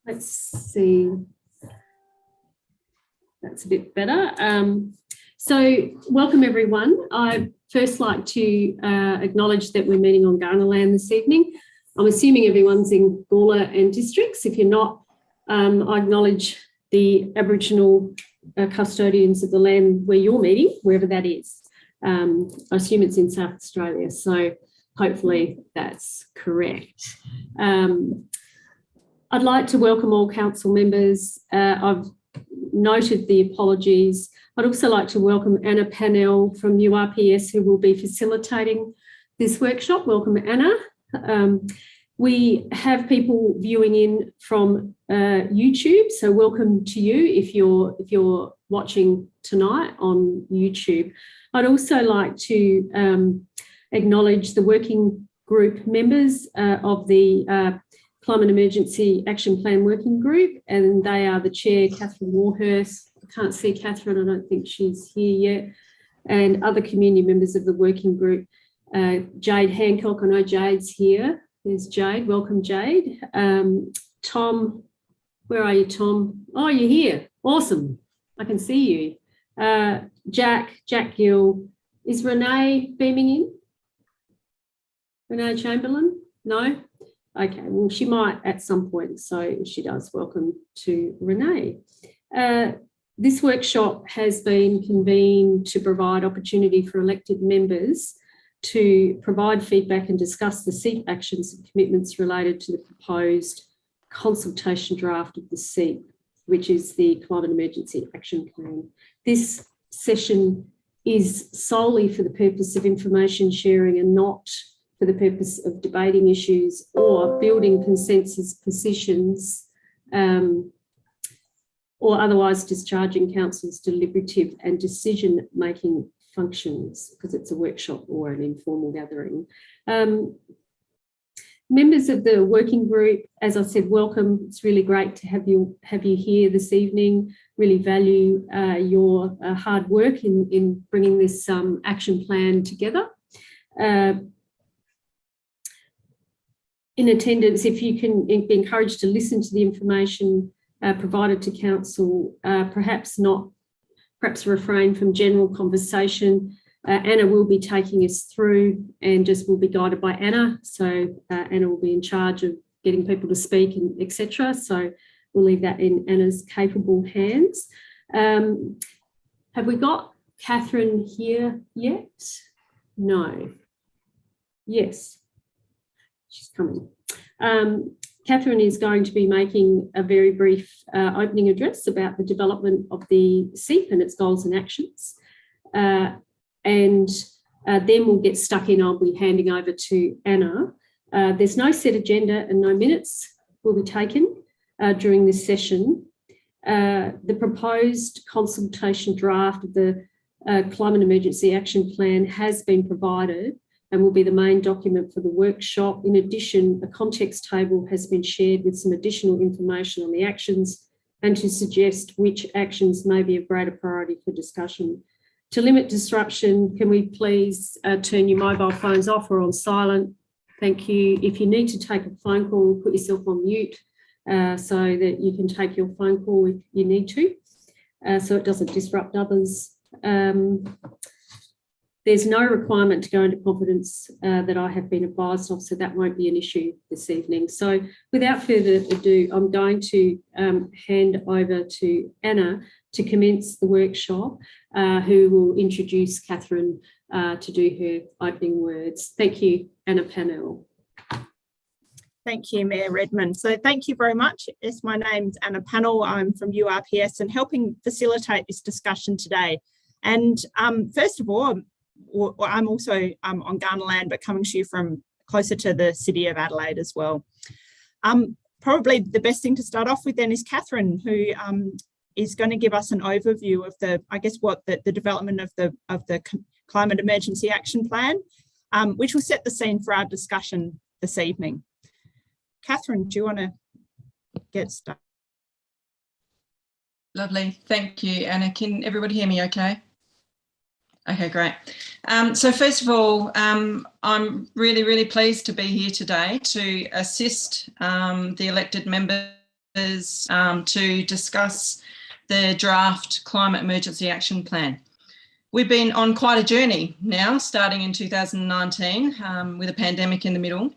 Let's see. That's a bit better. So welcome everyone. I'd first like to acknowledge that we're meeting on Kaurna land this evening. I'm assuming everyone's in Gawler and districts. If you're not, I acknowledge the Aboriginal custodians of the land where you're meeting, wherever that is. I assume it's in South Australia, so hopefully that's correct. I'd like to welcome all council members. I've noted the apologies. I'd also like to welcome Anna Panel from URPS, who will be facilitating this workshop. Welcome, Anna. We have people viewing in from YouTube, so welcome to you if you're watching tonight on YouTube. I'd also like to acknowledge the working group members of the Climate Emergency Action Plan Working Group, and they are the Chair, Catherine Warhurst. I can't see Catherine, I don't think she's here yet, and other community members of the working group. Jade Hancock, I know Jade's here. There's Jade, welcome Jade. Tom, where are you, Tom? Oh, you're here, awesome, I can see you. Jack Gill. Is Renee beaming in? Renee Chamberlain? No? Okay, well, she might at some point, so if she does, welcome to Renee. This workshop has been convened to provide opportunity for elected members to provide feedback and discuss the SEEP actions and commitments related to the proposed consultation draft of the SEEP, which is the Climate Emergency Action Plan. This session is solely for the purpose of information sharing and not for the purpose of debating issues or building consensus positions or otherwise discharging council's deliberative and decision-making functions, because it's a workshop or an informal gathering. Members of the working group, as I said, welcome. It's really great to have you here this evening. Really value your hard work in bringing this action plan together. In attendance, if you can be encouraged to listen to the information provided to council, perhaps refrain from general conversation. Anna will be taking us through and just will be guided by Anna. So Anna will be in charge of getting people to speak and etc. So we'll leave that in Anna's capable hands. Have we got Catherine here yet? No. Yes. She's coming. Catherine is going to be making a very brief opening address about the development of the SEEP and its goals and actions. And then we'll get stuck in. I'll be handing over to Anna. There's no set agenda and no minutes will be taken during this session. The proposed consultation draft of the Climate Emergency Action Plan has been provided and will be the main document for the workshop. In addition, a context table has been shared with some additional information on the actions and to suggest which actions may be of greater priority for discussion. To limit disruption, can we please turn your mobile phones off or on silent? Thank you. If you need to take a phone call, put yourself on mute so that you can take your phone call if you need to, so it doesn't disrupt others. There's no requirement to go into confidence that I have been advised of, so that won't be an issue this evening. So without further ado, I'm going to hand over to Anna to commence the workshop, who will introduce Catherine to do her opening words. Thank you, Anna Panel. Thank you, Mayor Redmond. So thank you very much. Yes, my name's Anna Panel. I'm from URPS and helping facilitate this discussion today. And first of all, I'm also on Kaurna land, but coming to you from closer to the city of Adelaide as well. Probably the best thing to start off with then is Catherine, who is going to give us an overview of the development of the Climate Emergency Action Plan, which will set the scene for our discussion this evening. Catherine, do you want to get started? Lovely, thank you, Anna. Can everybody hear me okay? Okay, great. So first of all, I'm really pleased to be here today to assist the elected members to discuss the draft Climate Emergency Action Plan. We've been on quite a journey now, starting in 2019 with a pandemic in the middle.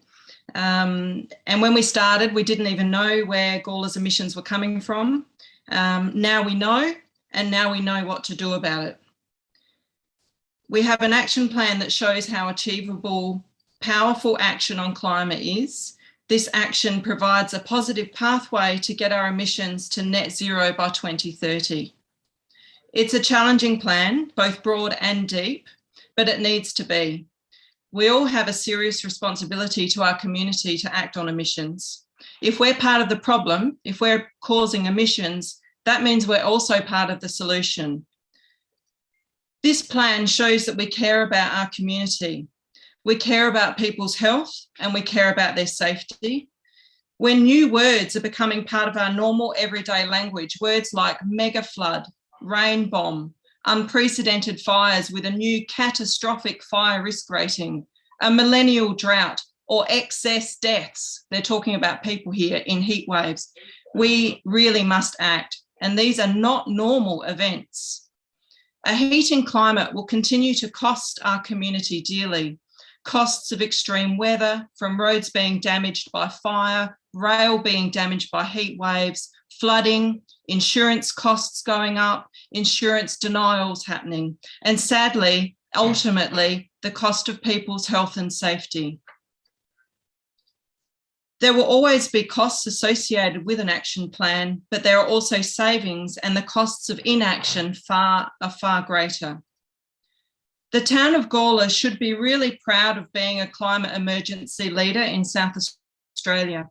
And when we started, we didn't even know where Gawler's emissions were coming from. Now we know, and now we know what to do about it. We have an action plan that shows how achievable, powerful action on climate is. This action provides a positive pathway to get our emissions to net zero by 2030. It's a challenging plan, both broad and deep, but it needs to be. We all have a serious responsibility to our community to act on emissions. If we're part of the problem, if we're causing emissions, that means we're also part of the solution. This plan shows that we care about our community. We care about people's health and we care about their safety. When new words are becoming part of our normal everyday language, words like mega flood, rain bomb, unprecedented fires with a new catastrophic fire risk rating, a millennial drought, or excess deaths, they're talking about people here in heat waves, we really must act. And these are not normal events. A heating climate will continue to cost our community dearly. Costs of extreme weather, from roads being damaged by fire, rail being damaged by heat waves, flooding, insurance costs going up, insurance denials happening, and sadly, ultimately, the cost of people's health and safety. There will always be costs associated with an action plan, but there are also savings, and the costs of inaction are far greater. The town of Gawler should be really proud of being a climate emergency leader in South Australia.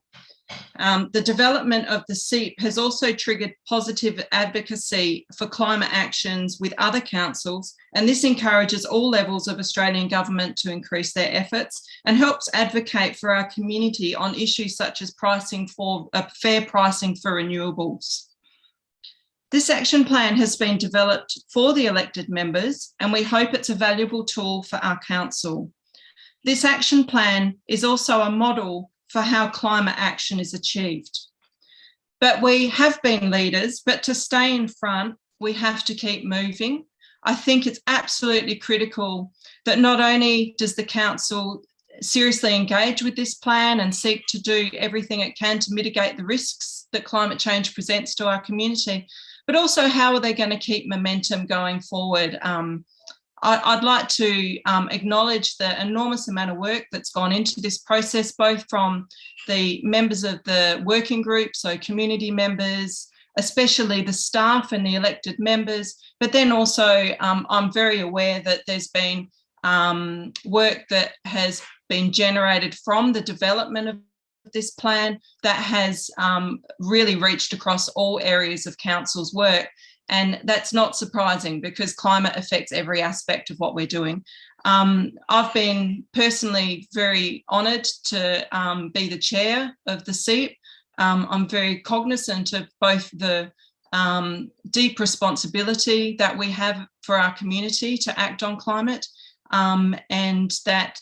The development of the SEEP has also triggered positive advocacy for climate actions with other councils, and this encourages all levels of Australian government to increase their efforts and helps advocate for our community on issues such as fair pricing for renewables. This action plan has been developed for the elected members, and we hope it's a valuable tool for our council. This action plan is also a model for how climate action is achieved. But we have been leaders, but to stay in front, we have to keep moving. I think it's absolutely critical that not only does the council seriously engage with this plan and seek to do everything it can to mitigate the risks that climate change presents to our community, but also how are they going to keep momentum going forward? I'd like to acknowledge the enormous amount of work that's gone into this process, both from the members of the working group, so community members, especially the staff and the elected members, but then also I'm very aware that there's been work that has been generated from the development of this plan that has really reached across all areas of council's work. And that's not surprising because climate affects every aspect of what we're doing. I've been personally very honoured to be the chair of the SEEP. I'm very cognizant of both the deep responsibility that we have for our community to act on climate, and that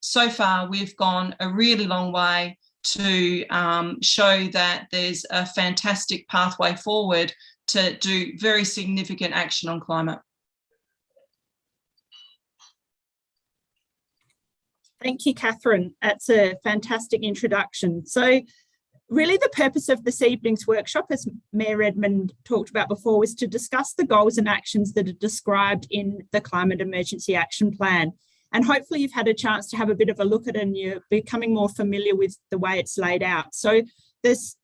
so far we've gone a really long way to show that there's a fantastic pathway forward to do very significant action on climate. Thank you, Catherine. That's a fantastic introduction. So really the purpose of this evening's workshop, as Mayor Redmond talked about before, was to discuss the goals and actions that are described in the Climate Emergency Action Plan. And hopefully you've had a chance to have a bit of a look at it and you're becoming more familiar with the way it's laid out. So this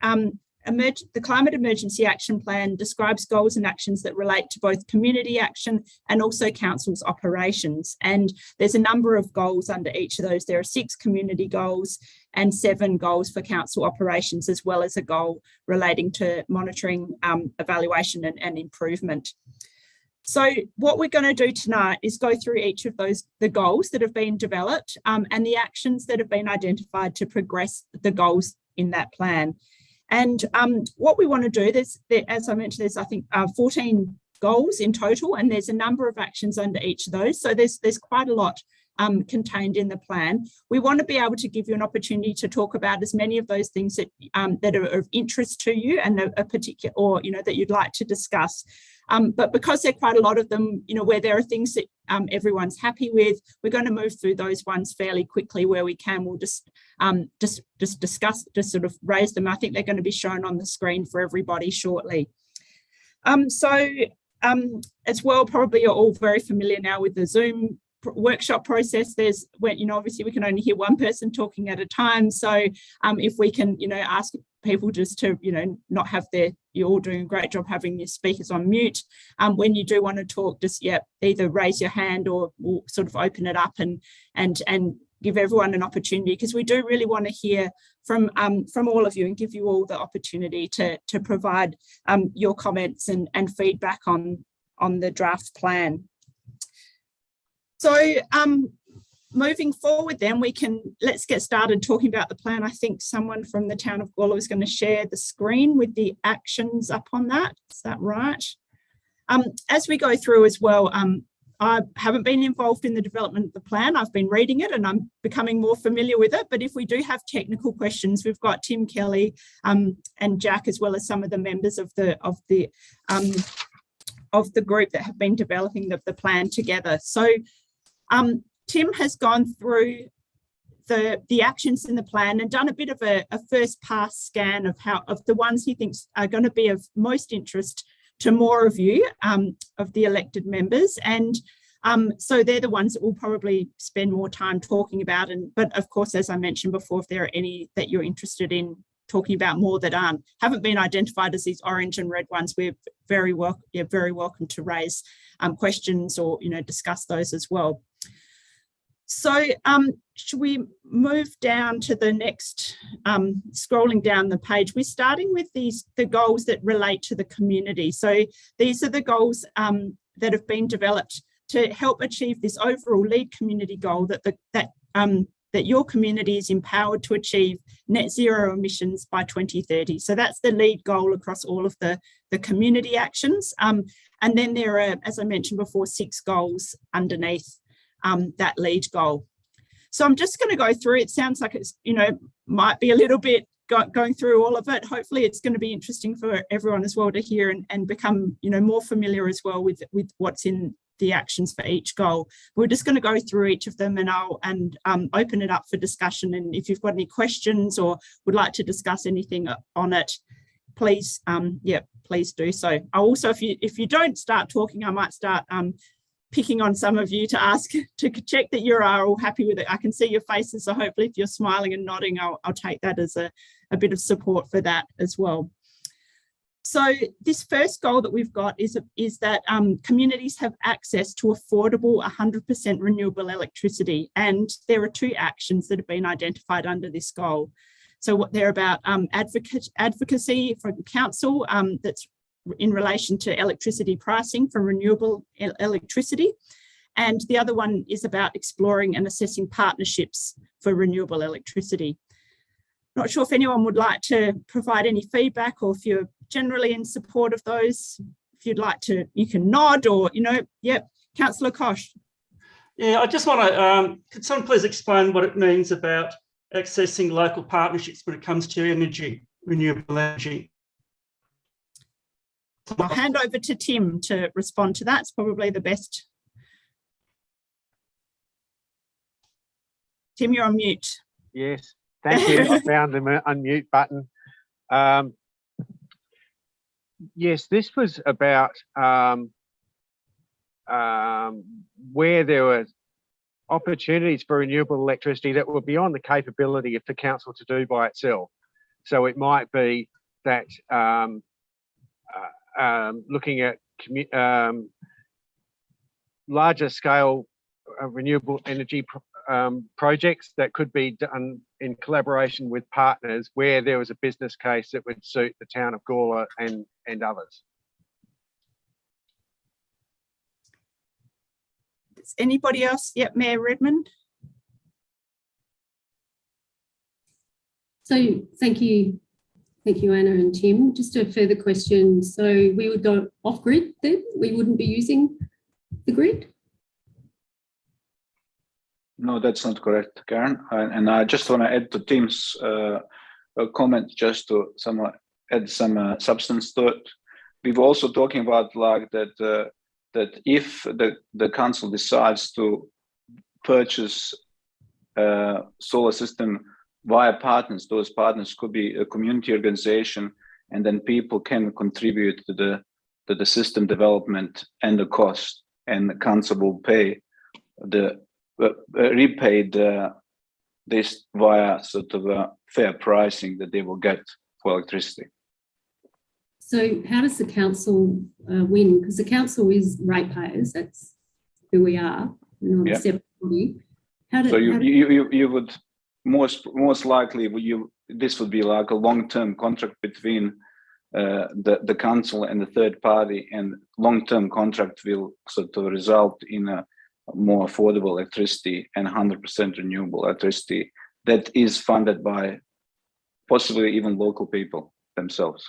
the Climate Emergency Action Plan describes goals and actions that relate to both community action and also council's operations. And there's a number of goals under each of those. There are 6 community goals and 7 goals for council operations, as well as a goal relating to monitoring, evaluation and improvement. So what we're going to do tonight is go through each of the goals that have been developed and the actions that have been identified to progress the goals in that plan. And what we want to do, as I mentioned, there's I think 14 goals in total, and there's a number of actions under each of those. So there's quite a lot contained in the plan. We want to be able to give you an opportunity to talk about as many of those things that that are of interest to you and a particular, or that you'd like to discuss. But because there are quite a lot of them, where there are things that everyone's happy with, we're going to move through those ones fairly quickly where we can. We'll just discuss, just sort of raise them. I think they're going to be shown on the screen for everybody shortly. As well, probably you're all very familiar now with the Zoom workshop process. There's when obviously we can only hear one person talking at a time, so if we can ask people just to not have you're all doing a great job having your speakers on mute. When you do want to talk, just either raise your hand or we'll sort of open it up and give everyone an opportunity, because we do really want to hear from all of you and give you all the opportunity to provide your comments and feedback on the draft plan. So moving forward then, let's get started talking about the plan. I think someone from the town of Gawler is going to share the screen with the actions up on that. Is that right? As we go through as well, I haven't been involved in the development of the plan. I've been reading it and I'm becoming more familiar with it. But if we do have technical questions, we've got Tim Kelly and Jack, as well as some of the members of the group that have been developing the plan together. So Tim has gone through the actions in the plan and done a bit of a first pass scan of the ones he thinks are going to be of most interest to more of you, of the elected members. And so they're the ones that we'll probably spend more time talking about. But of course, as I mentioned before, if there are any that you're interested in talking about more that haven't been identified as these orange and red ones, we're very welcome to raise questions or discuss those as well. So should we move down to the next, scrolling down the page? We're starting with the goals that relate to the community. So these are the goals that have been developed to help achieve this overall lead community goal that your community is empowered to achieve net zero emissions by 2030. So that's the lead goal across all of the community actions. And then there are, as I mentioned before, 6 goals underneath that lead goal. So I'm just going to go through. It sounds like it's, might be a little bit going through all of it. Hopefully it's going to be interesting for everyone as well to hear and become, more familiar as well with what's in the actions for each goal. We're just going to go through each of them and I'll open it up for discussion. And if you've got any questions or would like to discuss anything on it, please, please do so. I also, if you don't start talking, I might start picking on some of you to ask to check that you are all happy with it. I can see your faces, so hopefully if you're smiling and nodding, I'll take that as a bit of support for that as well. So this first goal that we've got is that communities have access to affordable 100% renewable electricity, and there are 2 actions that have been identified under this goal. So what they're about advocacy from council that's in relation to electricity pricing for renewable electricity. And the other one is about exploring and assessing partnerships for renewable electricity. Not sure if anyone would like to provide any feedback, or if you're generally in support of those. If you'd like to, you can nod or, yep, Councillor Koch. Yeah, I just want to, could someone please explain what it means about accessing local partnerships when it comes to energy, renewable energy? I'll hand over to Tim to respond to that. It's probably the best. Tim, you're on mute. Yes, thank you. I found the unmute button. Yes, this was about where there were opportunities for renewable electricity that were beyond the capability of the council to do by itself. So it might be that looking at larger scale renewable energy projects that could be done in collaboration with partners where there was a business case that would suit the town of Gawler and others. Does anybody else? Yep, Mayor Redmond. So thank you, Thank you, Anna and Tim. Just a further question. So we would go off-grid then? We wouldn't be using the grid? No, that's not correct, Karen. And I just want to add to Tim's comment, just to add some substance to it. We've also talking about like that that if the council decides to purchase a solar system via partners, those partners could be a community organization, and then people can contribute to the system development and the cost, and the council will pay repaid this via sort of a fair pricing that they will get for electricity. So how does the council win? Because the council is ratepayers. That's who we are. We're not a separate body. So you would most likely this would be like a long-term contract between the council and the third party, and long-term contract will sort of result in a more affordable electricity and 100% renewable electricity that is funded by possibly even local people themselves.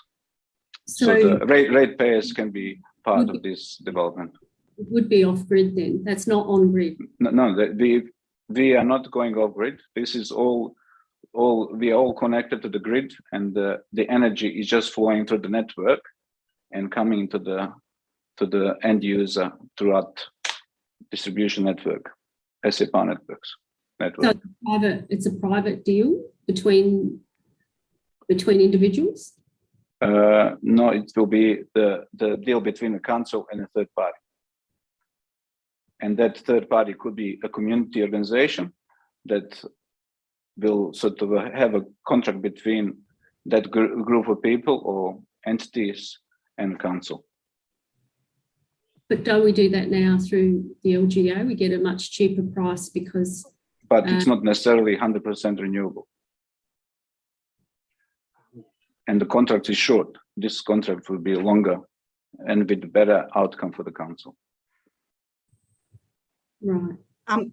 So the ratepayers can be part of this development. It would be off-grid then. That's not on-grid. No, we are not going off-grid. This is all we are all connected to the grid, and the energy is just flowing through the network and coming to the end user throughout distribution network, SAPAR networks. So it's a private deal between individuals? No, it will be the deal between the council and a third party. And that third party could be a community organization that will sort of have a contract between that group of people or entities and council. But don't we do that now through the LGA? We get a much cheaper price because... But it's not necessarily 100% renewable. And the contract is short. This contract will be longer and with better outcome for the council. Right.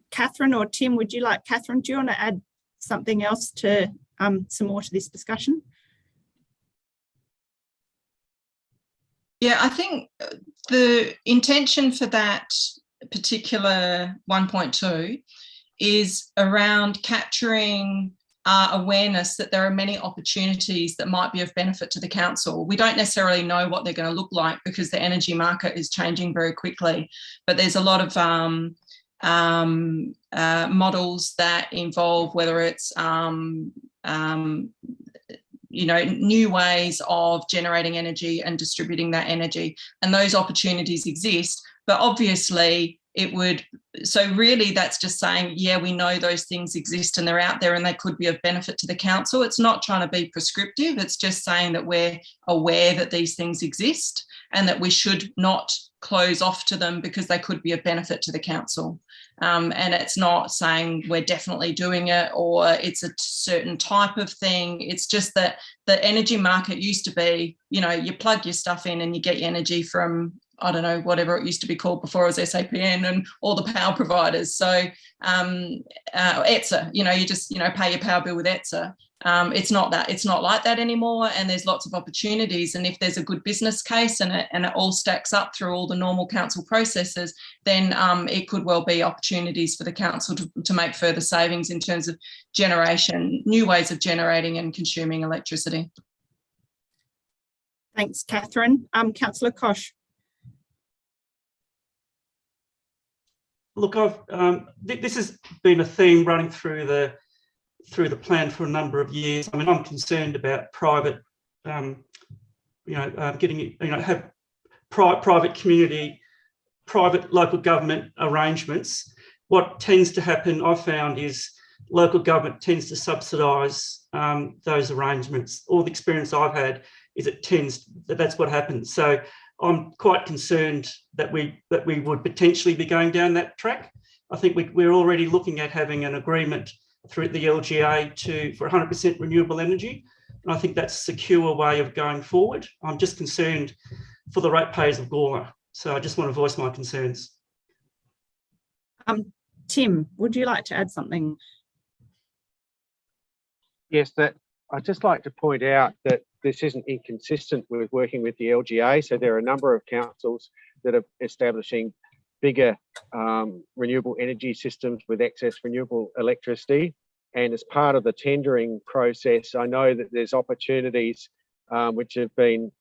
Catherine or Tim, Catherine, do you want to add something else to some more to this discussion? Yeah, I think the intention for that particular 1.2 is around capturing awareness that there are many opportunities that might be of benefit to the council. We don't necessarily know what they're going to look like because the energy market is changing very quickly, but there's a lot of models that involve whether it's new ways of generating energy and distributing that energy, and those opportunities exist. But obviously so really that's just saying, yeah, we know those things exist and they're out there and they could be of benefit to the council. It's not trying to be prescriptive. It's just saying that we're aware that these things exist and that we should not close off to them because they could be of benefit to the council. And it's not saying we're definitely doing it or it's a certain type of thing. It's just that the energy market used to be, you plug your stuff in and you get your energy from, I don't know, whatever it used to be called before it was SAPN and all the power providers. So ETSA, you just, pay your power bill with ETSA. It's not like that anymore, and there's lots of opportunities. And if there's a good business case and it all stacks up through all the normal council processes, then it could well be opportunities for the council to make further savings in terms of generation, new ways of generating and consuming electricity. Thanks, Catherine. Councillor Koch. Look, this has been a theme running through the plan for a number of years. I mean, I'm concerned about private, have private community, private local government arrangements. What tends to happen, I've found, is local government tends to subsidise those arrangements. All the experience I've had is that's what happens. So I'm quite concerned that we would potentially be going down that track. I think we're already looking at having an agreement through the LGA for 100% renewable energy. And I think that's a secure way of going forward. I'm just concerned for the ratepayers of Gawler. So I just want to voice my concerns. Tim, would you like to add something? Yes, I'd just like to point out that this isn't inconsistent with working with the LGA. So there are a number of councils that are establishing bigger renewable energy systems with excess renewable electricity. And as part of the tendering process, I know that there's opportunities which have been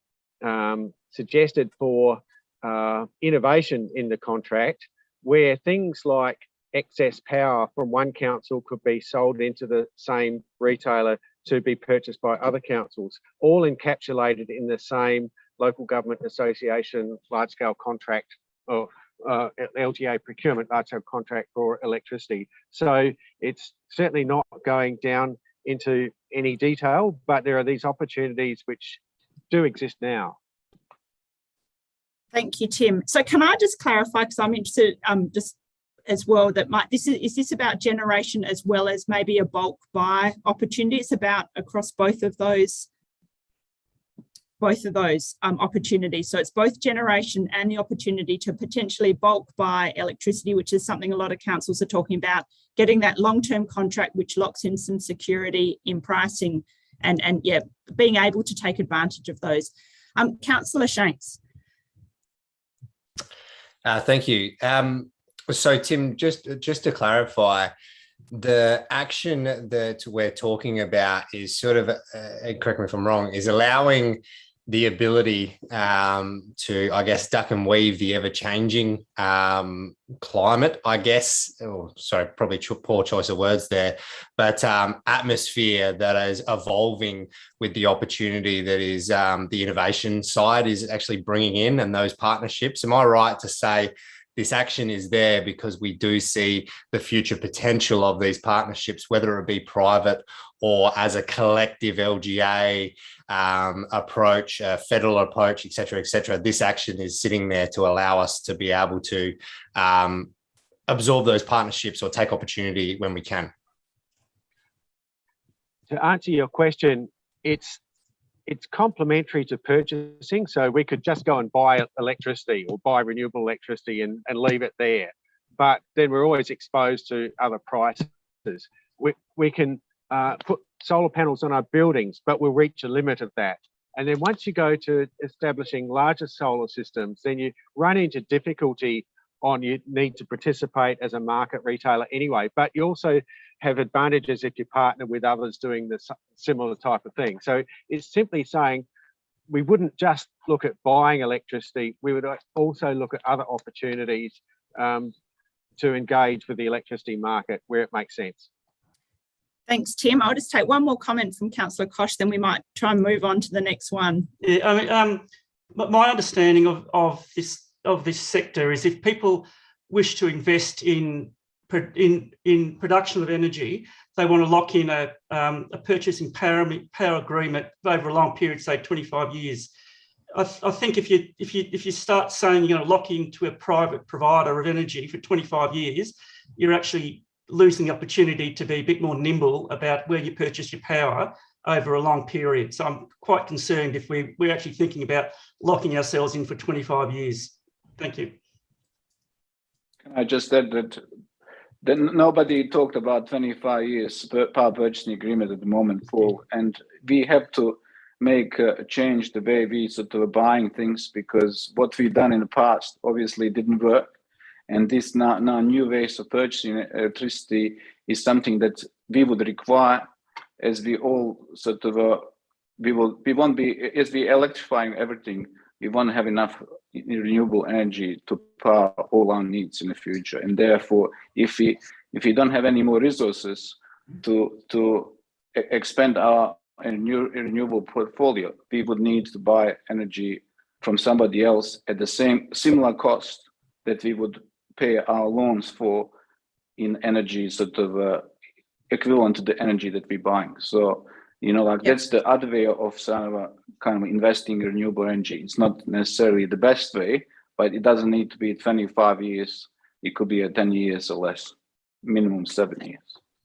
suggested for innovation in the contract, where things like excess power from one council could be sold into the same retailer to be purchased by other councils, all encapsulated in the same local government association large-scale contract or LGA procurement large-scale contract for electricity. So it's certainly not going down into any detail, but there are these opportunities which do exist now. Thank you, Tim. So can I just clarify, because I'm interested just as well, that is this about generation as well as maybe a bulk buy opportunity? It's about across both of those opportunities. So it's both generation and the opportunity to potentially bulk buy electricity, which is something a lot of councils are talking about, getting that long-term contract which locks in some security in pricing and yeah, being able to take advantage of those. Councillor Shanks. Thank you. So Tim, just to clarify, the action that we're talking about is sort of, correct me if I'm wrong, is allowing the ability to, I guess, duck and weave the ever-changing climate, I guess, or sorry, probably poor choice of words there, but atmosphere that is evolving with the opportunity that is the innovation side is actually bringing in, and those partnerships. Am I right to say this action is there because we do see the future potential of these partnerships, whether it be private or as a collective LGA approach, federal approach, et cetera, this action is sitting there to allow us to be able to absorb those partnerships or take opportunity when we can. To answer your question, it's complementary to purchasing. So we could just go and buy electricity or buy renewable electricity and leave it there. But then we're always exposed to other prices. We can put solar panels on our buildings, but we'll reach a limit of that. And then once you go to establishing larger solar systems, then you run into difficulty on you need to participate as a market retailer anyway, but you also have advantages if you partner with others doing the similar type of thing. So it's simply saying we wouldn't just look at buying electricity, we would also look at other opportunities to engage with the electricity market where it makes sense. Thanks, Tim. I'll just take one more comment from Councillor Koch, then we might try and move on to the next one. Yeah, I mean, my understanding of this sector is if people wish to invest in production of energy, they want to lock in a purchasing power agreement over a long period, say 25 years. I think if you start saying you're going to lock into a private provider of energy for 25 years, you're actually losing the opportunity to be a bit more nimble about where you purchase your power over a long period. So I'm quite concerned if we're actually thinking about locking ourselves in for 25 years. Thank you. Can I just add that nobody talked about 25 years power purchasing agreement at the moment, Paul, and we have to make a change the way we sort of buying things, because what we've done in the past obviously didn't work. And this now new ways of purchasing electricity is something that we would require, as we all sort of we won't be, as we electrifying everything, we won't have enough renewable energy to power all our needs in the future. And therefore, if we don't have any more resources to expand our renewable portfolio, we would need to buy energy from somebody else at the similar cost that we would pay our loans for in energy sort of equivalent to the energy that we're buying. So, you know, like that's the other way of kind of investing in renewable energy. It's not necessarily the best way, but it doesn't need to be 25 years. It could be 10 years or less, minimum 7 years.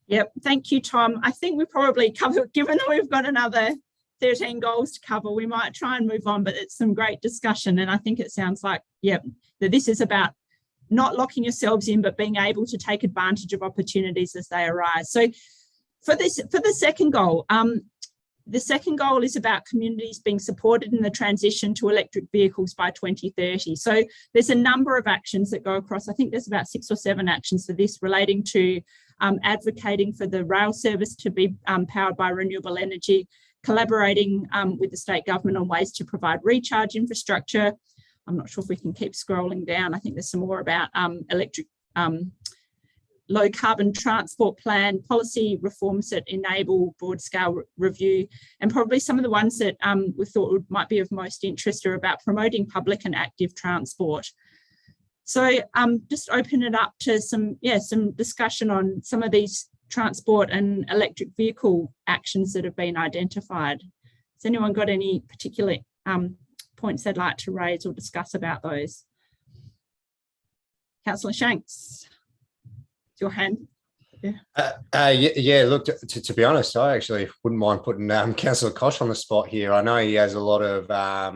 Yep. Thank you, Tom. I think we probably covered, given that we've got another 13 goals to cover, we might try and move on, but it's some great discussion. And I think it sounds like, that this is about not locking yourselves in, but being able to take advantage of opportunities as they arise. So for the second goal, The second goal is about communities being supported in the transition to electric vehicles by 2030. So there's a number of actions that go across. I think there's about 6 or 7 actions for this, relating to advocating for the rail service to be powered by renewable energy, collaborating with the state government on ways to provide recharge infrastructure. I'm not sure if we can keep scrolling down. I think there's some more about electric low carbon transport plan, policy reforms that enable broad scale review, and probably some of the ones that we thought might be of most interest are about promoting public and active transport. So just open it up to some discussion on some of these transport and electric vehicle actions that have been identified. Has anyone got any particular points they'd like to raise or discuss about those? Councillor Shanks. Your hand. Yeah, look, to be honest, I actually wouldn't mind putting Councillor Koch on the spot here. I know he has a lot of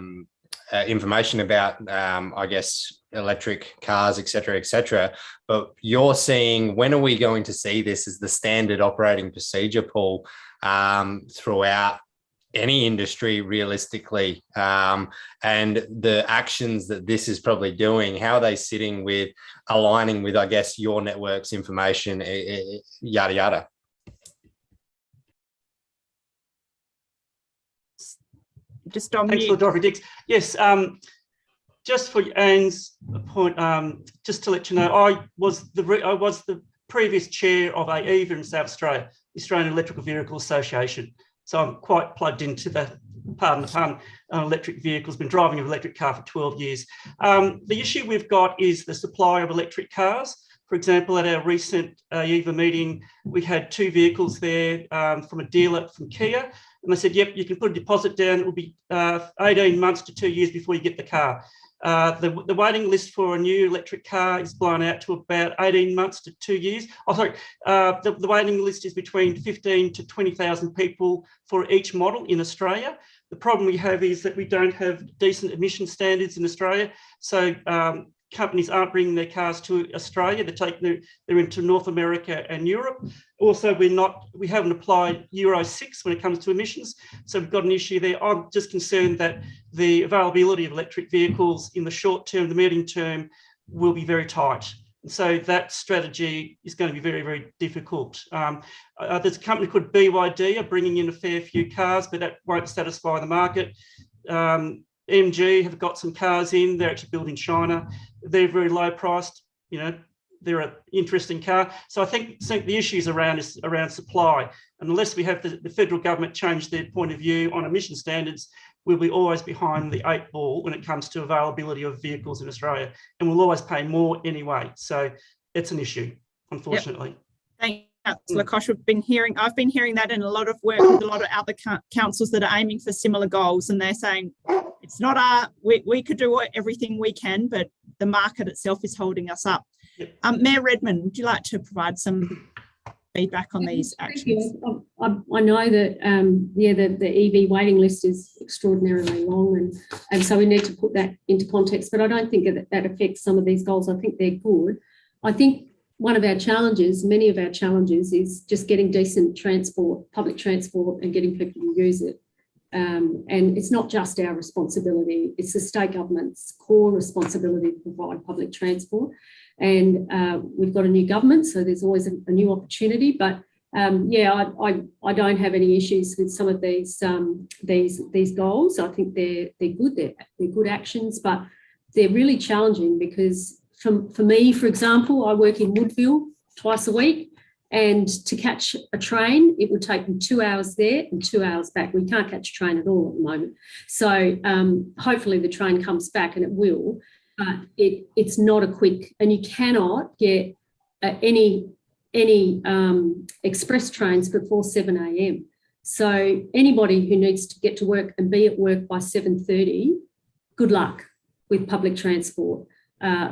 information about, I guess, electric cars, etc., but you're seeing, when are we going to see this as the standard operating procedure, Paul, throughout any industry realistically, and the actions that this is probably doing, how are they sitting with aligning with, I guess, your network's information, yada, yada? Just on Thanks for Dorothy Dix. Yes, just for Anne's point, just to let you know, I was the previous chair of AEVA in South Australia, the Australian Electrical Vehicle Association. So I'm quite plugged into the, pardon the pun, electric vehicles, been driving an electric car for 12 years. The issue we've got is the supply of electric cars. For example, at our recent AEVA meeting, we had 2 vehicles there from a dealer from Kia, and they said, yep, you can put a deposit down, it will be 18 months to 2 years before you get the car. The waiting list for a new electric car is blown out to about 18 months to 2 years. Oh, sorry, the waiting list is between 15 to 20,000 people for each model in Australia. The problem we have is that we don't have decent emission standards in Australia. So companies aren't bringing their cars to Australia. They're into North America and Europe. Also, we haven't applied Euro 6 when it comes to emissions. So we've got an issue there. I'm just concerned that the availability of electric vehicles in the short term, the medium term, will be very tight. And so that strategy is going to be very, very difficult. There's a company called BYD are bringing in a fair few cars, but that won't satisfy the market. MG have got some cars in, they're actually built in China. They're very low priced, they're an interesting car. So I think the issues around supply. And unless we have the federal government change their point of view on emission standards, we'll be always behind the 8 ball when it comes to availability of vehicles in Australia. And we'll always pay more anyway. So it's an issue, unfortunately. Yep. Thank you, Councillor Koch. I've been hearing that in a lot of work with a lot of other councils that are aiming for similar goals, and they're saying it's not we could do everything we can, but the market itself is holding us up. Yep. Mayor Redmond, would you like to provide some feedback on these actions? I know that the EV waiting list is extraordinarily long, and so we need to put that into context, but I don't think that affects some of these goals. I think they're good. I think one of our challenges, many of our challenges, is just getting decent transport, public transport, and getting people to use it. And it's not just our responsibility, it's the state government's core responsibility to provide public transport. And we've got a new government, so there's always a new opportunity. But I don't have any issues with some of these goals. I think they're good. They're good actions, but they're really challenging because for me, for example, I work in Woodville twice a week, and to catch a train, it would take me 2 hours there and 2 hours back. We can't catch a train at all at the moment. So hopefully the train comes back, and it will. But it's not a quick, and you cannot get any express trains before 7 a.m. So anybody who needs to get to work and be at work by 7:30, good luck with public transport.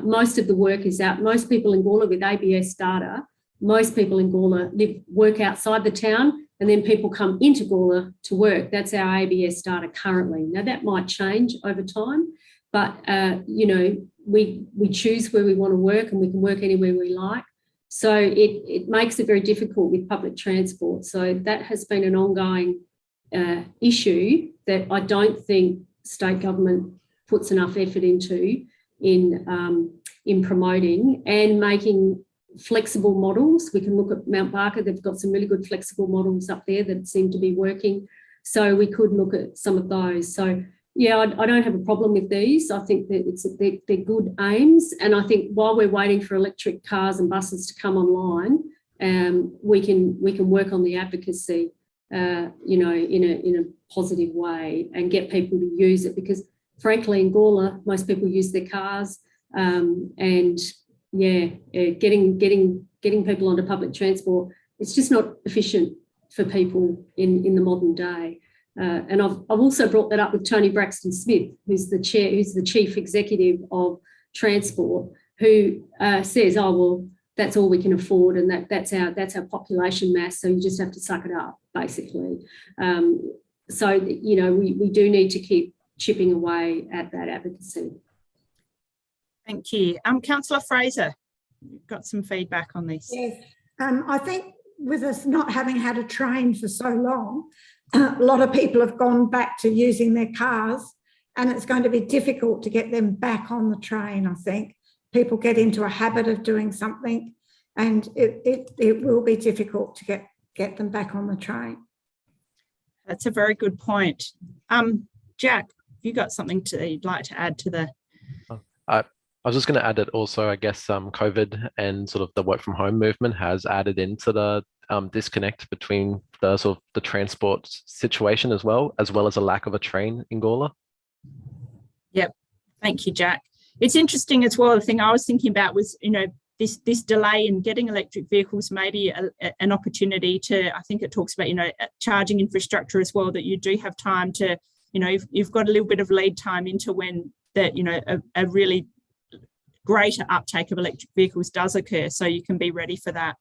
Most of the work is out. Most people in Gawler with ABS data, most people in Gawler work outside the town, and then people come into Gawler to work. That's our ABS data currently. Now that might change over time, but we choose where we want to work, and we can work anywhere we like. So it makes it very difficult with public transport. So that has been an ongoing issue that I don't think state government puts enough effort into in promoting and making flexible models. We can look at Mount Barker. They've got some really good flexible models up there that seem to be working. So we could look at some of those. So yeah, I don't have a problem with these. I think that they're good aims. And I think while we're waiting for electric cars and buses to come online, we can work on the advocacy, you know, in a positive way and get people to use it, because frankly, in Gawler, most people use their cars, and yeah, getting people onto public transport, it's just not efficient for people in the modern day. And I've also brought that up with Tony Braxton Smith, who's the chief executive of Transport, who says, "Oh well, that's all we can afford, and that's our population mass. So you just have to suck it up, basically." So you know, we do need to keep chipping away at that advocacy. Thank you. Councillor Fraser, you've got some feedback on this. Yes, I think with us not having had a train for so long, a lot of people have gone back to using their cars, and it's going to be difficult to get them back on the train. I think people get into a habit of doing something, and it will be difficult to get them back on the train. That's a very good point. Jack, have you got something you'd like to add to the? I was just going to add that also, I guess, COVID and sort of the work from home movement has added into the disconnect between the sort of the transport situation as well as a lack of a train in Gawler. Yep. Thank you, Jack. It's interesting as well. The thing I was thinking about was, you know, this delay in getting electric vehicles, maybe an opportunity to, I think it talks about, you know, charging infrastructure as well, that you do have time to, you know, you've got a little bit of lead time into when that, you know, a really greater uptake of electric vehicles does occur, so you can be ready for that.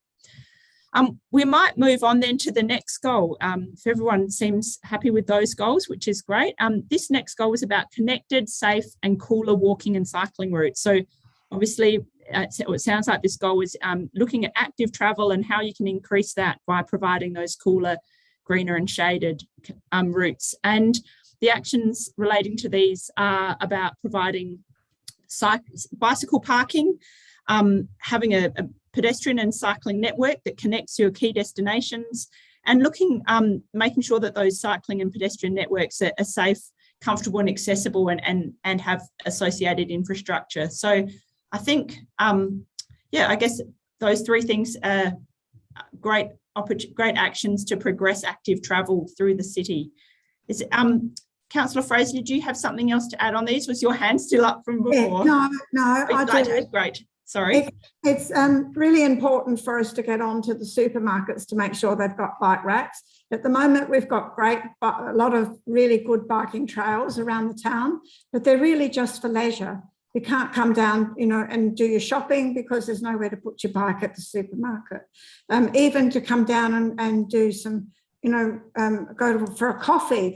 We might move on then to the next goal. If everyone seems happy with those goals, which is great. This next goal is about connected, safe and cooler walking and cycling routes. So obviously, it sounds like this goal is looking at active travel and how you can increase that by providing those cooler, greener and shaded routes. And the actions relating to these are about providing bicycle parking, having a pedestrian and cycling network that connects your key destinations, and making sure that those cycling and pedestrian networks are safe, comfortable and accessible, and have associated infrastructure. So I think, yeah, I guess those three things are great actions to progress active travel through the city. Councillor Fraser, did you have something else to add on these? Was your hand still up from before? Yeah, no, I do. Great. Sorry. It's really important for us to get on to the supermarkets to make sure they've got bike racks. At the moment, we've got a lot of really good biking trails around the town, but they're really just for leisure. You can't come down, you know, and do your shopping because there's nowhere to put your bike at the supermarket. Even to come down and do some, you know, go for a coffee,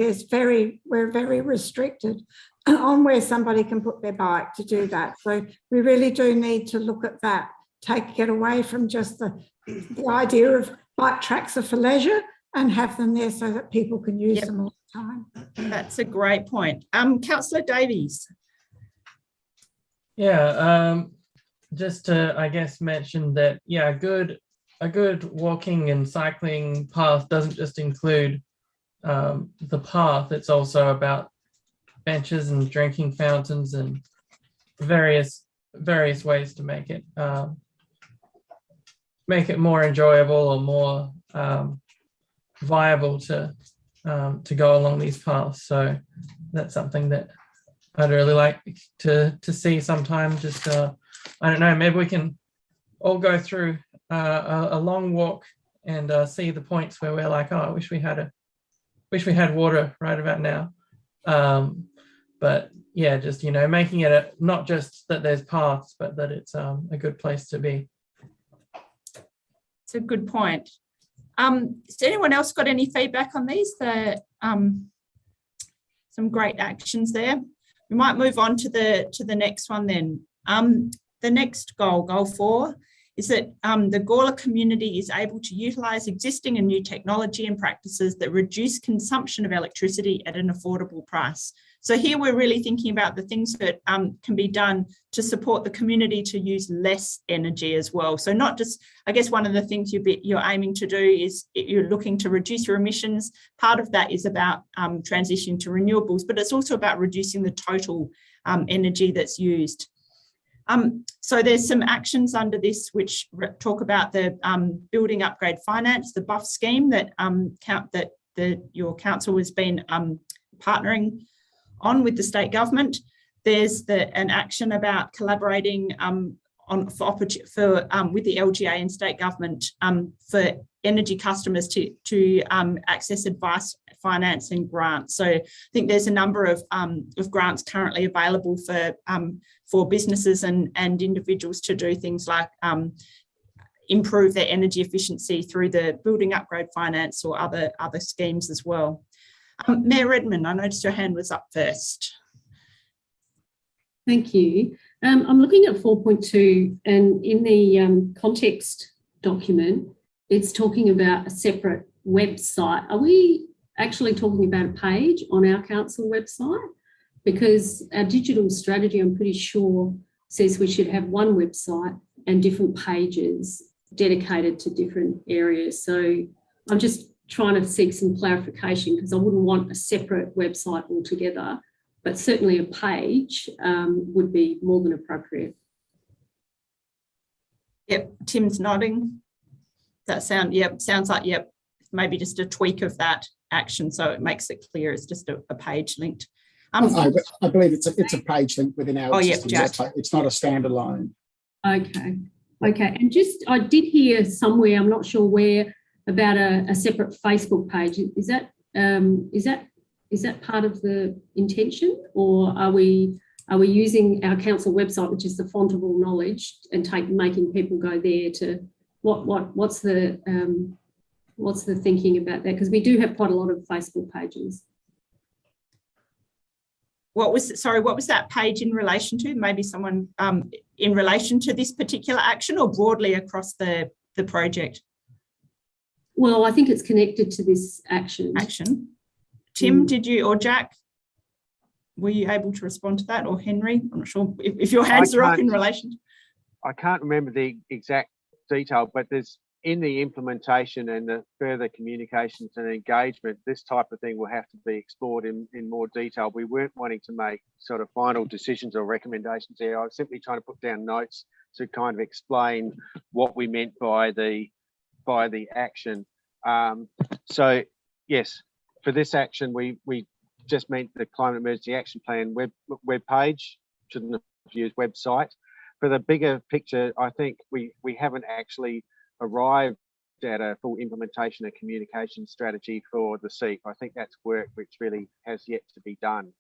we're very restricted on where somebody can put their bike to do that. So we really do need to look at that, get away from just the idea of bike tracks are for leisure and have them there so that people can use them all the time. That's a great point. Councillor Davies. Yeah, just to, I guess, mention that, yeah, a good walking and cycling path doesn't just include the path, it's also about benches and drinking fountains and various ways to make it more enjoyable or more viable to go along these paths. So that's something that I'd really like to see sometime. Just I don't know, maybe we can all go through a long walk and see the points where we're like, oh, I wish we had water right about now. But yeah, just, you know, making it not just that there's paths, but that it's a good place to be. It's a good point. Has anyone else got any feedback on these? Some great actions there. We might move on to the next one then. The next goal 4, is that the Gawler community is able to utilise existing and new technology and practices that reduce consumption of electricity at an affordable price. So here we're really thinking about the things that can be done to support the community to use less energy as well. So not just, I guess one of the things you're aiming to do is you're looking to reduce your emissions. Part of that is about transitioning to renewables, but it's also about reducing the total energy that's used. So there's some actions under this which talk about the building upgrade finance, the BUF scheme that your council has been partnering on with the state government. There's an action about collaborating with the LGA and state government for energy customers to access advice, finance and grants. So I think there's a number of grants currently available for businesses and individuals to do things like improve their energy efficiency through the building upgrade finance or other schemes as well. Mayor Redmond, I noticed your hand was up first. Thank you. I'm looking at 4.2, and in the context document, it's talking about a separate website. Are we actually talking about a page on our council website? Because our digital strategy, I'm pretty sure, says we should have one website and different pages dedicated to different areas. So I'm just trying to seek some clarification, because I wouldn't want a separate website altogether, but certainly a page would be more than appropriate. Yep, Tim's nodding. That sounds like, yep, maybe just a tweak of that action so it makes it clear it's just a page linked. I believe it's a page link within our existing website. It's not a standalone. Okay, and just I did hear somewhere, I'm not sure where, about a separate Facebook page. Is that part of the intention, or are we using our council website, which is the font of all knowledge, and making people go there to what's the thinking about that? Because we do have quite a lot of Facebook pages. What was that page in relation to? Maybe someone in relation to this particular action, or broadly across the project? Well, I think it's connected to this action. Tim, did you, or Jack, were you able to respond to that, or Henry? I'm not sure if your hands are up in relation. I can't remember the exact detail, but there's in the implementation and the further communications and engagement, this type of thing will have to be explored in more detail. We weren't wanting to make sort of final decisions or recommendations there. I was simply trying to put down notes to kind of explain what we meant by the action. So yes, for this action, we just meant the Climate Emergency Action Plan web page, shouldn't have used website. For the bigger picture, I think we haven't actually arrived at a full implementation and communication strategy for the SEEP. I think that's work which really has yet to be done.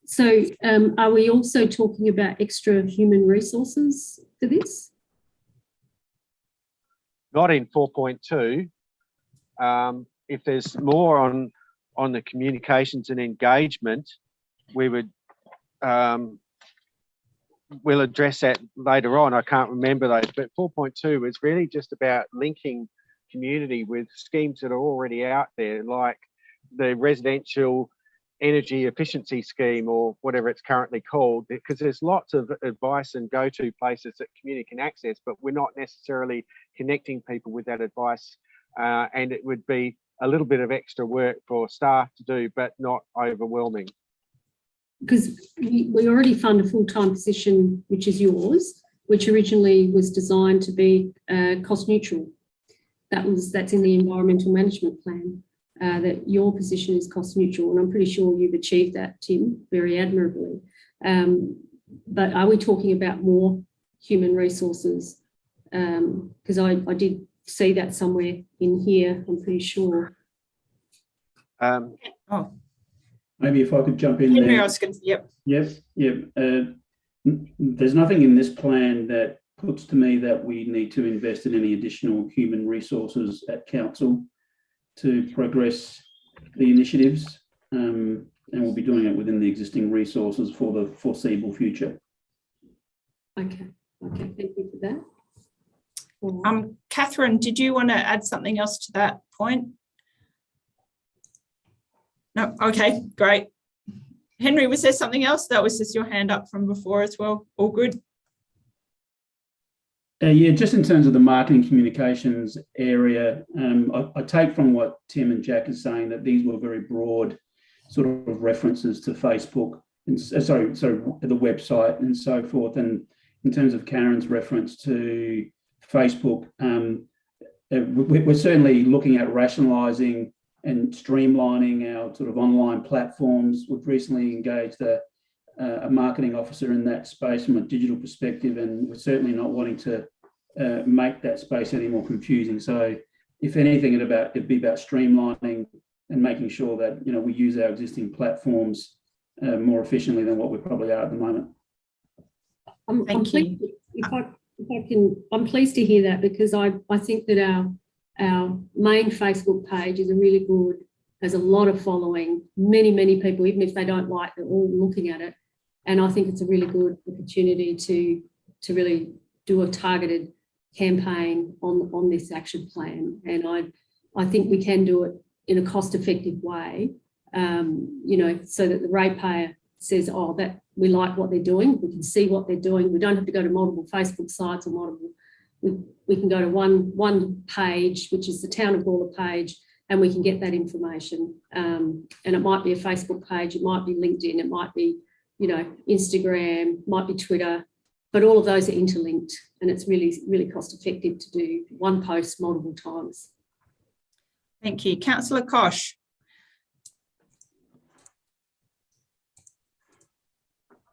So are we also talking about extra human resources for this? Not in 4.2. If there's more on the communications and engagement, we would we'll address that later on. I can't remember those, but 4.2 is really just about linking community with schemes that are already out there, like the residential energy efficiency scheme, or whatever it's currently called, because there's lots of advice and go-to places that community can access, but we're not necessarily connecting people with that advice, and it would be a little bit of extra work for staff to do, but not overwhelming. Because we already fund a full-time position, which is yours, which originally was designed to be cost neutral. That's in the environmental management plan, that your position is cost neutral, and I'm pretty sure you've achieved that, Tim, very admirably. But are we talking about more human resources? Because I did see that somewhere in here, I'm pretty sure. Maybe if I could jump in there. There's nothing in this plan that puts to me that we need to invest in any additional human resources at council to progress the initiatives, and we'll be doing it within the existing resources for the foreseeable future. Okay, thank you for that. Catherine, did you want to add something else to that point? No, okay, great. Henry, was there something else? That was just your hand up from before as well. All good. Yeah, just in terms of the marketing communications area, I take from what Tim and Jack are saying that these were very broad sort of references to Facebook and sorry, the website and so forth. And in terms of Karen's reference to Facebook, we're certainly looking at rationalising and streamlining our sort of online platforms. We've recently engaged a marketing officer in that space from a digital perspective, and we're certainly not wanting to make that space any more confusing. So if anything, it'd be about streamlining and making sure that, you know, we use our existing platforms more efficiently than what we probably are at the moment. Thank you. If I can, I'm pleased to hear that, because I think that our main Facebook page is a really good, has a lot of following, many people, even if they don't like it, all looking at it. And I think it's a really good opportunity to really do a targeted campaign on this action plan. And I think we can do it in a cost-effective way, you know, so that the ratepayer says, oh, that we like what they're doing, we can see what they're doing. We don't have to go to multiple Facebook sites or multiple, we can go to one page, which is the Town of Gawler page, and we can get that information. And it might be a Facebook page, it might be LinkedIn, it might be, you know, Instagram, might be Twitter, but all of those are interlinked, and it's really cost effective to do one post multiple times. Thank you. Councillor Kosh.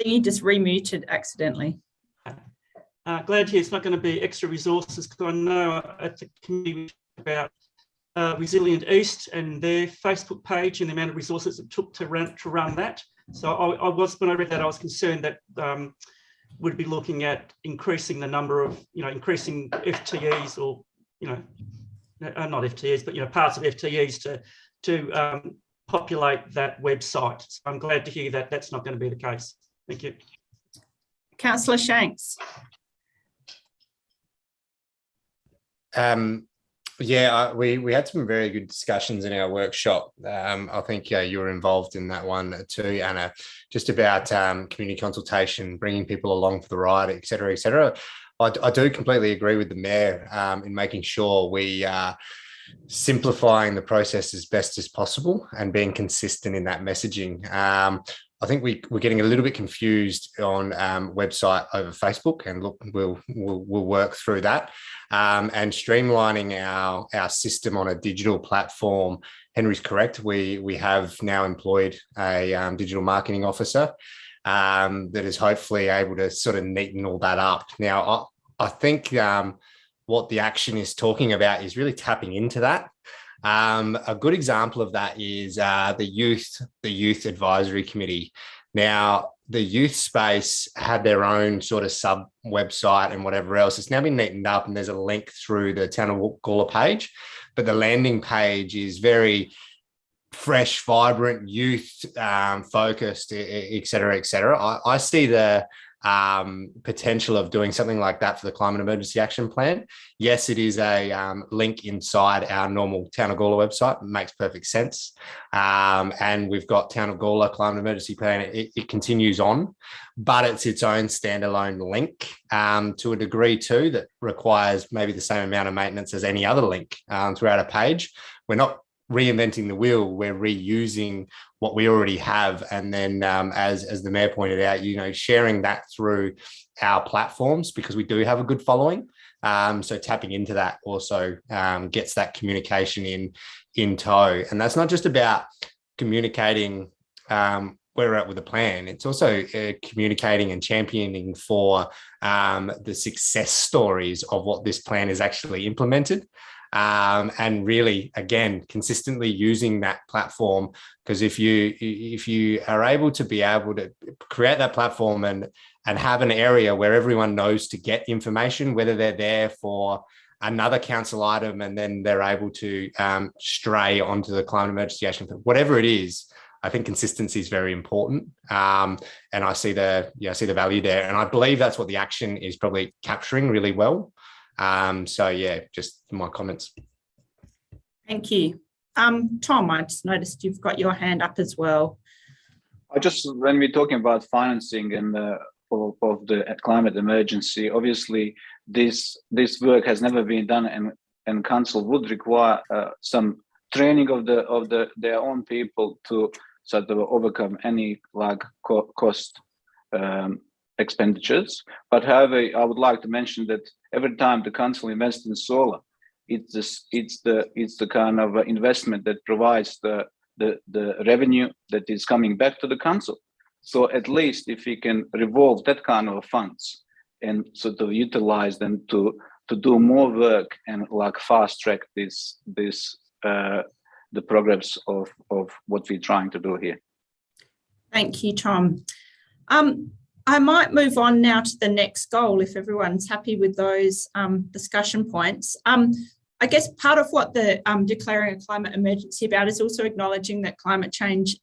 You just remuted accidentally. Glad to hear it's not going to be extra resources, because I know at the committee about Resilient East and their Facebook page and the amount of resources it took to run that. So I was, when I read that, I was concerned that would be looking at increasing the number of, you know, increasing FTEs, or, you know, not FTEs, but, you know, parts of FTEs to populate that website. So I'm glad to hear that that's not going to be the case. Thank you. Councillor Shanks. Yeah, we had some very good discussions in our workshop. I think you were involved in that one too, Anna, just about community consultation, bringing people along for the ride, et cetera, et cetera. I do completely agree with the Mayor in making sure we are simplifying the process as best as possible and being consistent in that messaging. I think we're getting a little bit confused on website over Facebook, and look, we'll work through that. And streamlining our system on a digital platform. Henry's correct. We have now employed a digital marketing officer that is hopefully able to sort of neaten all that up. Now, I think what the action is talking about is really tapping into that. A good example of that is the youth advisory committee. Now, the youth space had their own sort of sub website and whatever else. It's now been neatened up, and there's a link through the Town of Gawler page, but the landing page is very fresh, vibrant, youth focused, et cetera, et cetera. I see the potential of doing something like that for the Climate Emergency Action Plan. Yes, it is a link inside our normal Town of Gawler website. It makes perfect sense. And we've got Town of Gawler Climate Emergency Plan. It continues on, but it's its own standalone link to a degree too that requires maybe the same amount of maintenance as any other link throughout a page. We're not reinventing the wheel, we're reusing what we already have, and then as the Mayor pointed out, you know, sharing that through our platforms, because we do have a good following. So tapping into that also gets that communication in tow. And that's not just about communicating where we're at with the plan, it's also communicating and championing for the success stories of what this plan is actually implemented. And really, again, consistently using that platform, because if you are able to create that platform and have an area where everyone knows to get information, whether they're there for another council item and then they're able to stray onto the Climate Emergency Action Plan, whatever it is, I think consistency is very important. And I see the value there. And I believe that's what the action is probably capturing really well. So yeah, just my comments. Thank you. Tom, I just noticed you've got your hand up as well. When we're talking about financing and of the climate emergency, obviously this work has never been done, and council would require some training of their own people to sort of overcome any cost expenditures. But however, I would like to mention that every time the council invests in solar, it's the kind of investment that provides the revenue that is coming back to the council. So at least if we can revolve that kind of funds and sort of utilize them to do more work and fast track the progress of what we're trying to do here. Thank you, Tom. I might move on now to the next goal if everyone's happy with those discussion points. I guess part of what the declaring a climate emergency about is also acknowledging that climate change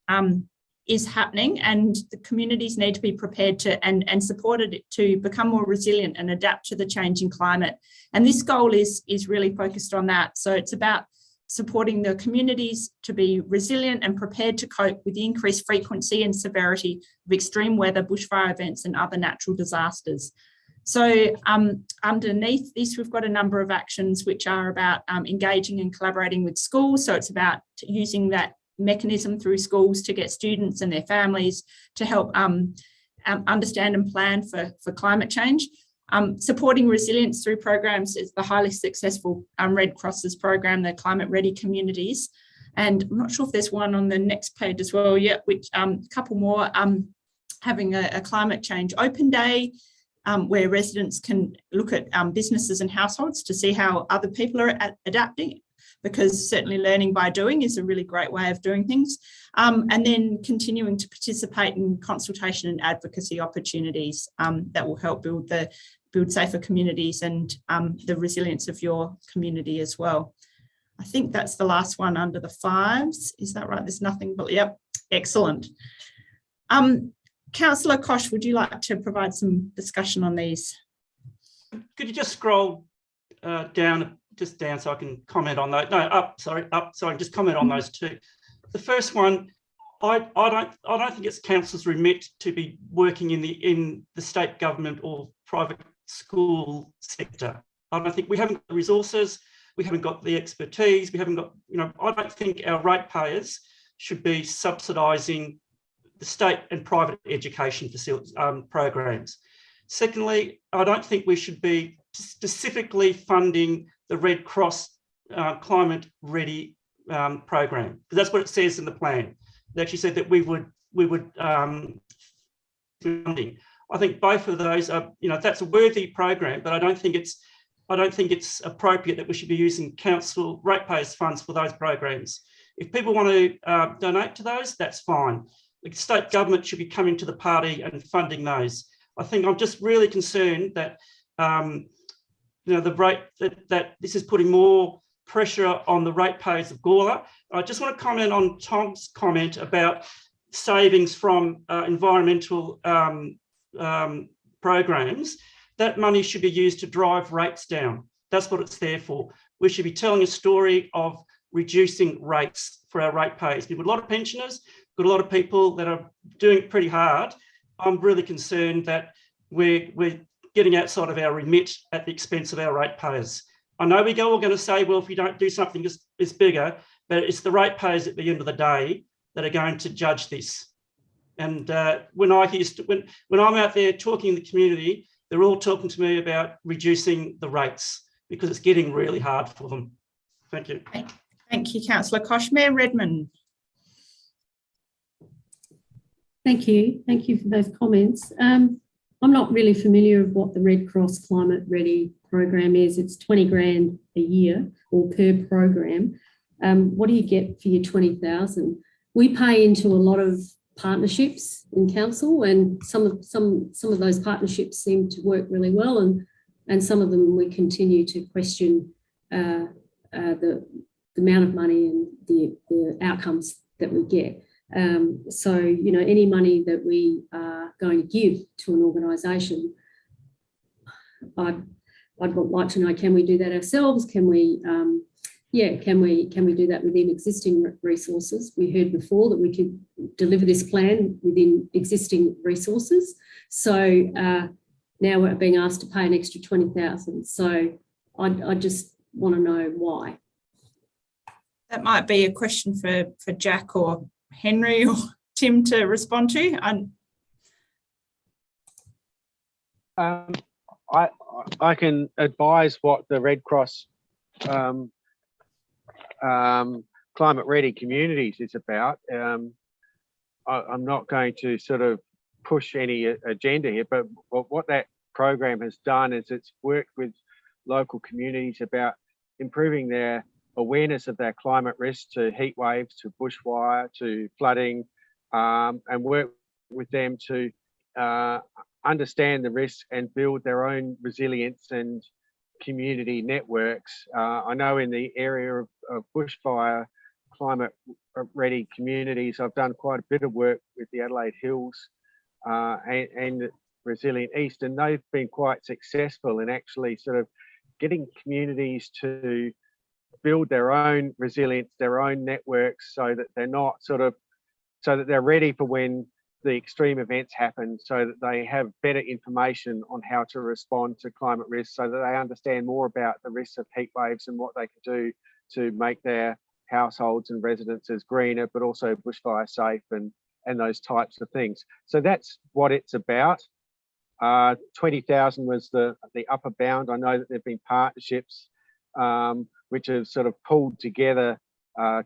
is happening, and the communities need to be prepared to and supported to become more resilient and adapt to the changing climate. And this goal is really focused on that. So it's about supporting the communities to be resilient and prepared to cope with the increased frequency and severity of extreme weather, bushfire events, and other natural disasters. So underneath this, we've got a number of actions which are about engaging and collaborating with schools. So it's about using that mechanism through schools to get students and their families to help understand and plan for climate change. Supporting resilience through programs is the highly successful Red Cross's program, the Climate Ready Communities. And I'm not sure if there's one on the next page as well yet, which a couple more, having a climate change open day, where residents can look at businesses and households to see how other people are adapting, because certainly learning by doing is a really great way of doing things. And then continuing to participate in consultation and advocacy opportunities that will help build safer communities and the resilience of your community as well. I think that's the last one under the fives. Is that right? There's nothing but, yep, excellent. Councillor Koch, would you like to provide some discussion on these? Could you just scroll down so I can comment on those? No, up, sorry, just comment on those two. The first one, I don't think it's council's remit to be working in the state government or private school sector. I don't think we haven't got the resources, we haven't got the expertise, we haven't got, I don't think our ratepayers should be subsidising the state and private education programs. Secondly, I don't think we should be specifically funding the Red Cross Climate Ready program, because that's what it says in the plan. It actually said that we would funding. I think both of those are, that's a worthy program, but I don't think it's appropriate that we should be using council ratepayers funds for those programs. If people want to donate to those, that's fine. The state government should be coming to the party and funding those. I think I'm just really concerned that the rate that this is putting more pressure on the ratepayers of Gawler. I just want to comment on Tom's comment about savings from environmental programs. That money should be used to drive rates down. That's what it's there for. We should be telling a story of reducing rates for our ratepayers. We've got a lot of pensioners, got a lot of people that are doing it pretty hard. I'm really concerned that we're getting outside of our remit at the expense of our ratepayers. I know we're all going to say, well, if we don't do something, it's bigger, but it's the ratepayers at the end of the day that are going to judge this. And when I'm out there talking in the community, they're all talking to me about reducing the rates because it's getting really hard for them. Thank you. Thank you, Councillor Koch. Mayor Redmond. Thank you. Thank you for those comments. I'm not really familiar with what the Red Cross Climate Ready program is. It's 20 grand a year or per program. What do you get for your 20,000? We pay into a lot of partnerships in council, and some of those partnerships seem to work really well, and some of them we continue to question the amount of money and the outcomes that we get. So, any money that we are going to give to an organisation, I'd like to know, can we do that ourselves? Can we, can we do that within existing resources? We heard before that we could deliver this plan within existing resources. So now we're being asked to pay an extra 20,000. So I just want to know why. That might be a question for Jack or Henry or Tim to respond to. I can advise what the Red Cross Climate Ready Communities is about. I'm not going to sort of push any agenda here, but what that program has done is it's worked with local communities about improving their awareness of their climate risks to heat waves, to bushfire, to flooding, and work with them to understand the risks and build their own resilience and community networks. I know in the area of bushfire climate ready communities, I've done quite a bit of work with the Adelaide Hills and Resilient East, and they've been quite successful in actually sort of getting communities to build their own resilience, their own networks, so that they're not so that they're ready for when the extreme events happen, so that they have better information on how to respond to climate risks, so that they understand more about the risks of heat waves and what they can do to make their households and residences greener, but also bushfire safe and those types of things. So that's what it's about. 20,000 was the upper bound. I know that there've been partnerships which have sort of pulled together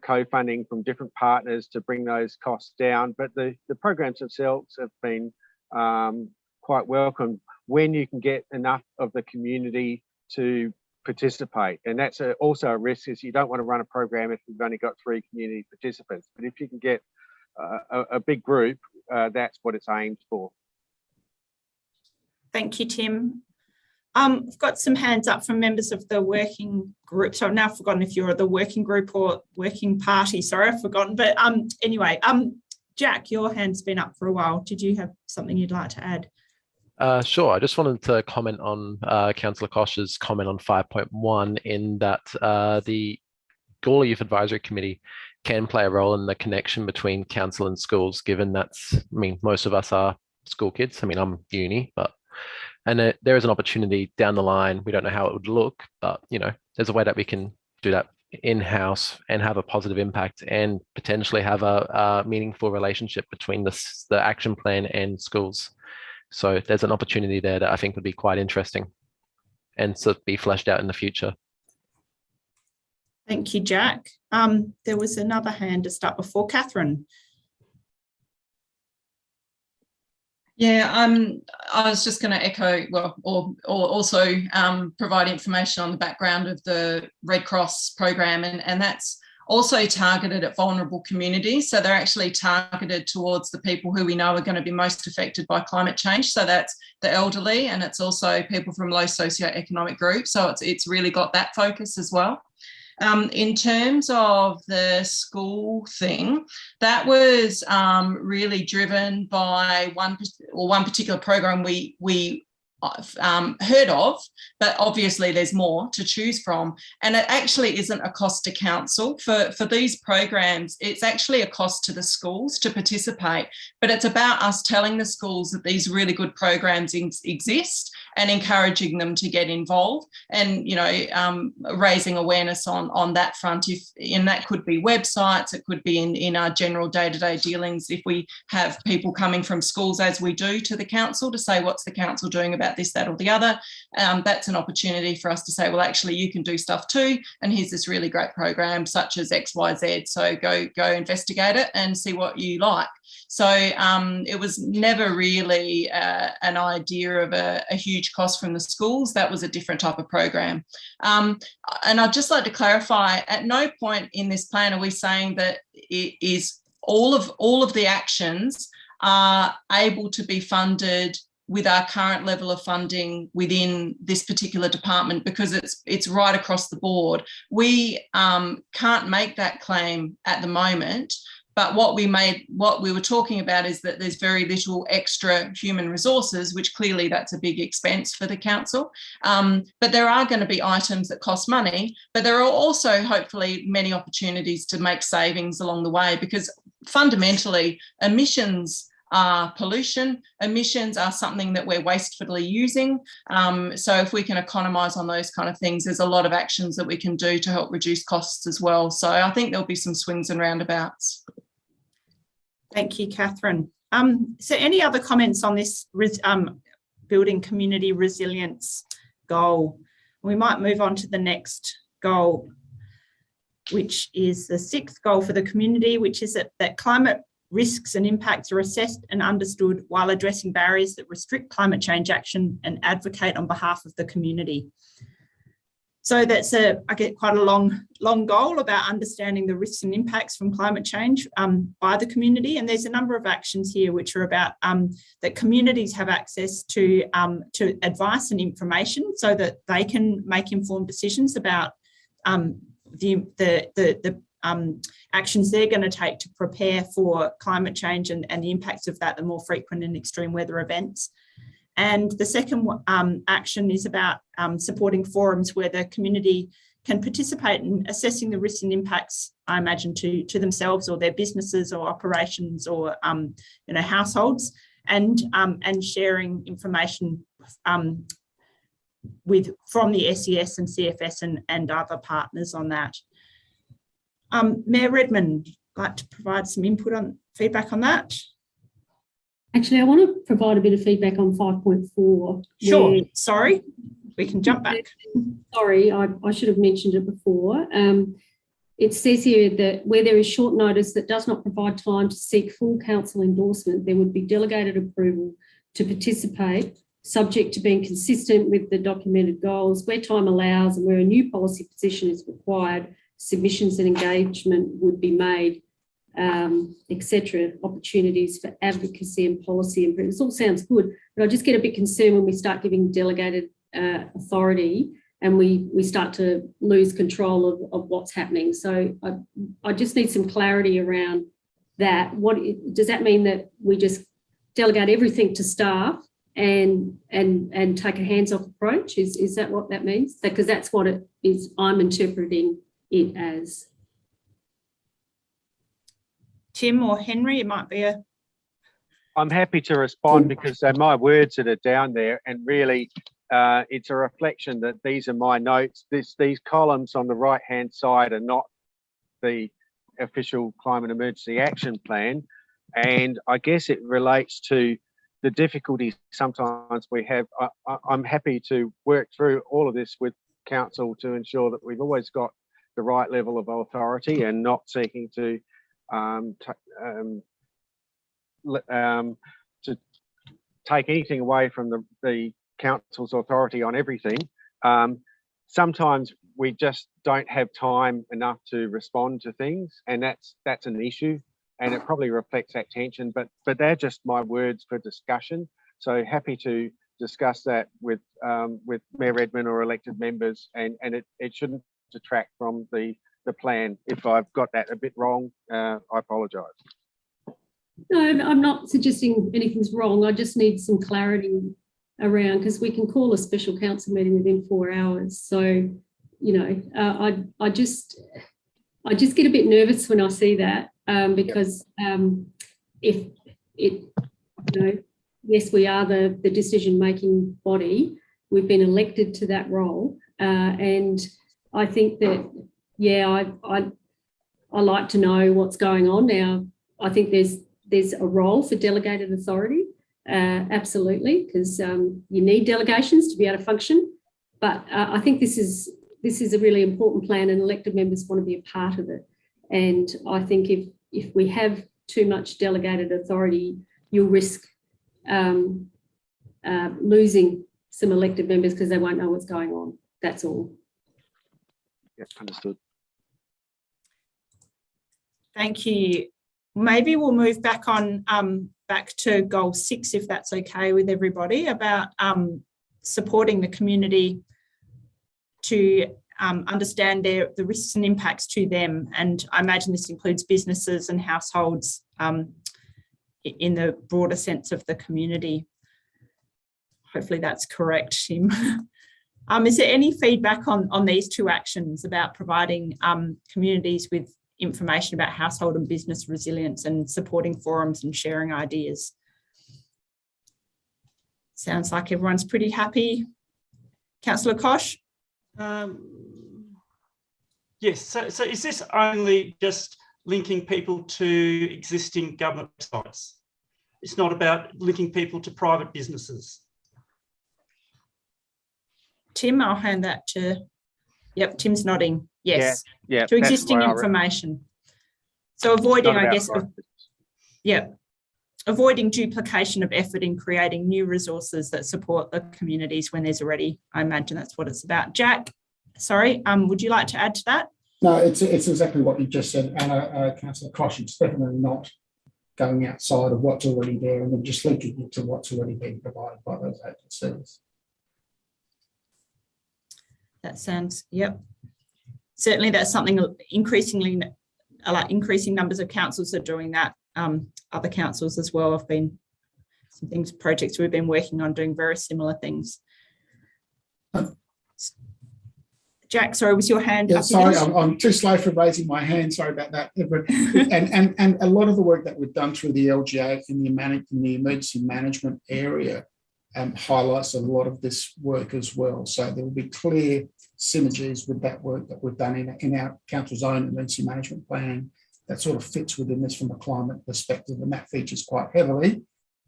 co-funding from different partners to bring those costs down, but the programs themselves have been quite welcome when you can get enough of the community to participate. And that's also a risk, is you don't want to run a program if you've only got 3 community participants, but if you can get a big group, that's what it's aimed for. Thank you, Tim. I've got some hands up from members of the working group. So I've now forgotten if you're the working group or working party. Sorry, I've forgotten. But anyway, Jack, your hand's been up for a while. Did you have something you'd like to add? Sure. I just wanted to comment on Councillor Koch's comment on 5.1 in that the Gawler Youth Advisory Committee can play a role in the connection between council and schools, given that's, I mean, most of us are school kids. I mean, I'm uni, and there is an opportunity down the line. We don't know how it would look, but there's a way that we can do that in-house and have a positive impact and potentially have a meaningful relationship between the action plan and schools. So there's an opportunity there that I think would be quite interesting and sort of be fleshed out in the future. Thank you, Jack. There was another hand just up before. Catherine. Yeah, I was just going to echo, well, or also provide information on the background of the Red Cross program, and that's also targeted at vulnerable communities. So they're actually targeted towards the people who we know are going to be most affected by climate change. So that's the elderly, and it's also people from low socioeconomic groups. So it's really got that focus as well. In terms of the school thing, that was really driven by one particular program we heard of, but obviously there's more to choose from. And it actually isn't a cost to council. For these programs, it's actually a cost to the schools to participate, but it's about us telling the schools that these really good programs exist and encouraging them to get involved and, raising awareness on that front. And that could be websites, it could be in our general day-to-day dealings. If we have people coming from schools, as we do, to the council to say, what's the council doing about this, that or the other, that's an opportunity for us to say, well, actually you can do stuff too, and here's this really great program such as XYZ, so go investigate it and see what you like. So it was never really an idea of a huge cost from the schools. That was a different type of program. And I'd just like to clarify, at no point in this plan are we saying that it is all of the actions are able to be funded with our current level of funding within this particular department, because it's right across the board. We can't make that claim at the moment, But what we were talking about is that there's very little extra human resources, which clearly that's a big expense for the council. But there are going to be items that cost money, but there are also hopefully many opportunities to make savings along the way, because fundamentally emissions are pollution. Emissions are something that we're wastefully using. So if we can economise on those kind of things, there's a lot of actions that we can do to help reduce costs as well. So I think there'll be some swings and roundabouts. Thank you, Catherine. So any other comments on this building community resilience goal? We might move on to the next goal, which is the 6th goal for the community, which is that climate risks and impacts are assessed and understood while addressing barriers that restrict climate change action and advocate on behalf of the community. So that's I get quite a long goal about understanding the risks and impacts from climate change by the community. And there's a number of actions here which are about that communities have access to advice and information so that they can make informed decisions about the actions they're going to take to prepare for climate change and the impacts of that, the more frequent and extreme weather events. And the second action is about supporting forums where the community can participate in assessing the risks and impacts, I imagine, to themselves or their businesses or operations or households, and sharing information from the SES and CFS and other partners on that. Mayor Redmond, like to provide some feedback on that? Actually, I want to provide a bit of feedback on 5.4. Sure. Sorry, we can jump back. Sorry, I should have mentioned it before. It says here that where there is short notice that does not provide time to seek full council endorsement, there would be delegated approval to participate, subject to being consistent with the documented goals. Where time allows and where a new policy position is required, submissions and engagement would be made, etc. Opportunities for advocacy and policy improvement. This all sounds good, but I just get a bit concerned when we start giving delegated authority and we start to lose control of what's happening. So I just need some clarity around that. Does that mean that we just delegate everything to staff and take a hands-off approach? Is that what that means? Because that's what it is. I'm interpreting it as. Tim or Henry, it might be I'm happy to respond because they're my words that are down there, and really it's a reflection that these are my notes. These columns on the right-hand side are not the official climate emergency action plan, and I guess it relates to the difficulties sometimes we have. I'm happy to work through all of this with council to ensure that we've always got the right level of authority and not seeking to take anything away from the council's authority on everything. Sometimes we just don't have time enough to respond to things, and that's an issue, and it probably reflects that tension, but they're just my words for discussion. So happy to discuss that with Mayor Redmond or elected members, and it shouldn't detract from the plan. If I've got that a bit wrong, I apologise. No, I'm not suggesting anything's wrong. I just need some clarity around, because we can call a special council meeting within 4 hours. So, I just get a bit nervous when I see that, because if it, yes, we are the decision-making body. We've been elected to that role, and I think that, yeah, I like to know what's going on now. I think there's a role for delegated authority, absolutely, because you need delegations to be able to function. But I think this is a really important plan, and elected members want to be a part of it. And I think if we have too much delegated authority, you'll risk losing some elected members because they won't know what's going on. That's all. Yeah, understood. Thank you. Maybe we'll move back to goal 6, if that's okay with everybody, about supporting the community to understand the risks and impacts to them. And I imagine this includes businesses and households in the broader sense of the community. Hopefully that's correct, Tim. Is there any feedback on these two actions about providing communities with information about household and business resilience and supporting forums and sharing ideas? Sounds like everyone's pretty happy. Councillor Koch? Yes, so is this only just linking people to existing government sites? It's not about linking people to private businesses? Tim, I'll hand that to, yep, Tim's nodding, yes. Yeah, to existing information. So avoiding, I guess, avoiding duplication of effort in creating new resources that support the communities when there's already, I imagine that's what it's about. Jack, sorry, would you like to add to that? No, it's exactly what you just said, Anna, Councillor Koch. It's definitely not going outside of what's already there and then just linking it to what's already being provided by those agencies. That sounds, yep. Certainly that's something increasing numbers of councils are doing that. Other councils as well have been projects we've been working on doing very similar things. Jack, sorry, was your hand up? Sorry, I'm too slow for raising my hand. Sorry about that. And a lot of the work that we've done through the LGA in the emergency management area highlights a lot of this work as well. So there will be clear synergies with that work that we've done in our council's own emergency management plan that sort of fits within this from a climate perspective, and that features quite heavily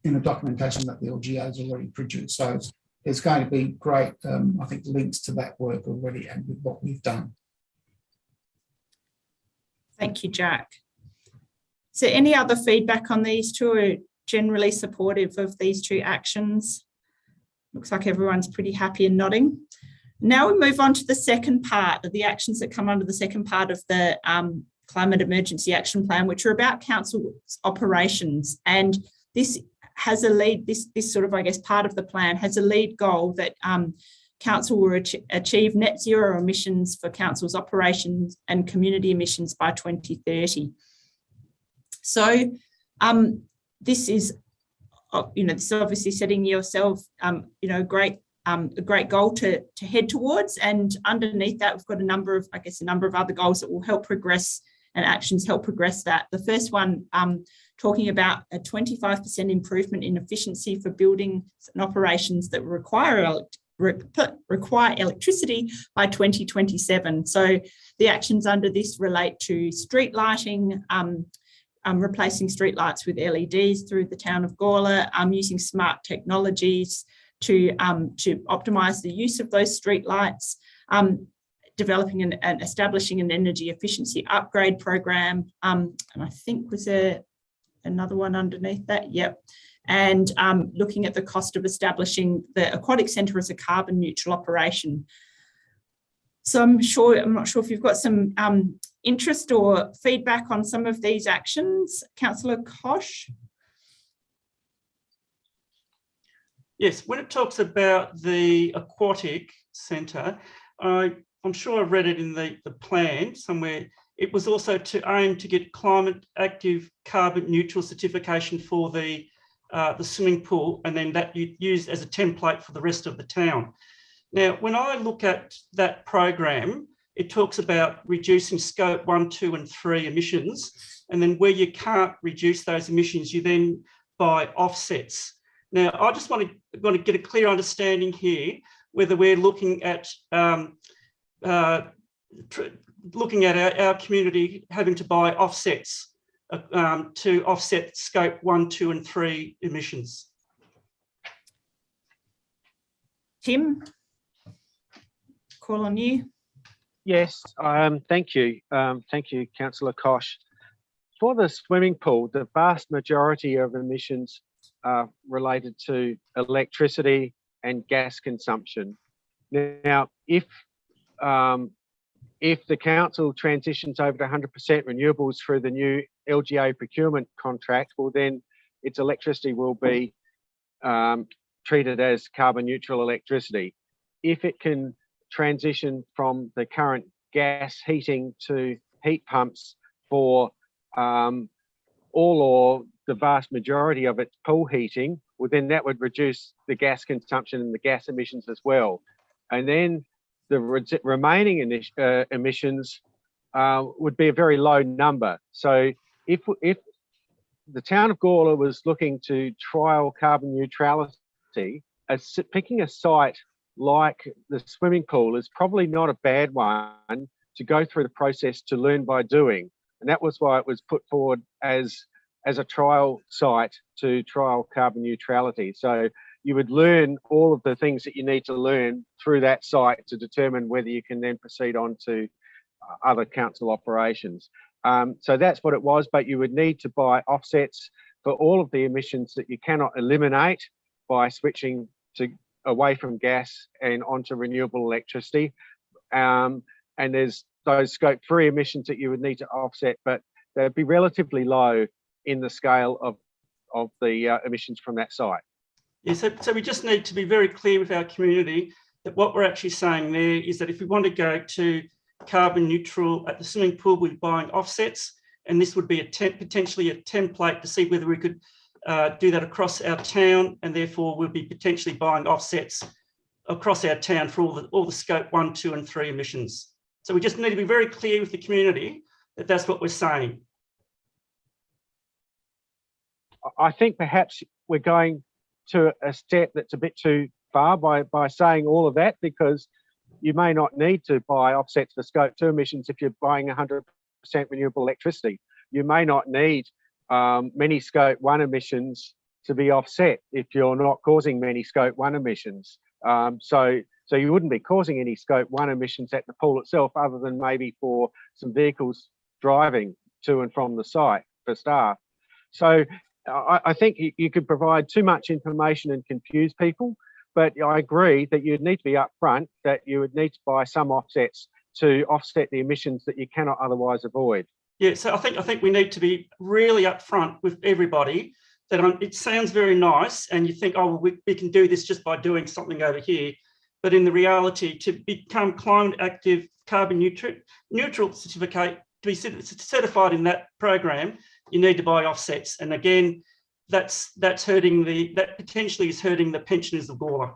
in the documentation that the LGA has already produced. So there's going to be great, I think, links to that work already and with what we've done. Thank you, Jack. Is there any other feedback on these two, or generally supportive of these two actions? Looks like everyone's pretty happy and nodding. Now we move on to the second part of the actions that come under the second part of the Climate Emergency Action Plan, which are about council's operations. And this has a lead, this sort of, I guess, part of the plan has a lead goal that council will achieve net zero emissions for council's operations and community emissions by 2030. So this is, this is obviously setting yourself, a great goal to head towards. And underneath that, we've got a number of other goals that will help progress and actions help progress that. The first one, talking about a 25% improvement in efficiency for buildings and operations that require electricity by 2027. So the actions under this relate to street lighting, replacing street lights with LEDs through the town of Gawler, using smart technologies to optimise the use of those street lights, developing and establishing an energy efficiency upgrade program. And I think was there another one underneath that? Yep. And looking at the cost of establishing the Aquatic Centre as a carbon neutral operation. So I'm not sure if you've got some interest or feedback on some of these actions. Councillor Koch? Yes, when it talks about the Aquatic Centre, I'm sure I read it in the plan somewhere. It was also to aim to get climate active carbon neutral certification for the swimming pool, and then that you used as a template for the rest of the town. Now, when I look at that program, it talks about reducing scope 1, 2 and 3 emissions. And then where you can't reduce those emissions, you then buy offsets. Now, I just want to get a clear understanding here, whether we're looking at our community having to buy offsets to offset scope 1, 2 and 3 emissions. Tim, call on you. Yes, thank you. Thank you, Councillor Koch. For the swimming pool, the vast majority of emissions are related to electricity and gas consumption. Now, if the council transitions over to 100% renewables through the new LGA procurement contract, well, then its electricity will be treated as carbon neutral electricity. If it can transition from the current gas heating to heat pumps for all or the vast majority of its pool heating, well, then that would reduce the gas consumption and the gas emissions as well. And then the remaining emissions would be a very low number. So if the town of Gawler was looking to trial carbon neutrality, picking a site like the swimming pool is probably not a bad one to go through the process to learn by doing. And that was why it was put forward as a trial site to trial carbon neutrality. So you would learn all of the things that you need to learn through that site to determine whether you can then proceed on to other council operations. So that's what it was, but you would need to buy offsets for all of the emissions that you cannot eliminate by switching away from gas and onto renewable electricity. And there's those Scope 3 emissions that you would need to offset, but they'd be relatively low in the scale of the emissions from that site. Yeah, so we just need to be very clear with our community that what we're actually saying there is that if we want to go to carbon neutral at the swimming pool, we're buying offsets, and this would be potentially a template to see whether we could do that across our town, and therefore we'll be potentially buying offsets across our town for all the Scope 1, 2 and 3 emissions. So we just need to be very clear with the community that that's what we're saying. I think perhaps we're going to a step that's a bit too far by saying all of that, because you may not need to buy offsets for Scope 2 emissions if you're buying 100% renewable electricity. You may not need many Scope 1 emissions to be offset if you're not causing many Scope 1 emissions. So you wouldn't be causing any Scope 1 emissions at the pool itself, other than maybe for some vehicles driving to and from the site for staff. So I think you could provide too much information and confuse people, but I agree that you'd need to be upfront, that you would need to buy some offsets to offset the emissions that you cannot otherwise avoid. Yeah, so I think we need to be really upfront with everybody that it sounds very nice, and you think, oh, well, we can do this just by doing something over here. But in the reality, to become climate active, carbon neutral certificate, to be certified in that program, you need to buy offsets. And again, that potentially is hurting the pensioners of Gawler.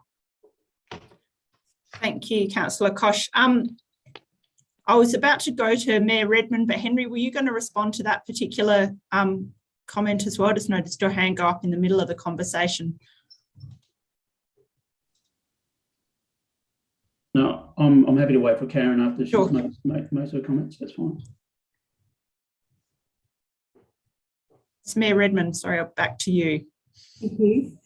Thank you, Councillor Koch. I was about to go to Mayor Redmond, but Henry, were you going to respond to that particular comment as well? I just noticed your hand go up in the middle of the conversation. No, I'm happy to wait for Karen after she Sure. makes her comments. That's fine. It's Mayor Redmond. Sorry, back to you. Thank you.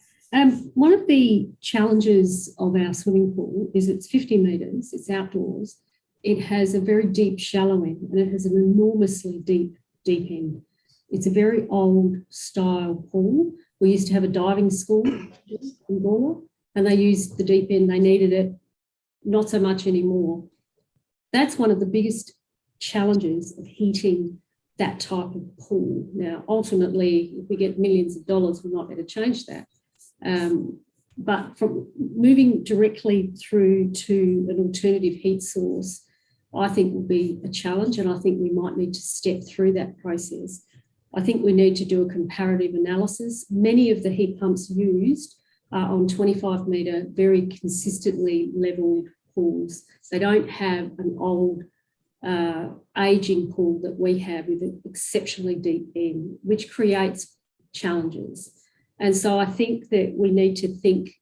One of the challenges of our swimming pool is it's 50 metres, it's outdoors. It has a very deep shallow end, and it has an enormously deep end. It's a very old style pool. We used to have a diving school in Gawler, and they used the deep end. They needed it, not so much anymore. That's one of the biggest challenges of heating that type of pool. Now, ultimately, if we get millions of dollars, we might be able to change that. But from moving directly through to an alternative heat source, I think will be a challenge, and I think we might need to step through that process. I think we need to do a comparative analysis. Many of the heat pumps used are on 25 metre, very consistently levelled pools. They don't have an old ageing pool that we have with an exceptionally deep end, which creates challenges. And so I think that we need to think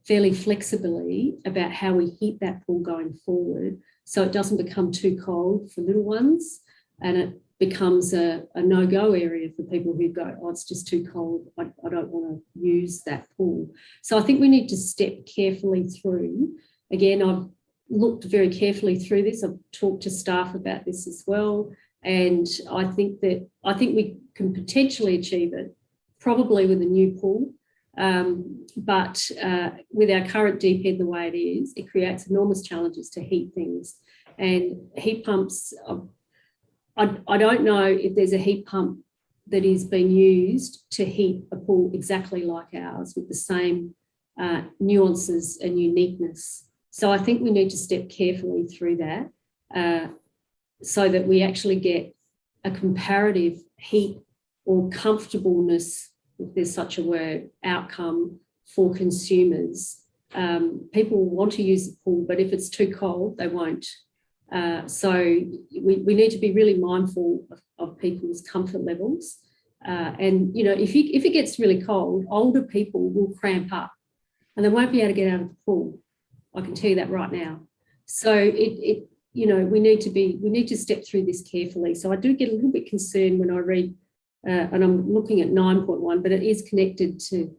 fairly flexibly about how we heat that pool going forward, so it doesn't become too cold for little ones and it becomes a no-go area for people who go, oh, it's just too cold, I don't want to use that pool. So I think we need to step carefully through. Again, I've looked very carefully through this. I've talked to staff about this as well. And I think we can potentially achieve it, probably with a new pool. But with our current deep end the way it is, it creates enormous challenges to heat things. And heat pumps, I don't know if there's a heat pump that is being used to heat a pool exactly like ours with the same nuances and uniqueness So I think we need to step carefully through that so that we actually get a comparative heat or comfortableness, if there's such a word, outcome for consumers. People want to use the pool, but if it's too cold, they won't. So we need to be really mindful of people's comfort levels. And, you know, if it gets really cold, older people will cramp up and they won't be able to get out of the pool. I can tell you that right now. So you know, we need to step through this carefully. So I do get a little bit concerned when I read, and I'm looking at 9.1, but it is connected to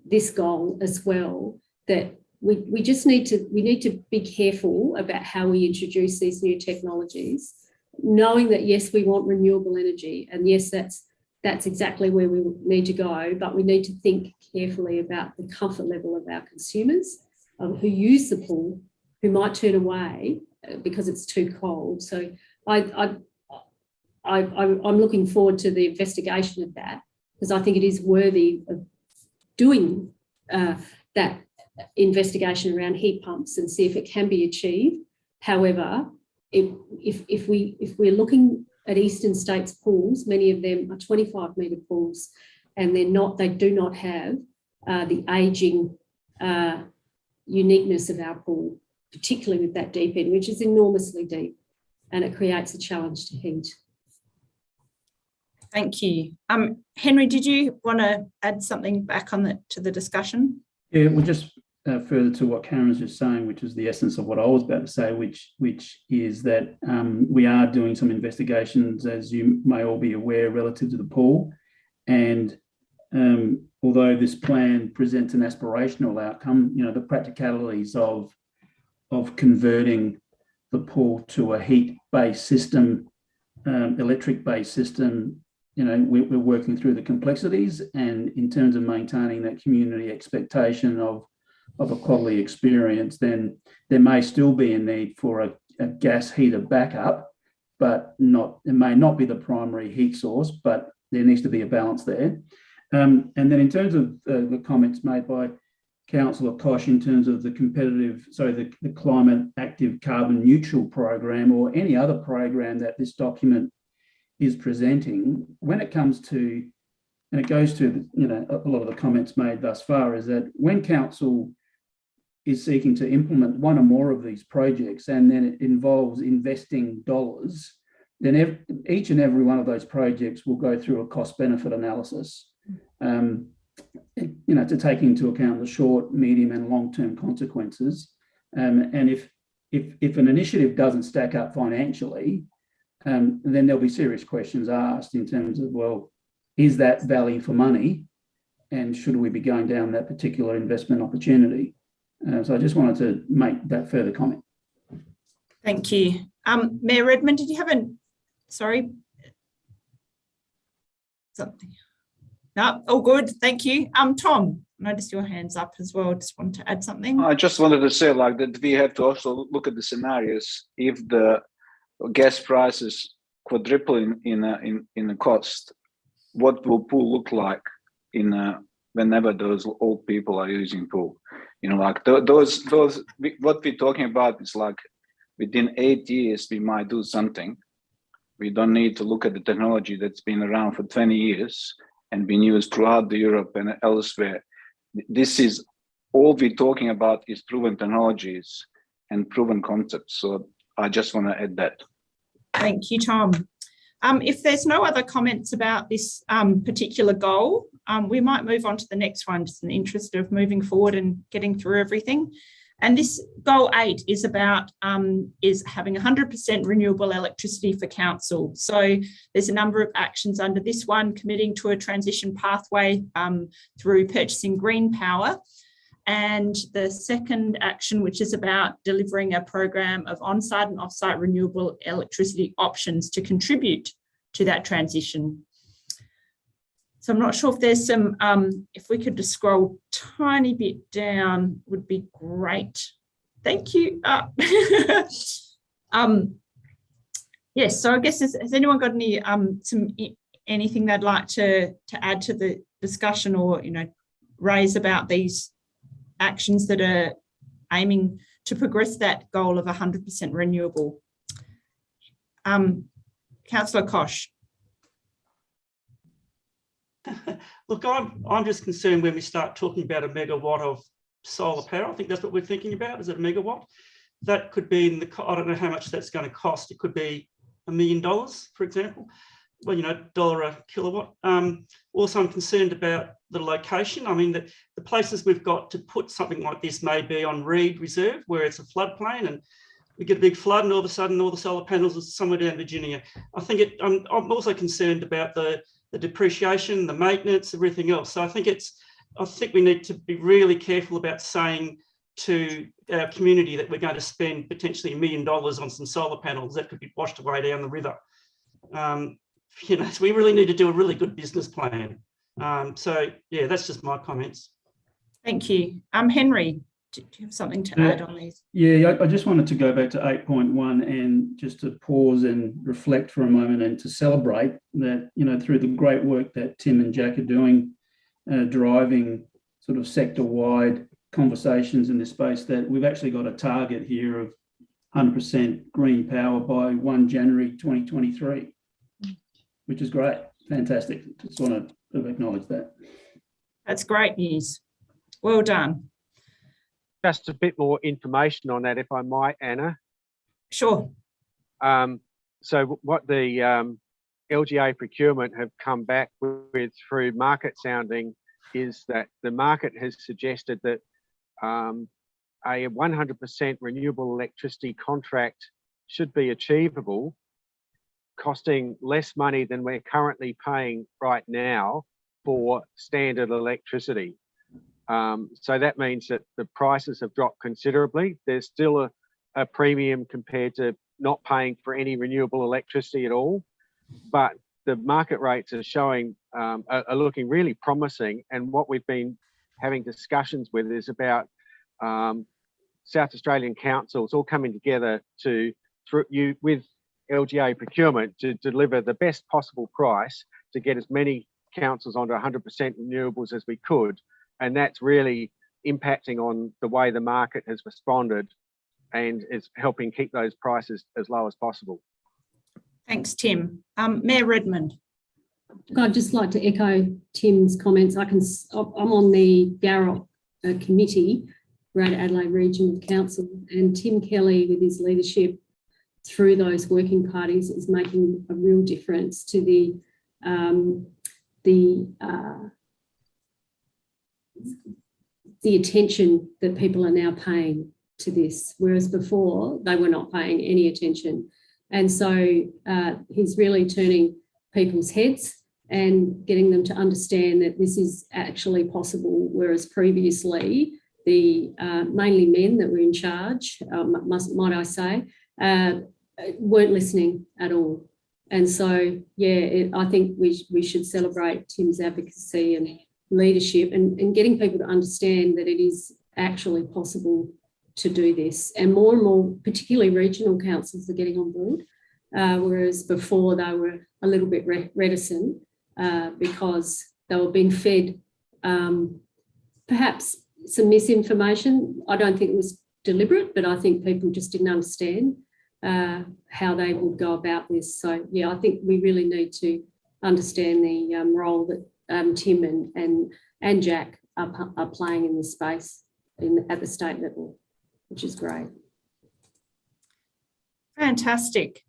this goal as well, that we just need to be careful about how we introduce these new technologies, knowing that yes, we want renewable energy, and yes, that's exactly where we need to go, but we need to think carefully about the comfort level of our consumers who use the pool, who might turn away because it's too cold. So I'm looking forward to the investigation of that, because I think it is worthy of doing that investigation around heat pumps and see if it can be achieved. However, if we're looking at eastern states pools, many of them are 25-metre pools, and they do not have the ageing uniqueness of our pool, particularly with that deep end, which is enormously deep, and it creates a challenge to heat. Thank you. Henry, did you want to add something back to the discussion? Yeah, well, just further to what Karen was just saying, which is the essence of what I was about to say, which is that we are doing some investigations, as you may all be aware, relative to the pool. And although this plan presents an aspirational outcome, you know, the practicalities of converting the pool to a heat-based system, electric-based system, you know, we're working through the complexities, and in terms of maintaining that community expectation of a quality experience, then there may still be a need for a gas heater backup, but it may not be the primary heat source, but there needs to be a balance there. And then in terms of the comments made by Councillor Koch in terms of the climate active carbon neutral program, or any other program that this document is presenting, when it comes to, and it goes to, you know, a lot of the comments made thus far, is that when council is seeking to implement one or more of these projects, and then it involves investing dollars, then each and every one of those projects will go through a cost benefit analysis, you know, to take into account the short, medium and long-term consequences. And if an initiative doesn't stack up financially, then there'll be serious questions asked in terms of, well, is that value for money? And should we be going down that particular investment opportunity? So I just wanted to make that further comment. Thank you. Mayor Redmond, did you have something? No, all good, thank you. Tom, noticed your hands up as well. Just want to add something. I just wanted to say that we have to also look at the scenarios. If the gas prices quadruple in the cost, what will pool look like whenever those old people are using pool? You know, like those what we're talking about is like within 8 years we might do something. We don't need to look at the technology that's been around for 20 years and been used throughout Europe and elsewhere. This is all we're talking about is proven technologies and proven concepts. So I just want to add that. Thank you, Tom. If there's no other comments about this particular goal, we might move on to the next one, just in the interest of moving forward and getting through everything. And this goal 8 is about is having 100% renewable electricity for council. So there's a number of actions under this one, committing to a transition pathway through purchasing green power. And the second action, which is about delivering a program of on-site and off-site renewable electricity options to contribute to that transition. So I'm not sure if there's some, if we could just scroll a tiny bit down would be great. Thank you. Yes, so I guess has anyone got any anything they'd like to add to the discussion, or, you know, raise about these actions that are aiming to progress that goal of 100% renewable. Councillor Koch. Look, I'm just concerned when we start talking about a megawatt of solar power. I think that's what we're thinking about. Is it a megawatt? That could be in the, I don't know how much that's going to cost. It could be $1 million, for example. Well, you know, $1 a kilowatt. Also, I'm concerned about the location. I mean, the places we've got to put something like this may be on Reed Reserve, where it's a floodplain, and we get a big flood, and all of a sudden, all the solar panels are somewhere down Virginia. I think I'm also concerned about the depreciation, the maintenance, everything else. So I think we need to be really careful about saying to our community that we're going to spend potentially $1 million on some solar panels that could be washed away down the river. You know, so we really need to do a really good business plan. So yeah, that's just my comments. Thank you. Henry, do you have something to add on these? Yeah, I just wanted to go back to 8.1 and just to pause and reflect for a moment and to celebrate that, you know, through the great work that Tim and Jack are doing, driving sort of sector-wide conversations in this space, that we've actually got a target here of 100% green power by 1 January 2023, which is great. Fantastic. Just want to acknowledge that. That's great news. Well done. Just a bit more information on that, if I might, Anna. Sure. So what the LGA procurement have come back with through market sounding is that the market has suggested that a 100% renewable electricity contract should be achievable, costing less money than we're currently paying right now for standard electricity. So that means that the prices have dropped considerably. There's still a premium compared to not paying for any renewable electricity at all, but the market rates are showing, are looking really promising. And what we've been having discussions with is about South Australian councils all coming together with LGA procurement to deliver the best possible price to get as many councils onto 100% renewables as we could. And that's really impacting on the way the market has responded and is helping keep those prices as low as possible. Thanks, Tim. Mayor Redmond. I'd just like to echo Tim's comments. I'm on the Garrock committee, Greater Adelaide Regional Council, and Tim Kelly, with his leadership through those working parties, is making a real difference to the attention that people are now paying to this, whereas before they were not paying any attention. And so he's really turning people's heads and getting them to understand that this is actually possible, whereas previously the mainly men that were in charge, might I say, weren't listening at all. And so, yeah, I think we should celebrate Tim's advocacy and leadership and getting people to understand that it is actually possible to do this. And more, particularly regional councils, are getting on board, whereas before they were a little bit reticent because they were being fed perhaps some misinformation. I don't think it was deliberate, but I think people just didn't understand how they would go about this. So, yeah, I think we really need to understand the role that Tim and Jack are playing in this space at the state level, which is great. Fantastic.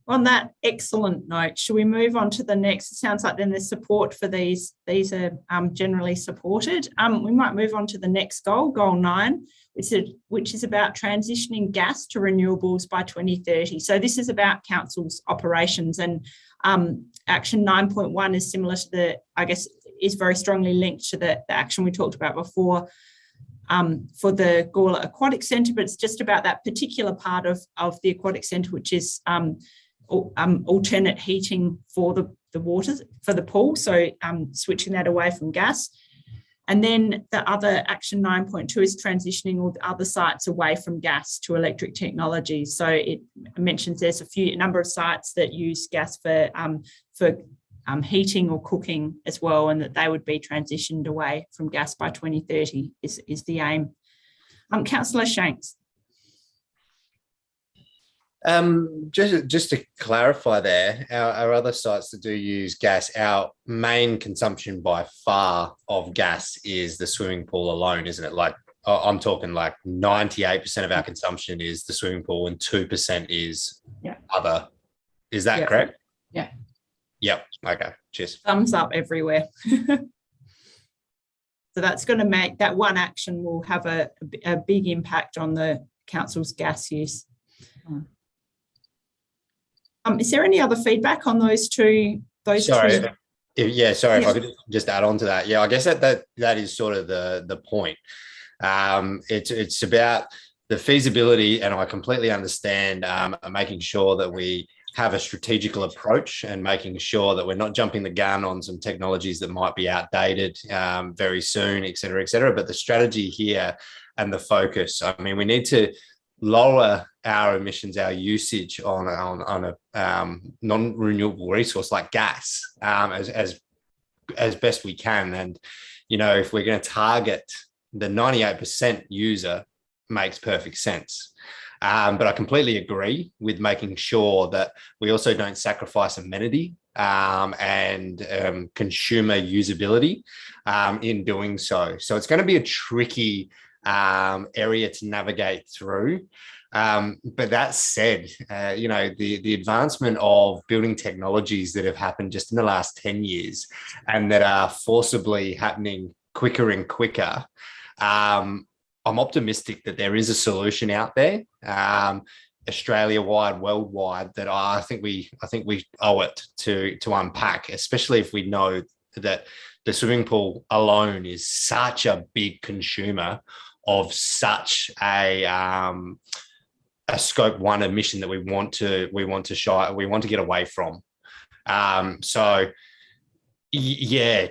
On that excellent note, should we move on to the next? It sounds like then there's support for these. These are generally supported. We might move on to the next goal, goal 9, which is about transitioning gas to renewables by 2030. So this is about councils' operations, and action 9.1 is similar to the, I guess, is very strongly linked to the action we talked about before for the Gawler Aquatic Centre, but it's just about that particular part of the Aquatic Centre, which is alternate heating for the waters, for the pool, so switching that away from gas. And then the other action 9.2 is transitioning all the other sites away from gas to electric technology. So it mentions there's a number of sites that use gas for heating or cooking as well, and that they would be transitioned away from gas by 2030 is the aim. Councillor Shanks. Just to clarify there, our other sites that do use gas, our main consumption by far of gas is the swimming pool alone, isn't it? Like I'm talking like 98% of our consumption is the swimming pool and 2% is other. Is that correct? Yeah. Yep. Okay. Cheers. Thumbs up everywhere. So that's going to make that one action will have a big impact on the council's gas use. Is there any other feedback on those two? Sorry. If I could just add on to that. Yeah, I guess that is sort of the point. It's about the feasibility, and I completely understand making sure that we have a strategical approach and making sure that we're not jumping the gun on some technologies that might be outdated very soon, et cetera, but the strategy here and the focus. I mean, we need to lower our emissions, our usage on a non-renewable resource like gas as best we can. And, you know, if we're going to target the 98% user, makes perfect sense. But I completely agree with making sure that we also don't sacrifice amenity and consumer usability in doing so. So it's going to be a tricky area to navigate through. But that said, you know, the advancement of building technologies that have happened just in the last 10 years and that are forcibly happening quicker and quicker, I'm optimistic that there is a solution out there, Australia-wide, worldwide, that I think we owe it to unpack, especially if we know that the swimming pool alone is such a big consumer of such a scope 1 emission that we want to get away from. So yeah.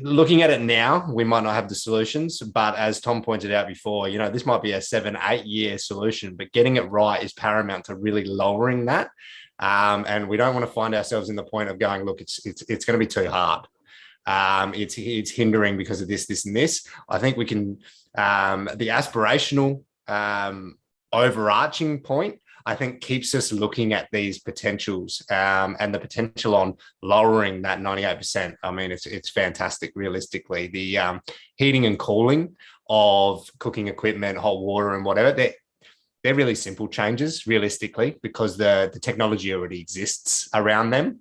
Looking at it now, we might not have the solutions, but as Tom pointed out before, you know, this might be a 7-8 year solution, but getting it right is paramount to really lowering that. And we don't want to find ourselves in the point of going, look, it's going to be too hard. It's hindering because of this, and this. I think we can, the aspirational overarching point, I think, keeps us looking at these potentials and the potential on lowering that 98%. I mean, it's fantastic, realistically. The heating and cooling of cooking equipment, hot water and whatever, they're really simple changes, realistically, because the technology already exists around them.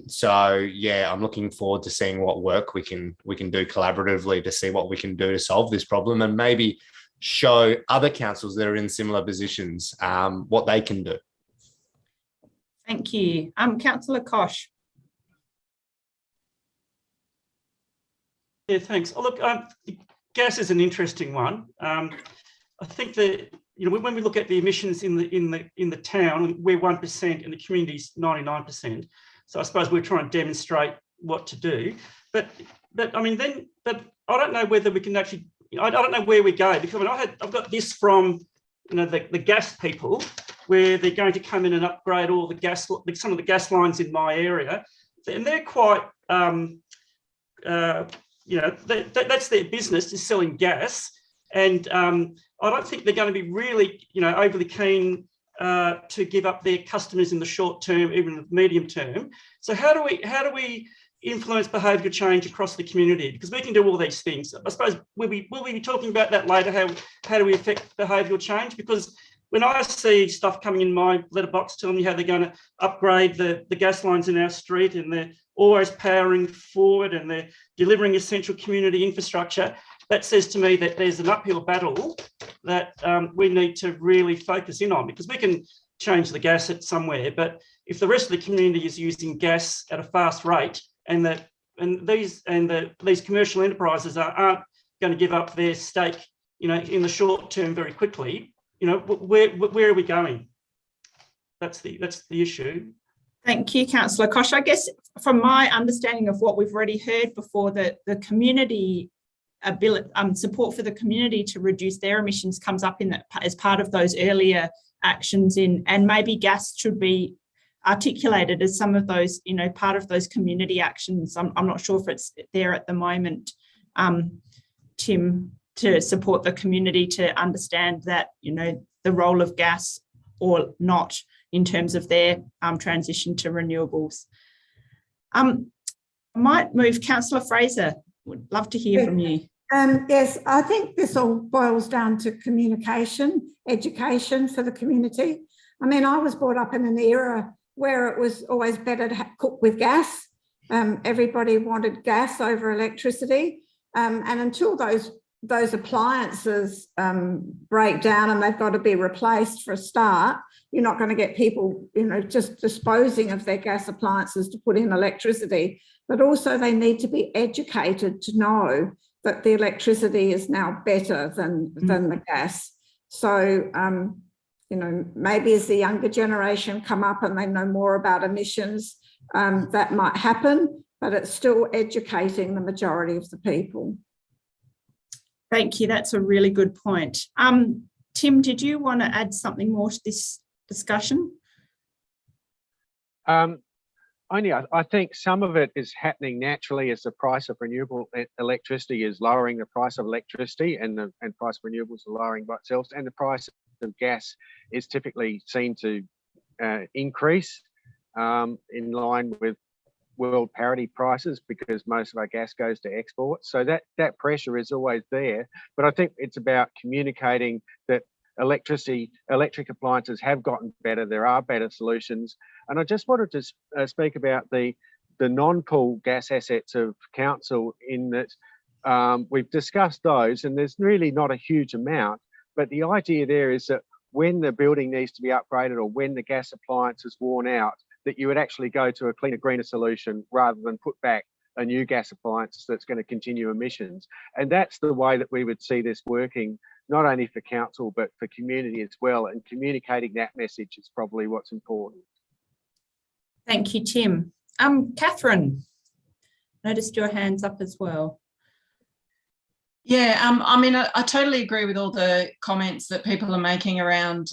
So, yeah, I'm looking forward to seeing what work we can do collaboratively to see what we can do to solve this problem and maybe show other councils that are in similar positions what they can do. Thank you. Councillor Koch. Yeah, thanks. Oh, look, gas is an interesting one. I think that, you know, when we look at the emissions in the town, we're 1% and the community's 99%. So I suppose we're trying to demonstrate what to do. But I mean, but I don't know whether we can actually. I don't know where we go, because I mean, I've got this from, you know, the gas people, where they're going to come in and upgrade all some of the gas lines in my area, and they're quite, you know, that's their business, is selling gas, and I don't think they're going to be really, you know, overly keen to give up their customers in the short term, even the medium term. So how do we influence behavioural change across the community? Because we can do all these things. I suppose will we be talking about that later? How do we affect behavioural change? Because when I see stuff coming in my letterbox telling me how they're going to upgrade the gas lines in our street, and they're always powering forward and they're delivering essential community infrastructure, that says to me that there's an uphill battle that we need to really focus in on, because we can change the gas at somewhere, but if the rest of the community is using gas at a fast rate, and these commercial enterprises aren't going to give up their stake, you know, in the short term very quickly, you know, where are we going? That's the issue. Thank you, Councillor Koch. I guess from my understanding of what we've already heard before, that the community support for the community to reduce their emissions comes up in that as part of those earlier actions and maybe gas should be articulated as some of those, you know, part of those community actions. I'm not sure if it's there at the moment. Tim, to support the community to understand that, you know, the role of gas or not in terms of their transition to renewables. I might move, Councillor Fraser, would love to hear from you. Yes, I think this all boils down to communication, education for the community. I mean, I was brought up in an era where it was always better to cook with gas. Everybody wanted gas over electricity. And until those appliances break down and they've got to be replaced for a start, you're not going to get people, you know, just disposing of their gas appliances to put in electricity. But also they need to be educated to know that the electricity is now better than the gas. So, you know, maybe as the younger generation come up and they know more about emissions, that might happen, but it's still educating the majority of the people. Thank you. That's a really good point. Tim, did you want to add something more to this discussion? Only I think some of it is happening naturally as the price of renewable electricity is lowering the price of electricity, and the price of renewables are lowering by itself, and the price of gas is typically seen to increase in line with world parity prices, because most of our gas goes to export. So that pressure is always there. But I think it's about communicating that electric appliances have gotten better. There are better solutions. And I just wanted to speak about the non-pool gas assets of council, in that we've discussed those, and there's really not a huge amount. But the idea there is that when the building needs to be upgraded or when the gas appliance is worn out, that you would actually go to a cleaner, greener solution rather than put back a new gas appliance that's going to continue emissions. And that's the way that we would see this working, not only for council, but for community as well. And communicating that message is probably what's important. Thank you, Tim. Catherine, noticed your hands up as well. Yeah, I mean, I totally agree with all the comments that people are making around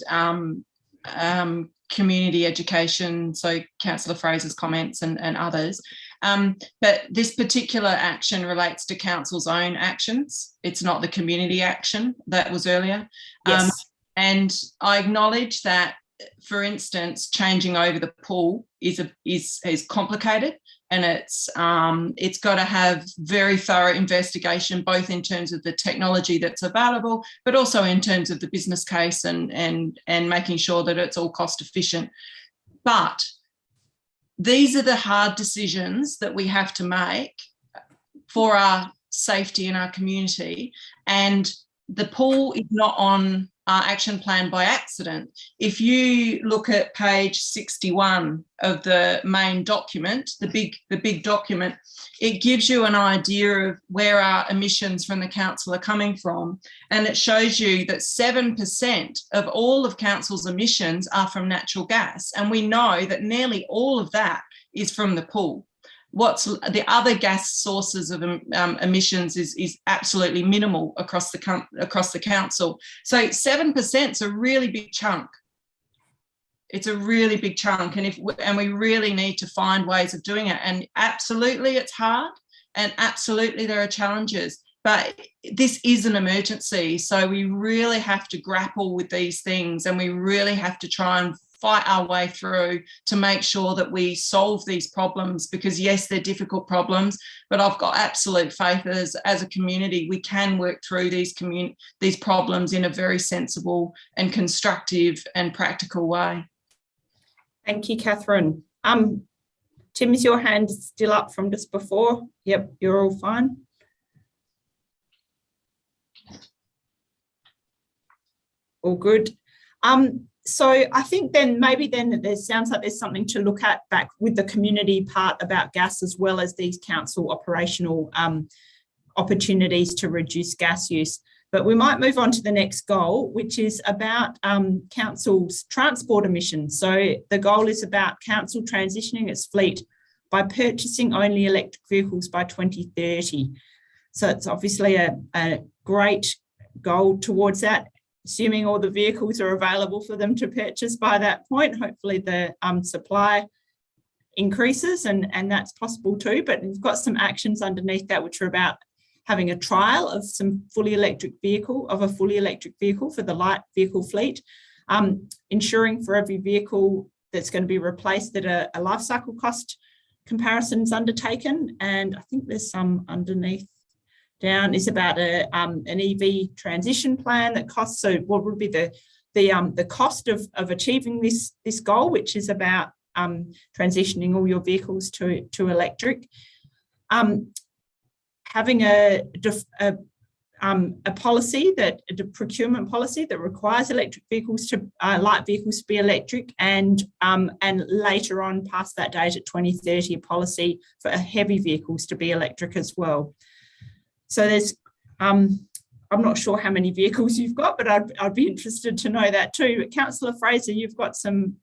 community education, so Councillor Fraser's comments and others. But this particular action relates to council's own actions. It's not the community action that was earlier. Yes. And I acknowledge that, for instance, changing over the pool is complicated, and it's got to have very thorough investigation, both in terms of the technology that's available, but also in terms of the business case and making sure that it's all cost efficient. But these are the hard decisions that we have to make for our safety in our community, and the pool is not on our action plan by accident. If you look at page 61 of the main document, the big document, it gives you an idea of where our emissions from the council are coming from, and it shows you that 7% of all of council's emissions are from natural gas, and we know that nearly all of that is from the pool. What's the other gas sources of emissions is absolutely minimal across the council. So 7% is a really big chunk. It's a really big chunk, and we really need to find ways of doing it. And absolutely, it's hard, and absolutely there are challenges. But this is an emergency, so we really have to grapple with these things, and we really have to try and fight our way through to make sure that we solve these problems, because yes, they're difficult problems, but I've got absolute faith as a community we can work through these problems in a very sensible and constructive and practical way. Thank you, Catherine. Tim, is your hand still up from just before? Yep, you're all fine. All good. So I think then maybe there sounds like there's something to look at back with the community part about gas, as well as these council operational opportunities to reduce gas use. But we might move on to the next goal, which is about council's transport emissions. So the goal is about council transitioning its fleet by purchasing only electric vehicles by 2030. So it's obviously a great goal towards that, assuming all the vehicles are available for them to purchase by that point. Hopefully the supply increases and that's possible too, but we've got some actions underneath that which are about having a trial of a fully electric vehicle for the light vehicle fleet, ensuring for every vehicle that's going to be replaced that a life cycle cost comparison is undertaken. And I think there's some underneath down is about an EV transition plan that costs. So what would be the cost of achieving this goal, which is about transitioning all your vehicles to electric. Having a policy a procurement policy that requires electric vehicles to light vehicles to be electric, and later on past that date at 2030, a policy for heavy vehicles to be electric as well. So there's I'm not sure how many vehicles you've got, but I'd be interested to know that too. Councillor Fraser, you've got some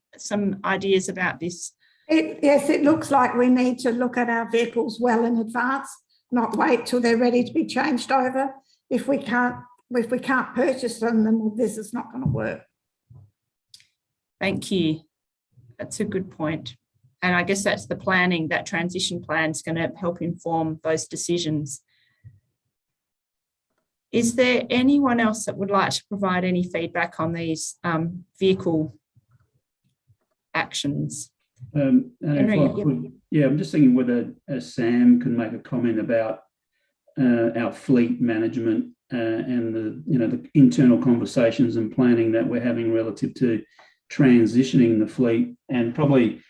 ideas about this. Yes, it looks like we need to look at our vehicles well in advance, not wait till they're ready to be changed over. If we can't purchase them, then this is not going to work. Thank you. That's a good point. And I guess that's the planning, that transition plan is going to help inform those decisions. Is there anyone else that would like to provide any feedback on these vehicle actions? And Henry, I'm just thinking whether Sam can make a comment about our fleet management and the internal conversations and planning that we're having relative to transitioning the fleet, and probably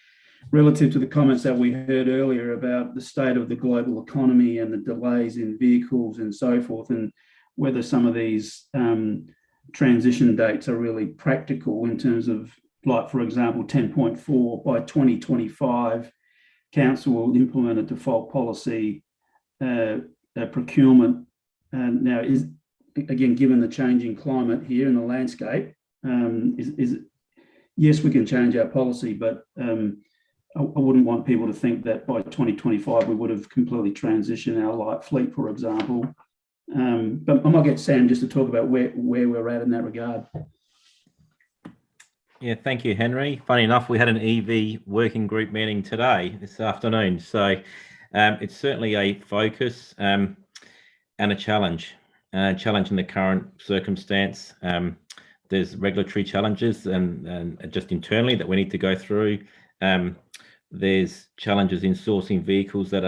relative to the comments that we heard earlier about the state of the global economy and the delays in vehicles and so forth, and whether some of these transition dates are really practical in terms of, like, for example, 10.4, by 2025, council will implement a default policy procurement. Now, is again, given the changing climate here in the landscape, yes, we can change our policy, but I wouldn't want people to think that by 2025 we would have completely transitioned our light fleet, for example. But I might get Sam just to talk about where we're at in that regard. Yeah, thank you, Henry. Funny enough, we had an EV working group meeting this afternoon. So it's certainly a focus and a challenge in the current circumstance. There's regulatory challenges and just internally that we need to go through. There's challenges in sourcing vehicles that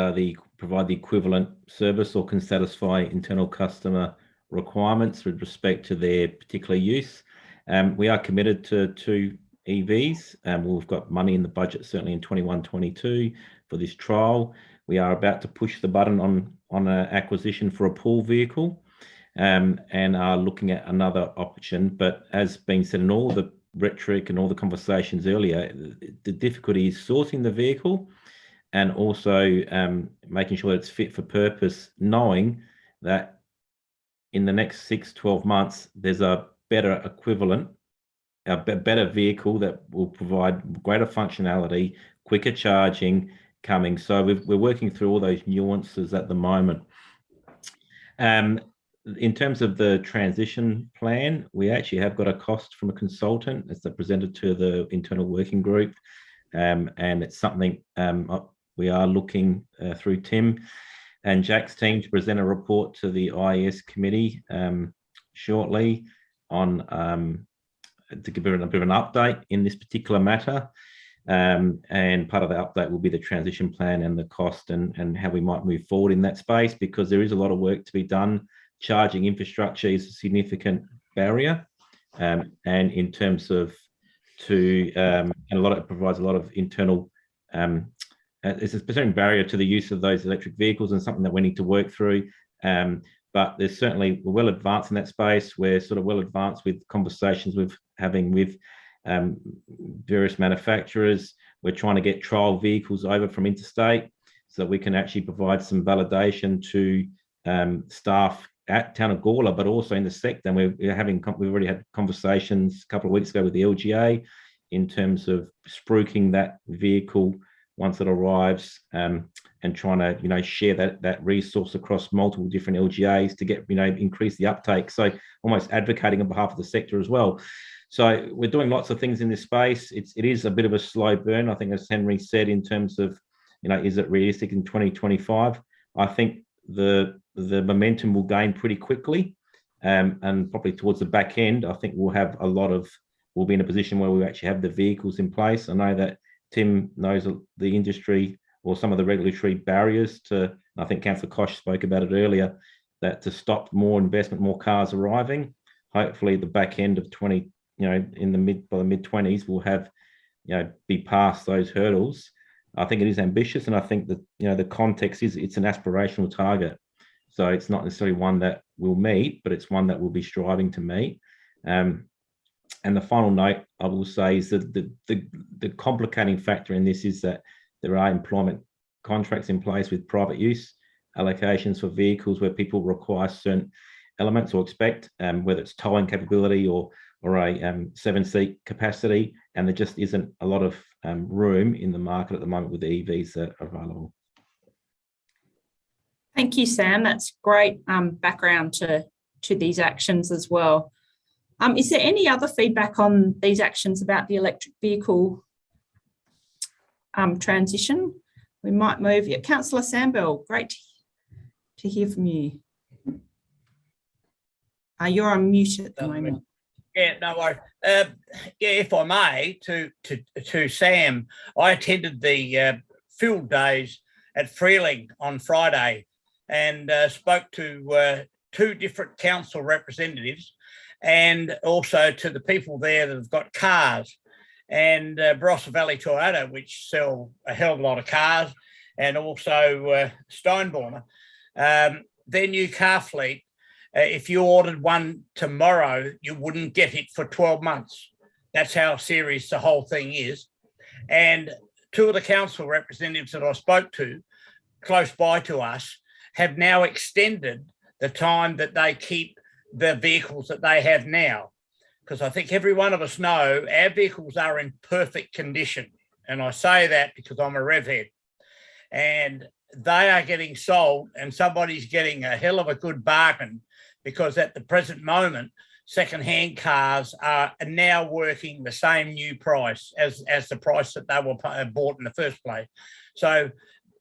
provide the equivalent service or can satisfy internal customer requirements with respect to their particular use. We are committed to EVs. We've got money in the budget, certainly in 21-22 for this trial. We are about to push the button on an acquisition for a pool vehicle and are looking at another option. But as being said in all the rhetoric and all the conversations earlier, the difficulty is sourcing the vehicle and also making sure that it's fit for purpose, knowing that in the next 6-12 months, there's a better equivalent, a better vehicle that will provide greater functionality, quicker charging coming. So we're working through all those nuances at the moment. In terms of the transition plan, we actually have got a cost from a consultant that's presented to the internal working group. And it's something we are looking through Tim and Jack's team to present a report to the IES committee shortly on to give a bit of an update in this particular matter. And part of the update will be the transition plan and the cost and how we might move forward in that space, because there is a lot of work to be done. Charging infrastructure is a significant barrier, and in terms of and it provides a lot of internal. It's a specific barrier to the use of those electric vehicles, and something that we need to work through. But there's certainly, we're well advanced in that space. We're sort of well advanced with conversations we're having with various manufacturers. We're trying to get trial vehicles over from interstate so that we can actually provide some validation to staff at Town of Gawler, but also in the sector. And we've already had conversations a couple of weeks ago with the LGA in terms of spruiking that vehicle once it arrives, and trying to share that resource across multiple different LGAs to get increase the uptake. So almost advocating on behalf of the sector as well. So we're doing lots of things in this space. It is a bit of a slow burn, I think, as Henry said, in terms of is it realistic in 2025? I think the momentum will gain pretty quickly, and probably towards the back end, I think we'll be in a position where we actually have the vehicles in place. I know that Tim knows the industry or some of the regulatory barriers to, I think Councillor Koch spoke about it earlier, that to stop more investment, more cars arriving. Hopefully the back end of by the mid-20s, we'll have, be past those hurdles. I think it is ambitious, and I think that, the context is it's an aspirational target. So it's not necessarily one that we'll meet, but it's one that we'll be striving to meet. And the final note I will say is that the complicating factor in this is that there are employment contracts in place with private use allocations for vehicles where people require certain elements or expect, whether it's towing capability or a 7-seat capacity, and there just isn't a lot of room in the market at the moment with the EVs that are available. Thank you, Sam. That's great background to these actions as well. Is there any other feedback on these actions about the electric vehicle transition? We might move. Yeah, Councillor Sambell, great to hear from you. You're on mute at the moment. Yeah, no worries. If I may, to Sam, I attended the field days at Freeling on Friday and spoke to 2 different council representatives, and also to the people there that have got cars. And Barossa Valley Toyota, which sell a hell of a lot of cars, and also Stoneborner, their new car fleet, if you ordered one tomorrow, you wouldn't get it for 12 months. That's how serious the whole thing is. And 2 of the council representatives that I spoke to close by to us have now extended the time that they keep the vehicles that they have now. Because I think every one of us know our vehicles are in perfect condition. And I say that because I'm a rev head. And they are getting sold, and somebody's getting a hell of a good bargain, because at the present moment, second-hand cars are now working the same new price as the price that they were bought in the first place. So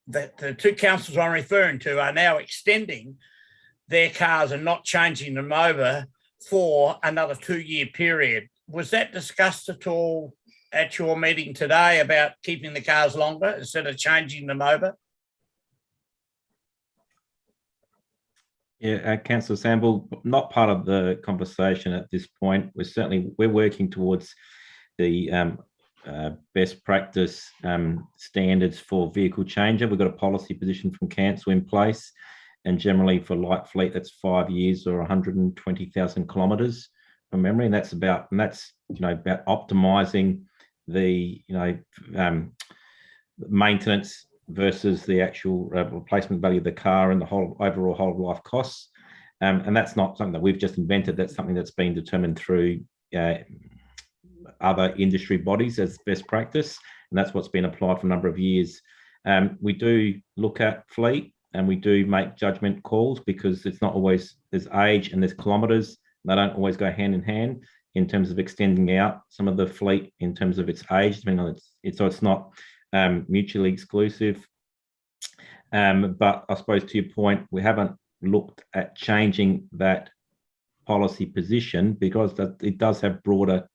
the 2 councils I'm referring to are now extending their cars and not changing them over for another 2-year period. Was that discussed at all at your meeting today about keeping the cars longer instead of changing them over? Yeah, Councillor Sambell, not part of the conversation at this point. We're working towards the best practice standards for vehicle changer. We've got a policy position from council in place, and generally for light fleet, that's 5 years or 120,000 kilometres from memory, and that's about optimising the maintenance versus the actual replacement value of the car and the whole overall whole of life costs. And that's not something that we've just invented. That's something that's been determined through other industry bodies as best practice. And that's what's been applied for a number of years. We do look at fleet and we do make judgment calls, because it's not always, there's age and there's kilometres. They don't always go hand in hand in terms of extending out some of the fleet in terms of its age, depending on so it's not mutually exclusive. But I suppose to your point, we haven't looked at changing that policy position, because it does have broader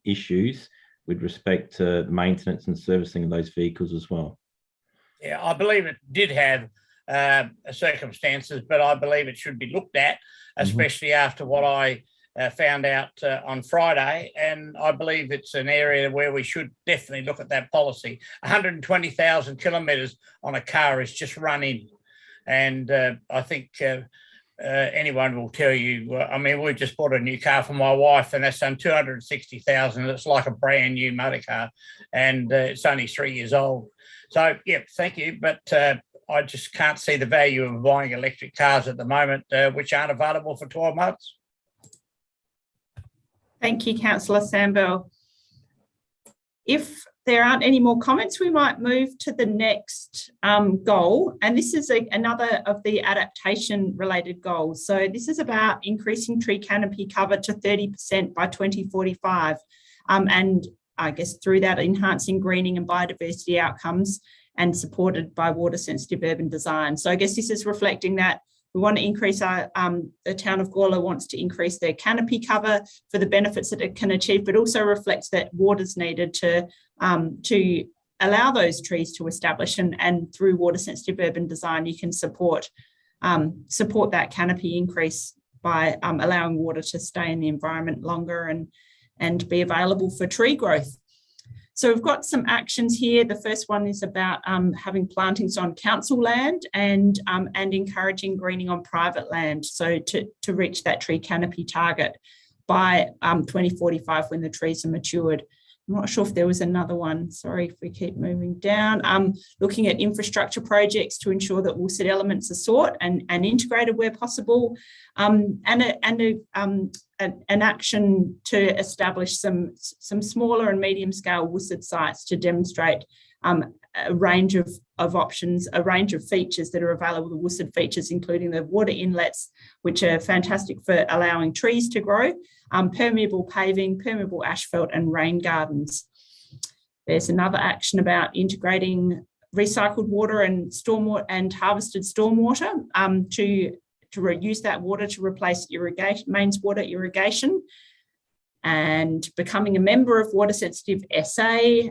issues with respect to maintenance and servicing of those vehicles as well. Yeah, I believe it did have circumstances, but I believe it should be looked at, especially after what I found out on Friday. And I believe it's an area where we should definitely look at that policy. 120,000 kilometres on a car is just run in. And I think anyone will tell you, I mean, we just bought a new car for my wife, and that's done 260,000. It's like a brand new motor car, and it's only 3 years old. So, yeah, thank you. But I just can't see the value of buying electric cars at the moment, which aren't available for 12 months. Thank you, Councillor Sambell. If there aren't any more comments, we might move to the next goal. And this is another of the adaptation-related goals. So this is about increasing tree canopy cover to 30% by 2045. And I guess through that, enhancing greening and biodiversity outcomes and supported by water sensitive urban design. So I guess this is reflecting that we want to increase our, the town of Gawler wants to increase their canopy cover for the benefits that it can achieve, but also reflects that water's needed to allow those trees to establish, and through water sensitive urban design, you can support that canopy increase by allowing water to stay in the environment longer and be available for tree growth. So we've got some actions here. The first one is about having plantings on council land and encouraging greening on private land. So to reach that tree canopy target by 2045 when the trees are matured. I'm not sure if there was another one. Sorry if we keep moving down. Looking at infrastructure projects to ensure that WUSIT elements are sought and integrated where possible, and an action to establish some smaller and medium scale WUSIT sites to demonstrate a range of options, a range of features that are available, the WUSIT features, including the water inlets, which are fantastic for allowing trees to grow, permeable paving, permeable asphalt, and rain gardens. There's another action about integrating recycled water and stormwater and harvested stormwater to reuse that water to replace irrigation, mains water irrigation, and becoming a member of Water Sensitive SA.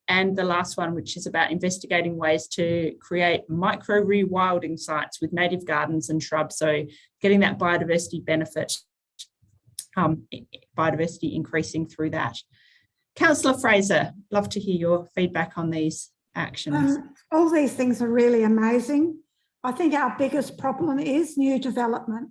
And the last one, which is about investigating ways to create micro rewilding sites with native gardens and shrubs. So getting that biodiversity benefit, biodiversity increasing through that. Councillor Fraser, love to hear your feedback on these actions. All these things are really amazing. I think our biggest problem is new development.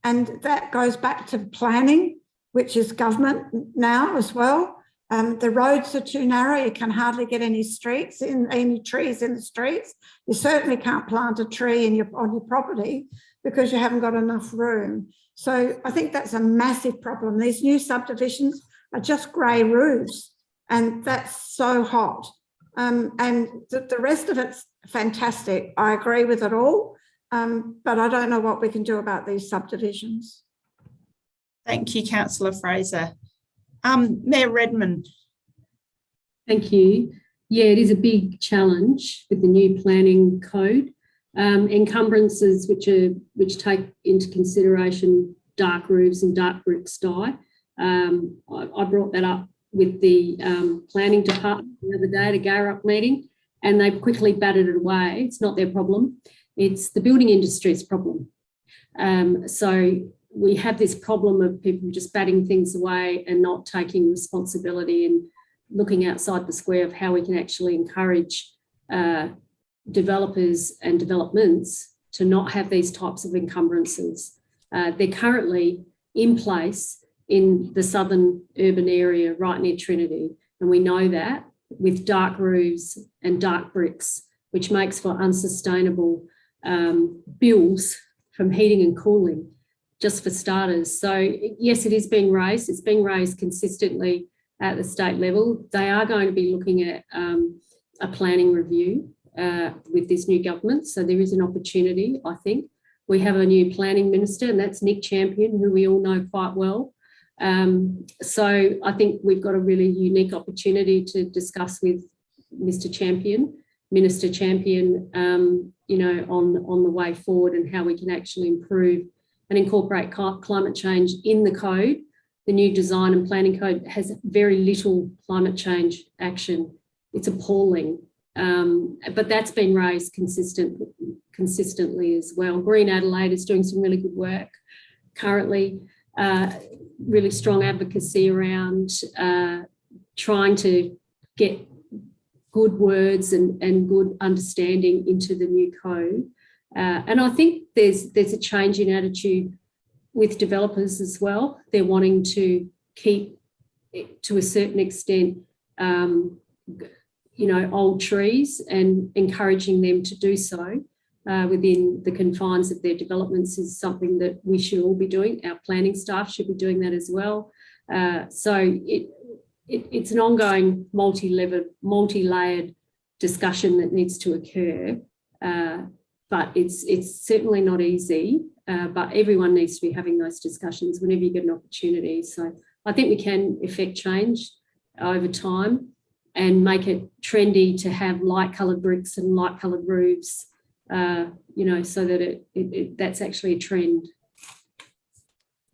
And that goes back to planning, which is government now as well. The roads are too narrow. You can hardly get any trees in the streets. You certainly can't plant a tree on your property because you haven't got enough room. So I think that's a massive problem. These new subdivisions are just grey roofs, and that's so hot. And the rest of it's fantastic. I agree with it all, but I don't know what we can do about these subdivisions. Thank you, Councillor Fraser. Mayor Redmond. Thank you. Yeah, it is a big challenge with the new planning code. Encumbrances which take into consideration dark roofs and dark brick sty. I brought that up with the planning department the other day at a GARUP meeting, and they quickly batted it away. It's not their problem. It's the building industry's problem. So we have this problem of people just batting things away and not taking responsibility and looking outside the square of how we can actually encourage developers and developments to not have these types of encumbrances. They're currently in place in the southern urban area right near Trinity, and we know that, with dark roofs and dark bricks, which makes for unsustainable bills from heating and cooling, just for starters. So yes, it is being raised. It's being raised consistently at the state level. They are going to be looking at a planning review with this new government. So there is an opportunity, I think. We have a new planning minister, and that's Nick Champion, who we all know quite well. So I think we've got a really unique opportunity to discuss with Minister Champion, you know, on the way forward and how we can actually improve and incorporate climate change in the code. The new design and planning code has very little climate change action. It's appalling. But that's been raised consistently as well. Green Adelaide is doing some really good work currently, really strong advocacy around trying to get good words and good understanding into the new code. And I think there's a change in attitude with developers as well. They're wanting to keep, to a certain extent, you know, old trees and encouraging them to do so within the confines of their developments is something that we should all be doing. Our planning staff should be doing that as well. So it's an ongoing multi-layered discussion that needs to occur, but it's certainly not easy, but everyone needs to be having those discussions whenever you get an opportunity. So I think we can effect change over time. and make it trendy to have light coloured bricks and light coloured roofs, so that that's actually a trend.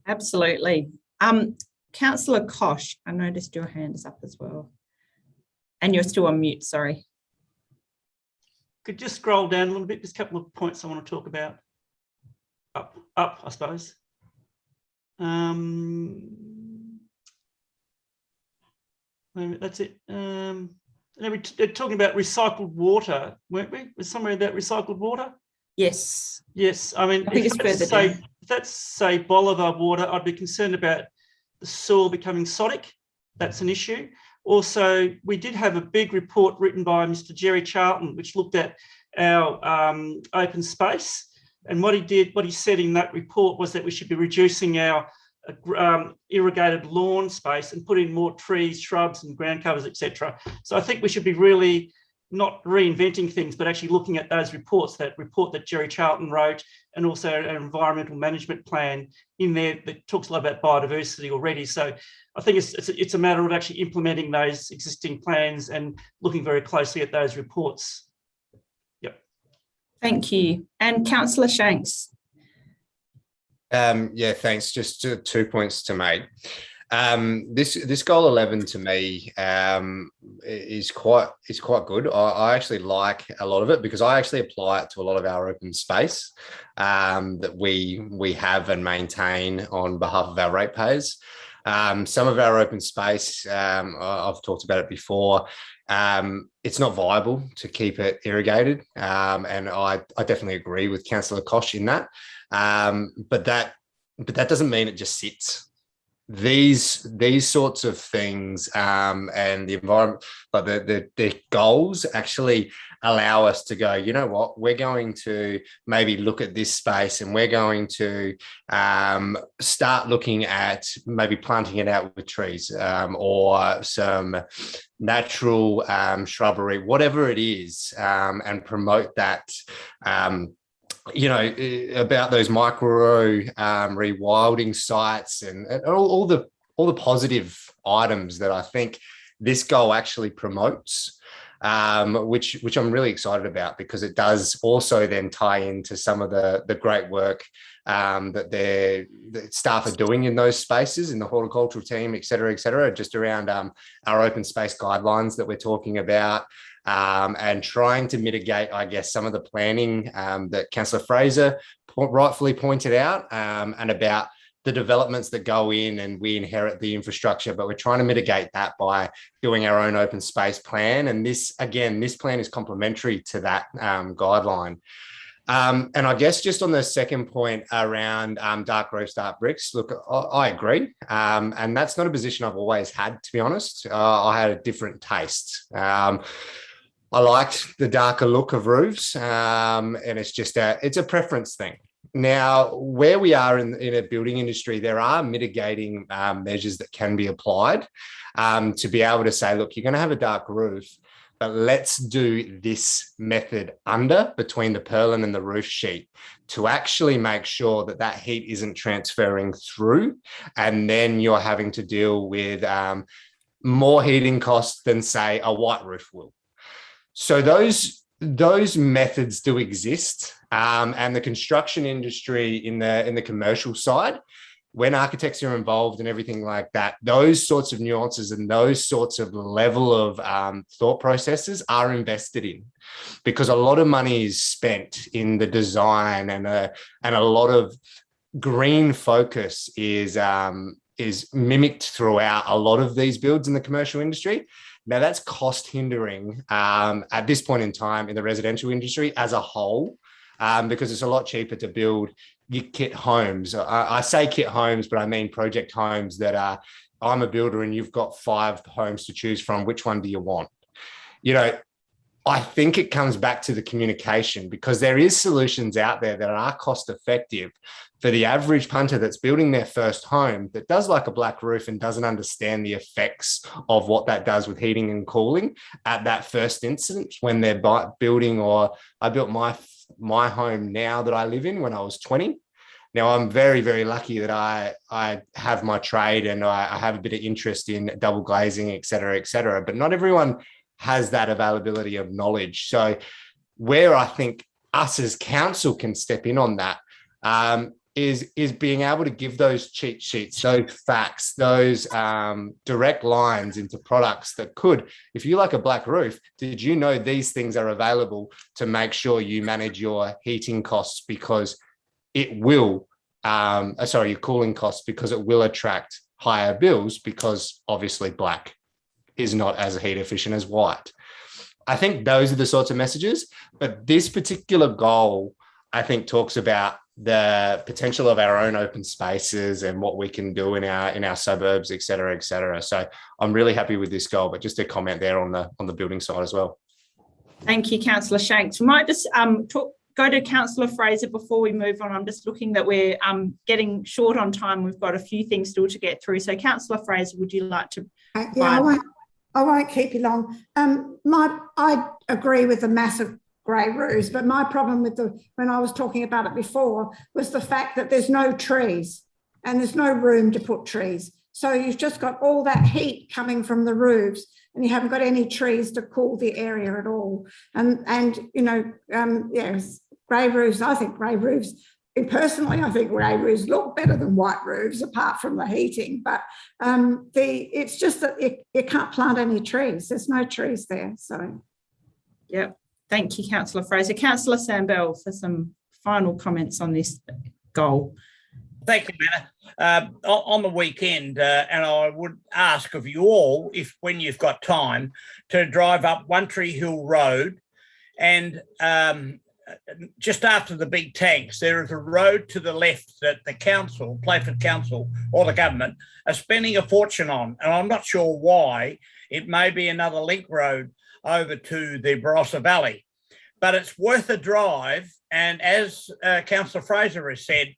Absolutely. Councillor Kosh, I noticed your hand is up as well. And you're still on mute, sorry. Could just scroll down a little bit. There's a couple of points I want to talk about. Up, I suppose. That's it. We're talking about recycled water, weren't we? Was somewhere about recycled water? Yes. Yes. I mean, think it's further down. If that's, say, Bolivar water, I'd be concerned about the soil becoming sodic. That's an issue. Also, we did have a big report written by Mr. Jerry Charlton, which looked at our open space. And what he said in that report was that we should be reducing our irrigated lawn space and put in more trees, shrubs and ground covers, etc. So I think we should be really not reinventing things, but actually looking at those reports, that report that Jerry Charlton wrote, and also an environmental management plan in there that talks a lot about biodiversity already. So I think it's a matter of actually implementing those existing plans and looking very closely at those reports. Yep. Thank you. And Councillor Shanks. Yeah, thanks. Just 2 points to make. This goal 11 to me is quite good. I actually like a lot of it because I actually apply it to a lot of our open space that we have and maintain on behalf of our ratepayers. Some of our open space, I've talked about it before. It's not viable to keep it irrigated, and I definitely agree with Councillor Kosh in that. But that doesn't mean it just sits. These sorts of things and the environment, but the goals actually allow us to go, you know what, we're going to maybe look at this space and we're going to start looking at maybe planting it out with trees or some natural shrubbery, whatever it is, and promote that. About those micro rewilding sites and all the positive items that I think this goal actually promotes, which I'm really excited about because it does also then tie into some of the great work that the staff are doing in those spaces, in the horticultural team, et cetera, just around our open space guidelines that we're talking about. And trying to mitigate, I guess, some of the planning that Councillor Fraser rightfully pointed out, and about the developments that go in and we inherit the infrastructure, but we're trying to mitigate that by doing our own open space plan. And this plan is complementary to that guideline. And I guess just on the second point around dark roofs, dark bricks, look, I agree. And that's not a position I've always had, to be honest. I had a different taste. I liked the darker look of roofs, and it's a preference thing. Now, where we are in a building industry, there are mitigating measures that can be applied to be able to say, look, you're going to have a dark roof, but let's do this method between the purlin and the roof sheet to actually make sure that heat isn't transferring through, and then you're having to deal with more heating costs than, say, a white roof will. So those methods do exist, and the construction industry in the commercial side, when architects are involved and everything like that, those sorts of nuances and those sorts of level of thought processes are invested in, because a lot of money is spent in the design, and a lot of green focus is mimicked throughout a lot of these builds in the commercial industry. Now, that's cost hindering at this point in time in the residential industry as a whole, because it's a lot cheaper to build your kit homes. I say kit homes, but I mean project homes that are, I'm a builder and you've got 5 homes to choose from. Which one do you want? I think it comes back to the communication, because there is solutions out there that are cost effective for the average punter that's building their first home, that does like a black roof and doesn't understand the effects of what that does with heating and cooling at that first instance when they're building. Or I built my home now that I live in when I was 20. Now, I'm very, very lucky that I have my trade and I have a bit of interest in double glazing, et cetera, but not everyone has that availability of knowledge. So where I think us as council can step in on that is being able to give those cheat sheets, those facts, those direct lines into products that could, if you like a black roof, did you know these things are available to make sure you manage your heating costs, because it will, your cooling costs, because it will attract higher bills, because obviously black is not as heat efficient as white. I think those are the sorts of messages, but this particular goal, I think, talks about the potential of our own open spaces and what we can do in our suburbs, et cetera, et cetera. So I'm really happy with this goal, but just a comment there on the building side as well. Thank you, Councillor Shanks. We might just go to Councillor Fraser before we move on. I'm just looking that we're getting short on time. We've got a few things still to get through. So Councillor Fraser, would you like to? I won't keep you long. I agree with the massive grey roofs, but my problem with when I was talking about it before was the fact that there's no trees and there's no room to put trees. So you've just got all that heat coming from the roofs and you haven't got any trees to cool the area at all. And you know, yes, grey roofs, I think grey roofs, personally, I think grey roofs look better than white roofs apart from the heating, but it's just that you can't plant any trees. There's no trees there, so. Yep. Thank you, Councillor Fraser. Councillor Sambell for some final comments on this goal. Thank you, Anna. On the weekend, and I would ask of you all, if when you've got time, to drive up One Tree Hill Road, and just after the big tanks, there is a road to the left that the council, Playford Council or the government, are spending a fortune on, and I'm not sure why. It may be another link road over to the Barossa Valley, but it's worth a drive. And as Councillor Fraser has said,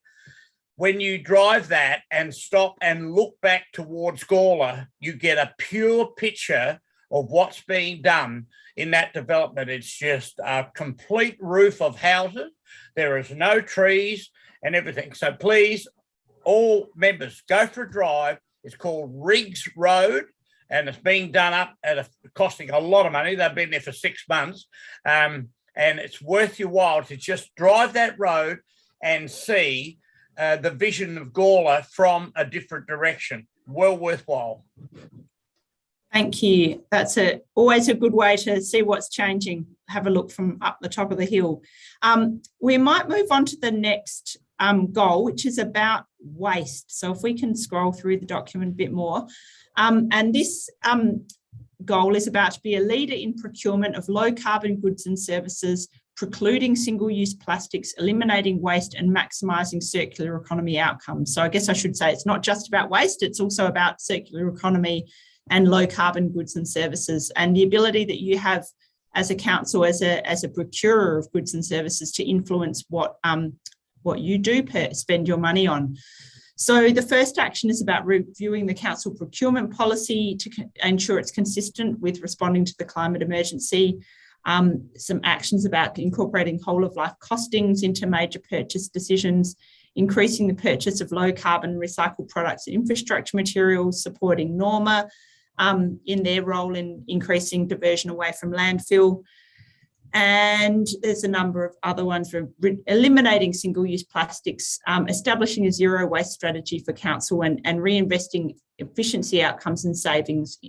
when you drive that and stop and look back towards Gawler, you get a pure picture of what's being done in that development. It's just a complete roof of houses. There is no trees and everything. So please, all members, go for a drive. It's called Riggs Road, and it's being done up at costing a lot of money. They've been there for 6 months, and it's worth your while to just drive that road and see the vision of Gawler from a different direction. Well worthwhile. Thank you. That's always a good way to see what's changing. Have a look from up the top of the hill. We might move on to the next goal, which is about waste. So if we can scroll through the document a bit more. And this goal is about to be a leader in procurement of low carbon goods and services, precluding single-use plastics, eliminating waste and maximising circular economy outcomes. So I guess I should say it's not just about waste, it's also about circular economy and low carbon goods and services, and the ability that you have as a council, as a procurer of goods and services, to influence what you do spend your money on. So the first action is about reviewing the council procurement policy to ensure it's consistent with responding to the climate emergency. Some actions about incorporating whole of life costings into major purchase decisions, increasing the purchase of low carbon recycled products and infrastructure materials, supporting Norma in their role in increasing diversion away from landfill. And there's a number of other ones for eliminating single-use plastics, establishing a zero waste strategy for council, and reinvesting efficiency outcomes and savings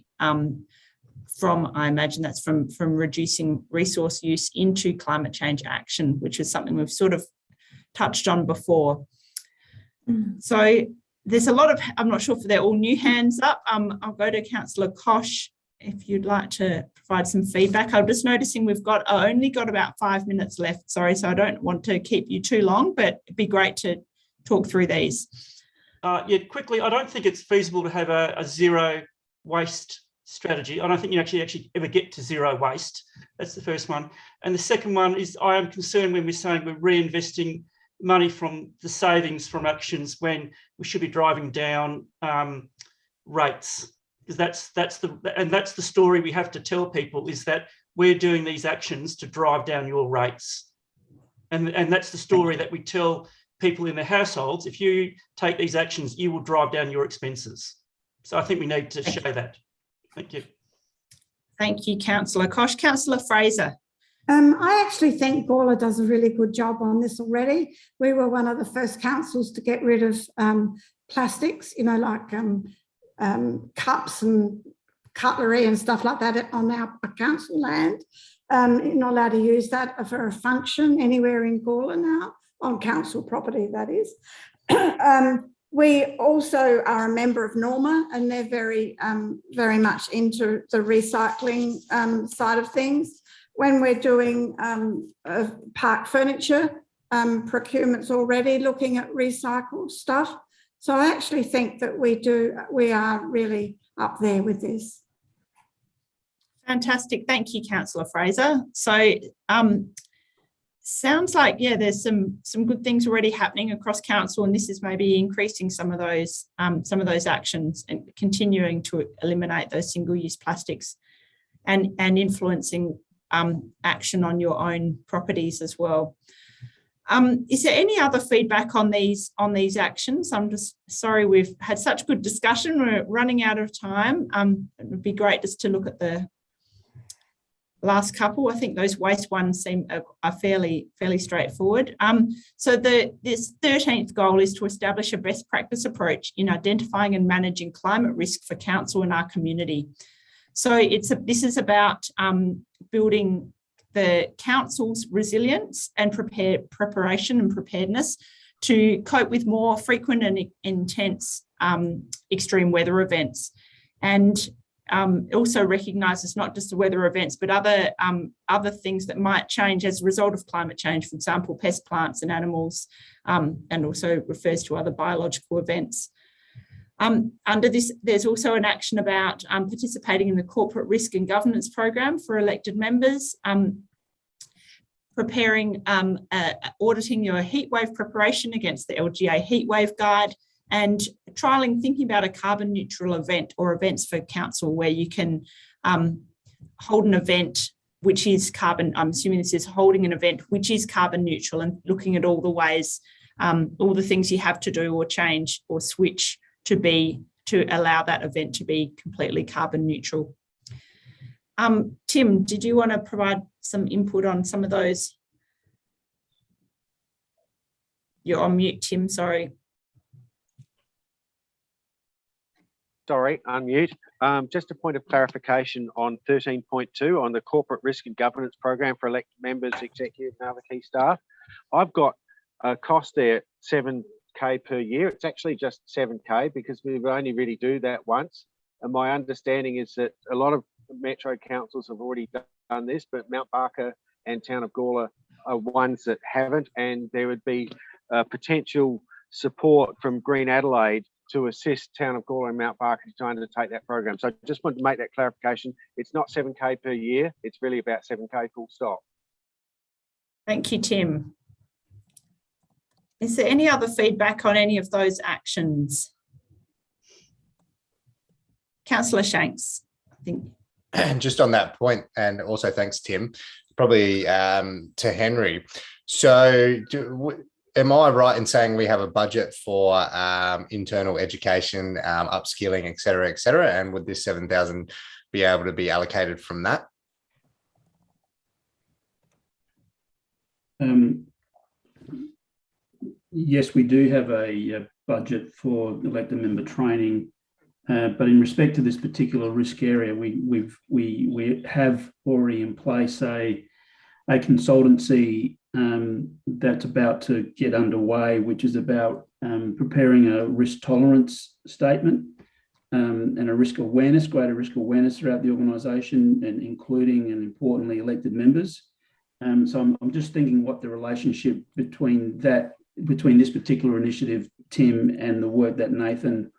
from, I imagine that's from reducing resource use into climate change action, which is something we've sort of touched on before. So there's a lot of, I'm not sure if they're all new hands up. I'll go to Councillor Koch if you'd like to provide some feedback. I'm just noticing we've only got about 5 minutes left. Sorry, so I don't want to keep you too long, but it'd be great to talk through these. Yeah, quickly, I don't think it's feasible to have a zero waste strategy. I don't think you actually ever get to zero waste. That's the first one. And the second one is, I am concerned when we're saying we're reinvesting money from the savings from actions when we should be driving down rates. Because that's the story we have to tell people, is that we're doing these actions to drive down your rates. And that's the story that we tell people in their households, if you take these actions, you will drive down your expenses. So I think we need to show that. Thank you. Thank you, Councillor Koch. Councillor Fraser. I actually think Gawler does a really good job on this already. We were one of the first councils to get rid of plastics, you know, like cups and cutlery and stuff like that on our council land. You're not allowed to use that for a function anywhere in Gawler now, on council property, that is. We also are a member of Norma, and they're very much into the recycling side of things. When we're doing park furniture, procurement's already looking at recycled stuff. So I actually think that we are really up there with this. Fantastic. Thank you, Councillor Fraser. So sounds like, yeah, there's some good things already happening across council, and this is maybe increasing some of those actions and continuing to eliminate those single-use plastics and influencing action on your own properties as well. Is there any other feedback on these actions? I'm just sorry we've had such good discussion. We're running out of time. It would be great just to look at the last couple. I think those waste ones seem are fairly straightforward. So this 13th goal is to establish a best practice approach in identifying and managing climate risk for council and our community. So this is about building the council's resilience and preparation and preparedness to cope with more frequent and intense extreme weather events, and also recognises not just the weather events, but other things that might change as a result of climate change, for example, pest plants and animals, and also refers to other biological events. Under this, there's also an action about participating in the corporate risk and governance program for elected members, preparing, auditing your heatwave preparation against the LGA heatwave guide, and trialling thinking about a carbon neutral event or events for council where you can hold an event which is carbon, I'm assuming this is holding an event which is carbon neutral, and looking at all the ways, all the things you have to do or change or switch to allow that event to be completely carbon neutral. Tim, did you want to provide some input on some of those? You're on mute, Tim, sorry. Sorry, unmute. Just a point of clarification on 13.2 on the corporate risk and governance program for elected members, executive and other key staff. I've got a cost there, $7K per year. It's actually just $7K because we only really do that once. And my understanding is that a lot of metro councils have already done this, but Mount Barker and Town of Gawler are ones that haven't, and there would be potential support from Green Adelaide to assist Town of Gawler and Mount Barker trying to take that program. So I just wanted to make that clarification. It's not $7K per year. It's really about $7K full stop. Thank you, Tim. Is there any other feedback on any of those actions? Councillor Shanks, I think. And just on that point, and also thanks, Tim, probably to Henry. So am I right in saying we have a budget for internal education, upskilling, et cetera, and would this 7,000 be able to be allocated from that? Yes, we do have a budget for elected member training, but in respect to this particular risk area, we have already in place a consultancy that's about to get underway, which is about preparing a risk tolerance statement and a risk awareness, greater risk awareness throughout the organisation, and including and importantly elected members. So I'm just thinking what the relationship between this particular initiative, Tim, and the work that Nathan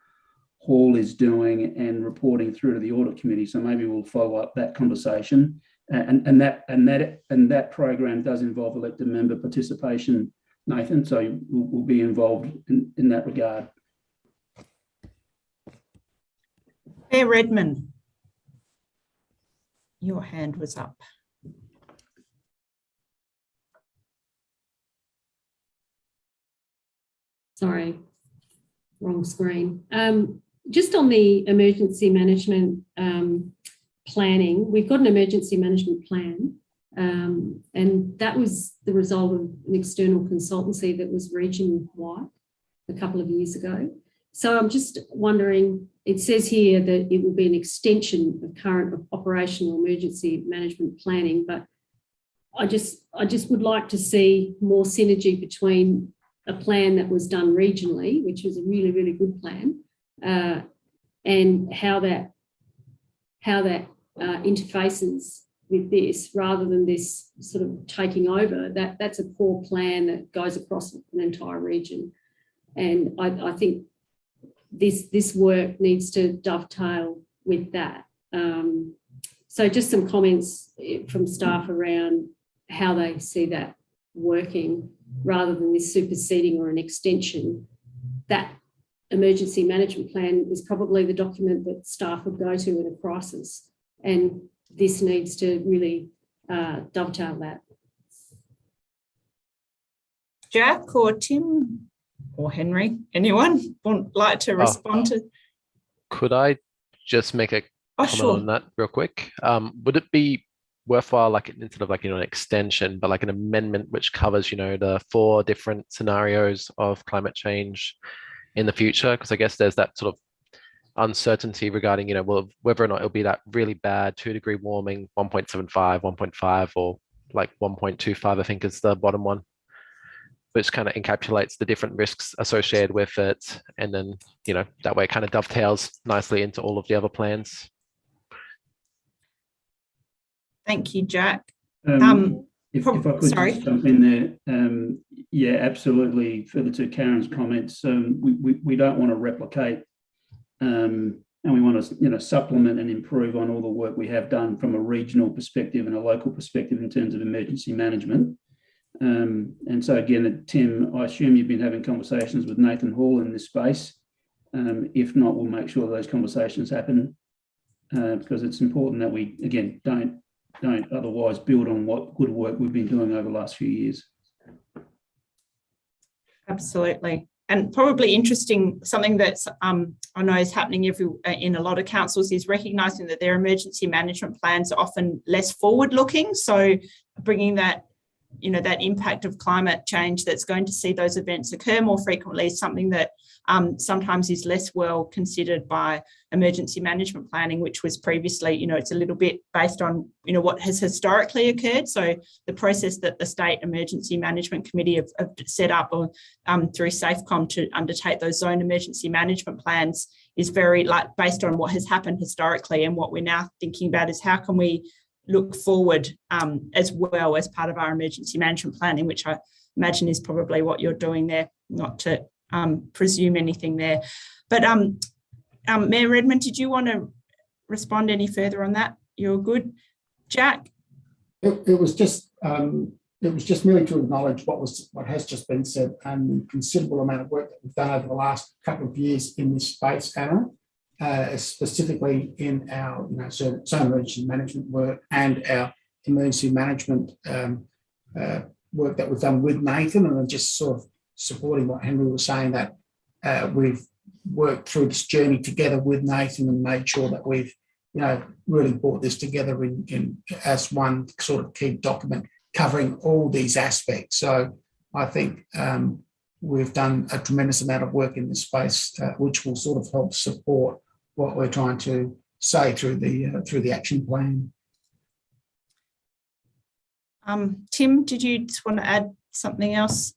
Hall is doing and reporting through to the audit committee. So maybe we'll follow up that conversation. And that program does involve elected member participation, Nathan. So we'll be involved in that regard. Mayor Redman, your hand was up. sorry, wrong screen. Just on the emergency management planning, we've got an emergency management plan, and that was the result of an external consultancy that was region-wide a couple of years ago. So I'm just wondering, it says here that it will be an extension of current operational emergency management planning, but I just would like to see more synergy between a plan that was done regionally, which was a really, really good plan, and how that interfaces with this, rather than this sort of taking over. That's a core plan that goes across an entire region, and I think this work needs to dovetail with that. So just some comments from staff around how they see that working, rather than this superseding or an extension. That emergency management plan is probably the document that staff would go to in a crisis, and this needs to really dovetail that. Jack or Tim or Henry, anyone would like to respond to? Could I just make a comment on that real quick? Would it be worthwhile, like instead of an extension, but like an amendment which covers, the 4 different scenarios of climate change in the future? Because I guess there's that sort of uncertainty regarding, whether or not it'll be that really bad 2-degree warming, 1.75, 1.5, or like 1.25, I think is the bottom one, which kind of encapsulates the different risks associated with it. And then, that way it kind of dovetails nicely into all of the other plans. Thank you, Jack. If I could just jump in there, yeah, absolutely. Further to Karen's comments, we don't want to replicate, and we want to supplement and improve on all the work we have done from a regional perspective and a local perspective in terms of emergency management. And so again, Tim, I assume you've been having conversations with Nathan Hall in this space. If not, we'll make sure those conversations happen, because it's important that we, again, don't otherwise build on what good work we've been doing over the last few years. Absolutely. And probably interesting, something that's I know is happening in a lot of councils, is recognising that their emergency management plans are often less forward-looking. So bringing that, that impact of climate change that's going to see those events occur more frequently is something that sometimes is less well considered by emergency management planning, which was previously, it's a little bit based on, what has historically occurred. So the process that the State Emergency Management Committee have set up through SAFECOM to undertake those zone emergency management plans is very based on what has happened historically. And what we're now thinking about is how can we look forward as well as part of our emergency management planning, which I imagine is probably what you're doing there, not to presume anything there. But Mayor Redmond, did you want to respond any further on that? You're good. Jack? It was just merely to acknowledge what has just been said, and the considerable amount of work that we've done over the last couple of years in this space, Anna, specifically in our zone emergency management work and our emergency management work that we've done with Nathan, and just sort of supporting what Henry was saying, that we've worked through this journey together with Nathan and made sure that we've really brought this together in as one sort of key document covering all these aspects. So I think we've done a tremendous amount of work in this space, which will sort of help support what we're trying to say through the action plan. Tim, did you just want to add something else?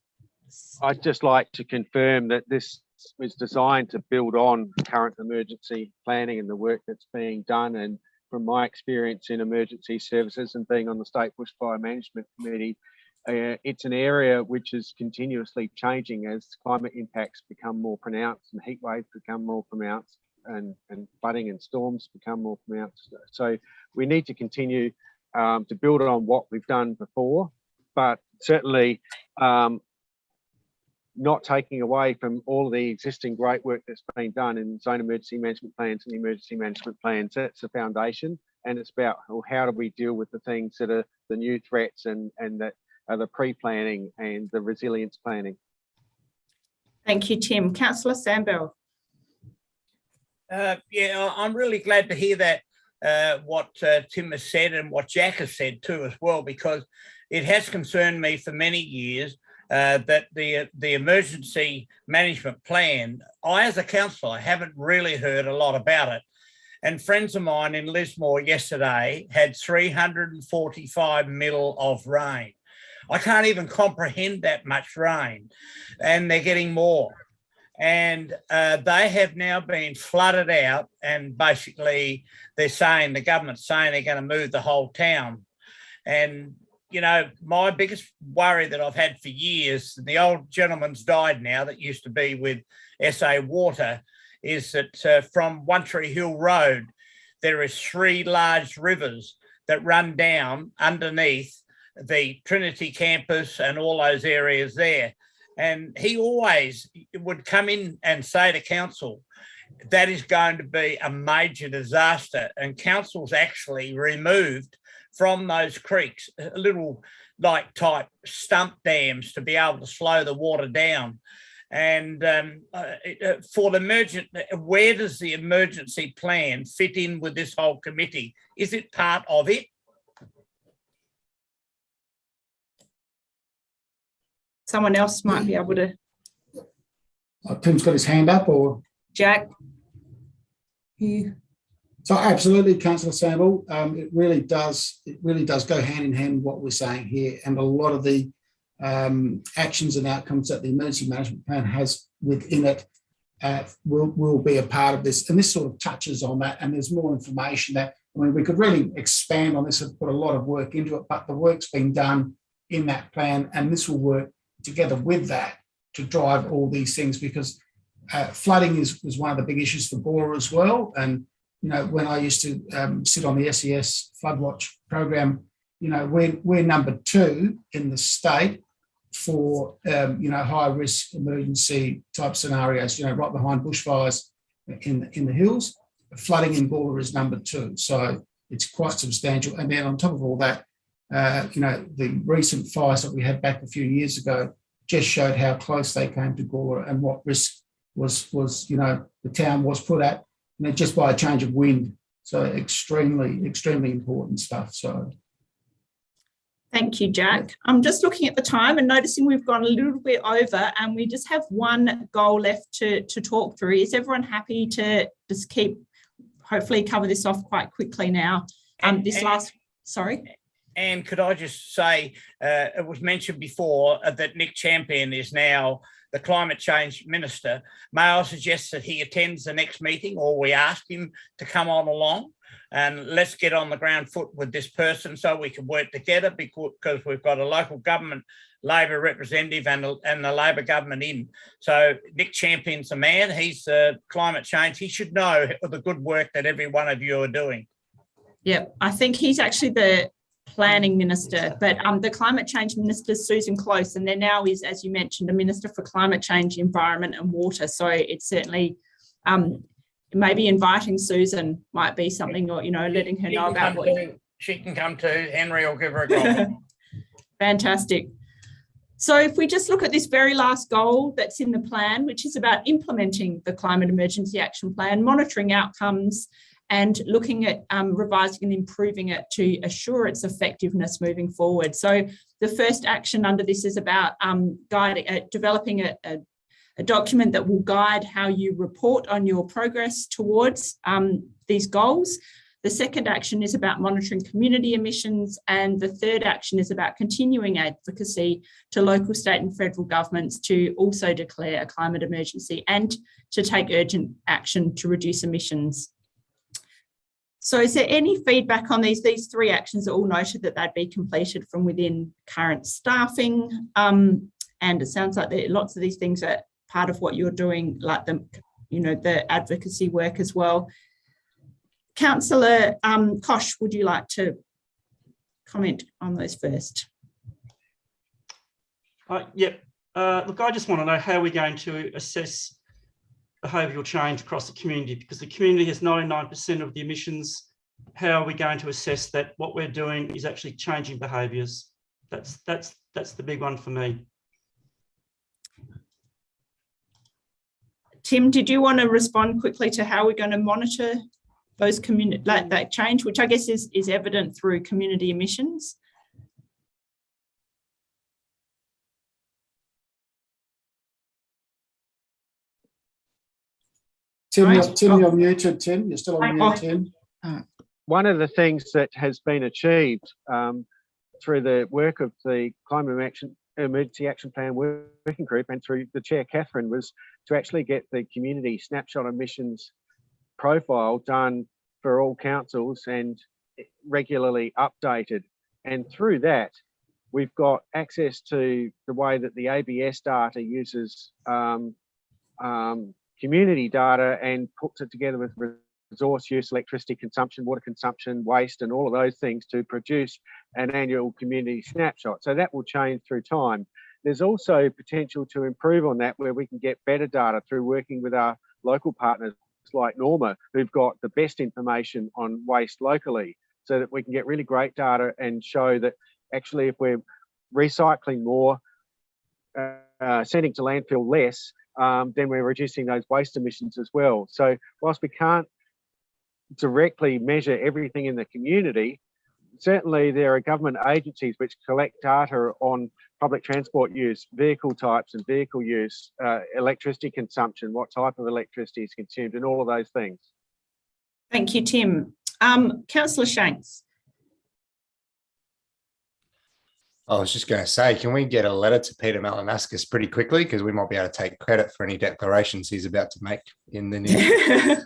I'd just like to confirm that this was designed to build on current emergency planning and the work that's being done. And from my experience in emergency services and being on the State Bushfire Management Committee, it's an area which is continuously changing as climate impacts become more pronounced and heat waves become more pronounced and flooding and storms become more pronounced. So we need to continue to build on what we've done before, but certainly not taking away from all of the existing great work that's been done in zone emergency management plans and emergency management plans. That's the foundation, and it's about, well, how do we deal with the things that are the new threats and that are the pre-planning and the resilience planning. Thank you, Tim. Councillor Sandbell. Yeah, I'm really glad to hear that, what Tim has said and what Jack has said too as well, because it has concerned me for many years that the emergency management plan, I as a councillor haven't really heard a lot about it. And friends of mine in Lismore yesterday had 345 mil of rain. I can't even comprehend that much rain, and they're getting more. And they have now been flooded out, and basically they're saying, the government's saying they're going to move the whole town. And, you know, my biggest worry that I've had for years, the old gentleman's died now that used to be with SA Water, is that from One Tree Hill Road, there is 3 large rivers that run down underneath the Trinity campus and all those areas there. And he always would come in and say to council, that is going to be a major disaster. And council's actually removed from those creeks little like type stump dams to be able to slow the water down. And for the emergent, where does the emergency plan fit in with this whole committee? Is it part of it? Someone else might be able to. Tim's got his hand up, or Jack? So absolutely, Councillor Sample. It really does go hand in hand with what we're saying here, and a lot of the actions and outcomes that the emergency management plan has within it will be a part of this. And this sort of touches on that. And there's more information that, I mean, we could really expand on this and put a lot of work into it, but the work's been done in that plan, and this will work together with that to drive all these things, because flooding is one of the big issues for Gawler as well. And, you know, when I used to sit on the SES Floodwatch program, you know, we're number 2 in the state for, you know, high risk emergency type scenarios, you know, right behind bushfires in the hills. Flooding in Gawler is number 2. So it's quite substantial. And then on top of all that, you know, the recent fires that we had back a few years ago just showed how close they came to Gawler and what risk was, you know, the town was put at, you know, just by a change of wind. So extremely, extremely important stuff. So. Thank you, Jack. I'm just looking at the time and noticing we've gone a little bit over, and we just have one goal left to talk through. Is everyone happy to just hopefully cover this off quite quickly now? Sorry. And could I just say, it was mentioned before that Nick Champion is now the Climate Change Minister. May I suggest that he attends the next meeting, or we ask him to come on along, and let's get on the ground foot with this person so we can work together, because we've got a local government Labor representative and the Labor government in. So Nick Champion's the man. He's climate change. He should know the good work that every one of you are doing. Yep, I think he's actually the planning minister, but the climate change minister is Susan Close, and there now is, as you mentioned, a minister for climate change, environment and water. So it's certainly maybe inviting Susan might be something, or, you know, letting her know about what she can come to. Henry will give her a call. Fantastic. So if we just look at this very last goal that's in the plan, which is about implementing the Climate Emergency Action Plan, monitoring outcomes, and looking at revising and improving it to assure its effectiveness moving forward. So the first action under this is about developing a document that will guide how you report on your progress towards these goals. The second action is about monitoring community emissions, and the third action is about continuing advocacy to local, state and federal governments to also declare a climate emergency and to take urgent action to reduce emissions. So is there any feedback on these? These 3 actions are all noted that they'd be completed from within current staffing. And it sounds like lots of these things are part of what you're doing, like the advocacy work as well. Councillor Kosh, would you like to comment on those first? Yep. Look, I just want to know how we're going to assess behavioural change across the community, because the community has 99% of the emissions. How are we going to assess that what we're doing is actually changing behaviours? That's the big one for me. Tim, did you want to respond quickly to how we're going to monitor those community, like that change, which I guess is evident through community emissions? Tim, you're muted, Tim. You're still on mute, Tim. One of the things that has been achieved through the work of the Emergency Action Plan Working Group and through the Chair, Catherine, was to actually get the community snapshot emissions profile done for all councils and regularly updated. And through that, we've got access to the way that the ABS data uses community data and puts it together with resource use, electricity consumption, water consumption, waste, and all of those things to produce an annual community snapshot. So that will change through time. There's also potential to improve on that, where we can get better data through working with our local partners like Norma, who've got the best information on waste locally, so that we can get really great data and show that actually if we're recycling more, sending to landfill less, then we're reducing those waste emissions as well. So whilst we can't directly measure everything in the community, certainly there are government agencies which collect data on public transport use, vehicle types and vehicle use, electricity consumption, what type of electricity is consumed, and all of those things. Thank you, Tim. Councillor Shanks. I was just going to say, can we get a letter to Peter Malinaskis pretty quickly, because we might be able to take credit for any declarations he's about to make in the news.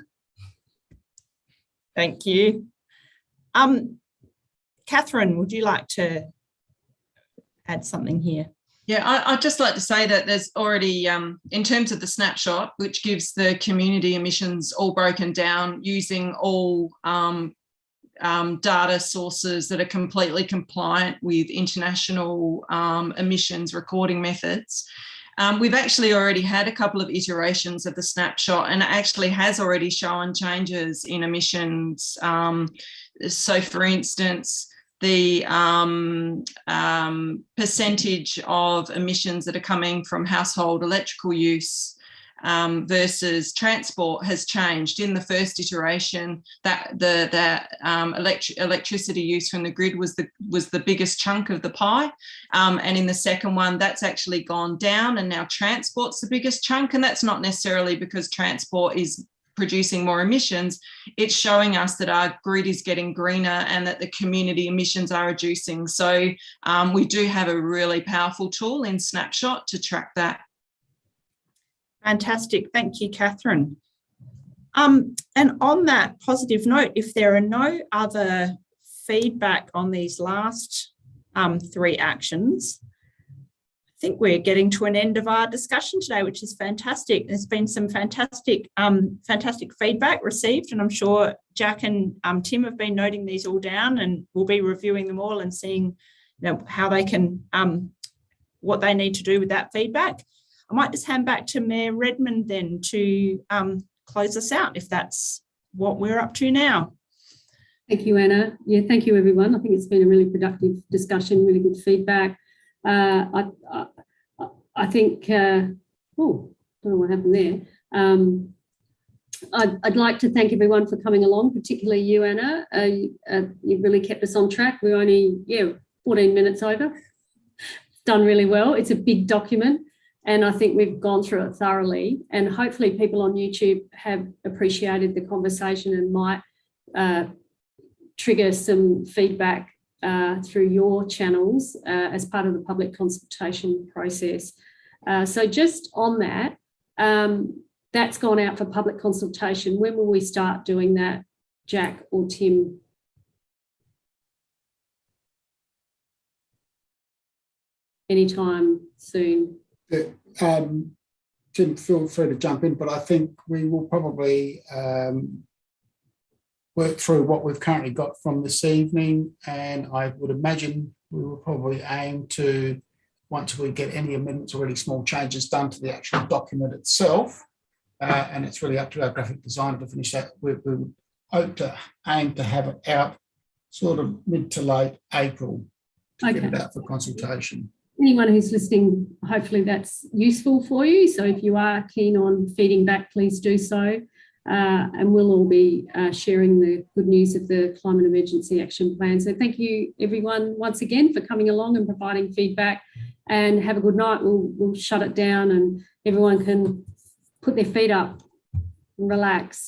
Thank you. Catherine, would you like to add something here? Yeah, I'd just like to say that there's already, in terms of the snapshot, which gives the community emissions all broken down using all data sources that are completely compliant with international emissions recording methods. We've actually already had a couple of iterations of the snapshot, and it actually has already shown changes in emissions. So for instance, the percentage of emissions that are coming from household electrical use versus transport has changed. In the first iteration, that electricity use from the grid was the biggest chunk of the pie, and in the second one, that's actually gone down, and now transport's the biggest chunk. And that's not necessarily because transport is producing more emissions. It's showing us that our grid is getting greener and that the community emissions are reducing. So we do have a really powerful tool in Snapshot to track that. Fantastic. Thank you, Catherine. And on that positive note, if there are no other feedback on these last 3 actions, I think we're getting to an end of our discussion today, which is fantastic. There's been some fantastic feedback received, and I'm sure Jack and Tim have been noting these all down, and we'll be reviewing them all and seeing, how they can, what they need to do with that feedback. I might just hand back to Mayor Redmond then to close us out, if that's what we're up to now. Thank you, Anna. Yeah, thank you, everyone. I think it's been a really productive discussion, really good feedback. I think, don't know what happened there. I'd like to thank everyone for coming along, particularly you, Anna. You really kept us on track. We're only, 14 minutes over. It's done really well. It's a big document, and I think we've gone through it thoroughly, and hopefully people on YouTube have appreciated the conversation and might trigger some feedback through your channels as part of the public consultation process. So just on that, that's gone out for public consultation. When will we start doing that, Jack or Tim? Anytime soon. Tim, feel free to jump in, but I think we will probably work through what we've currently got from this evening, and I would imagine we will probably aim to, once we get any amendments or any small changes done to the actual document itself, and it's really up to our graphic designer to finish that, we would hope to aim to have it out sort of mid to late April to get it out for consultation. anyone who's listening, hopefully that's useful for you. So if you are keen on feeding back, please do so. And we'll all be sharing the good news of the Climate Emergency Action Plan. So thank you, everyone, once again for coming along and providing feedback, and have a good night. We'll shut it down and everyone can put their feet up and relax.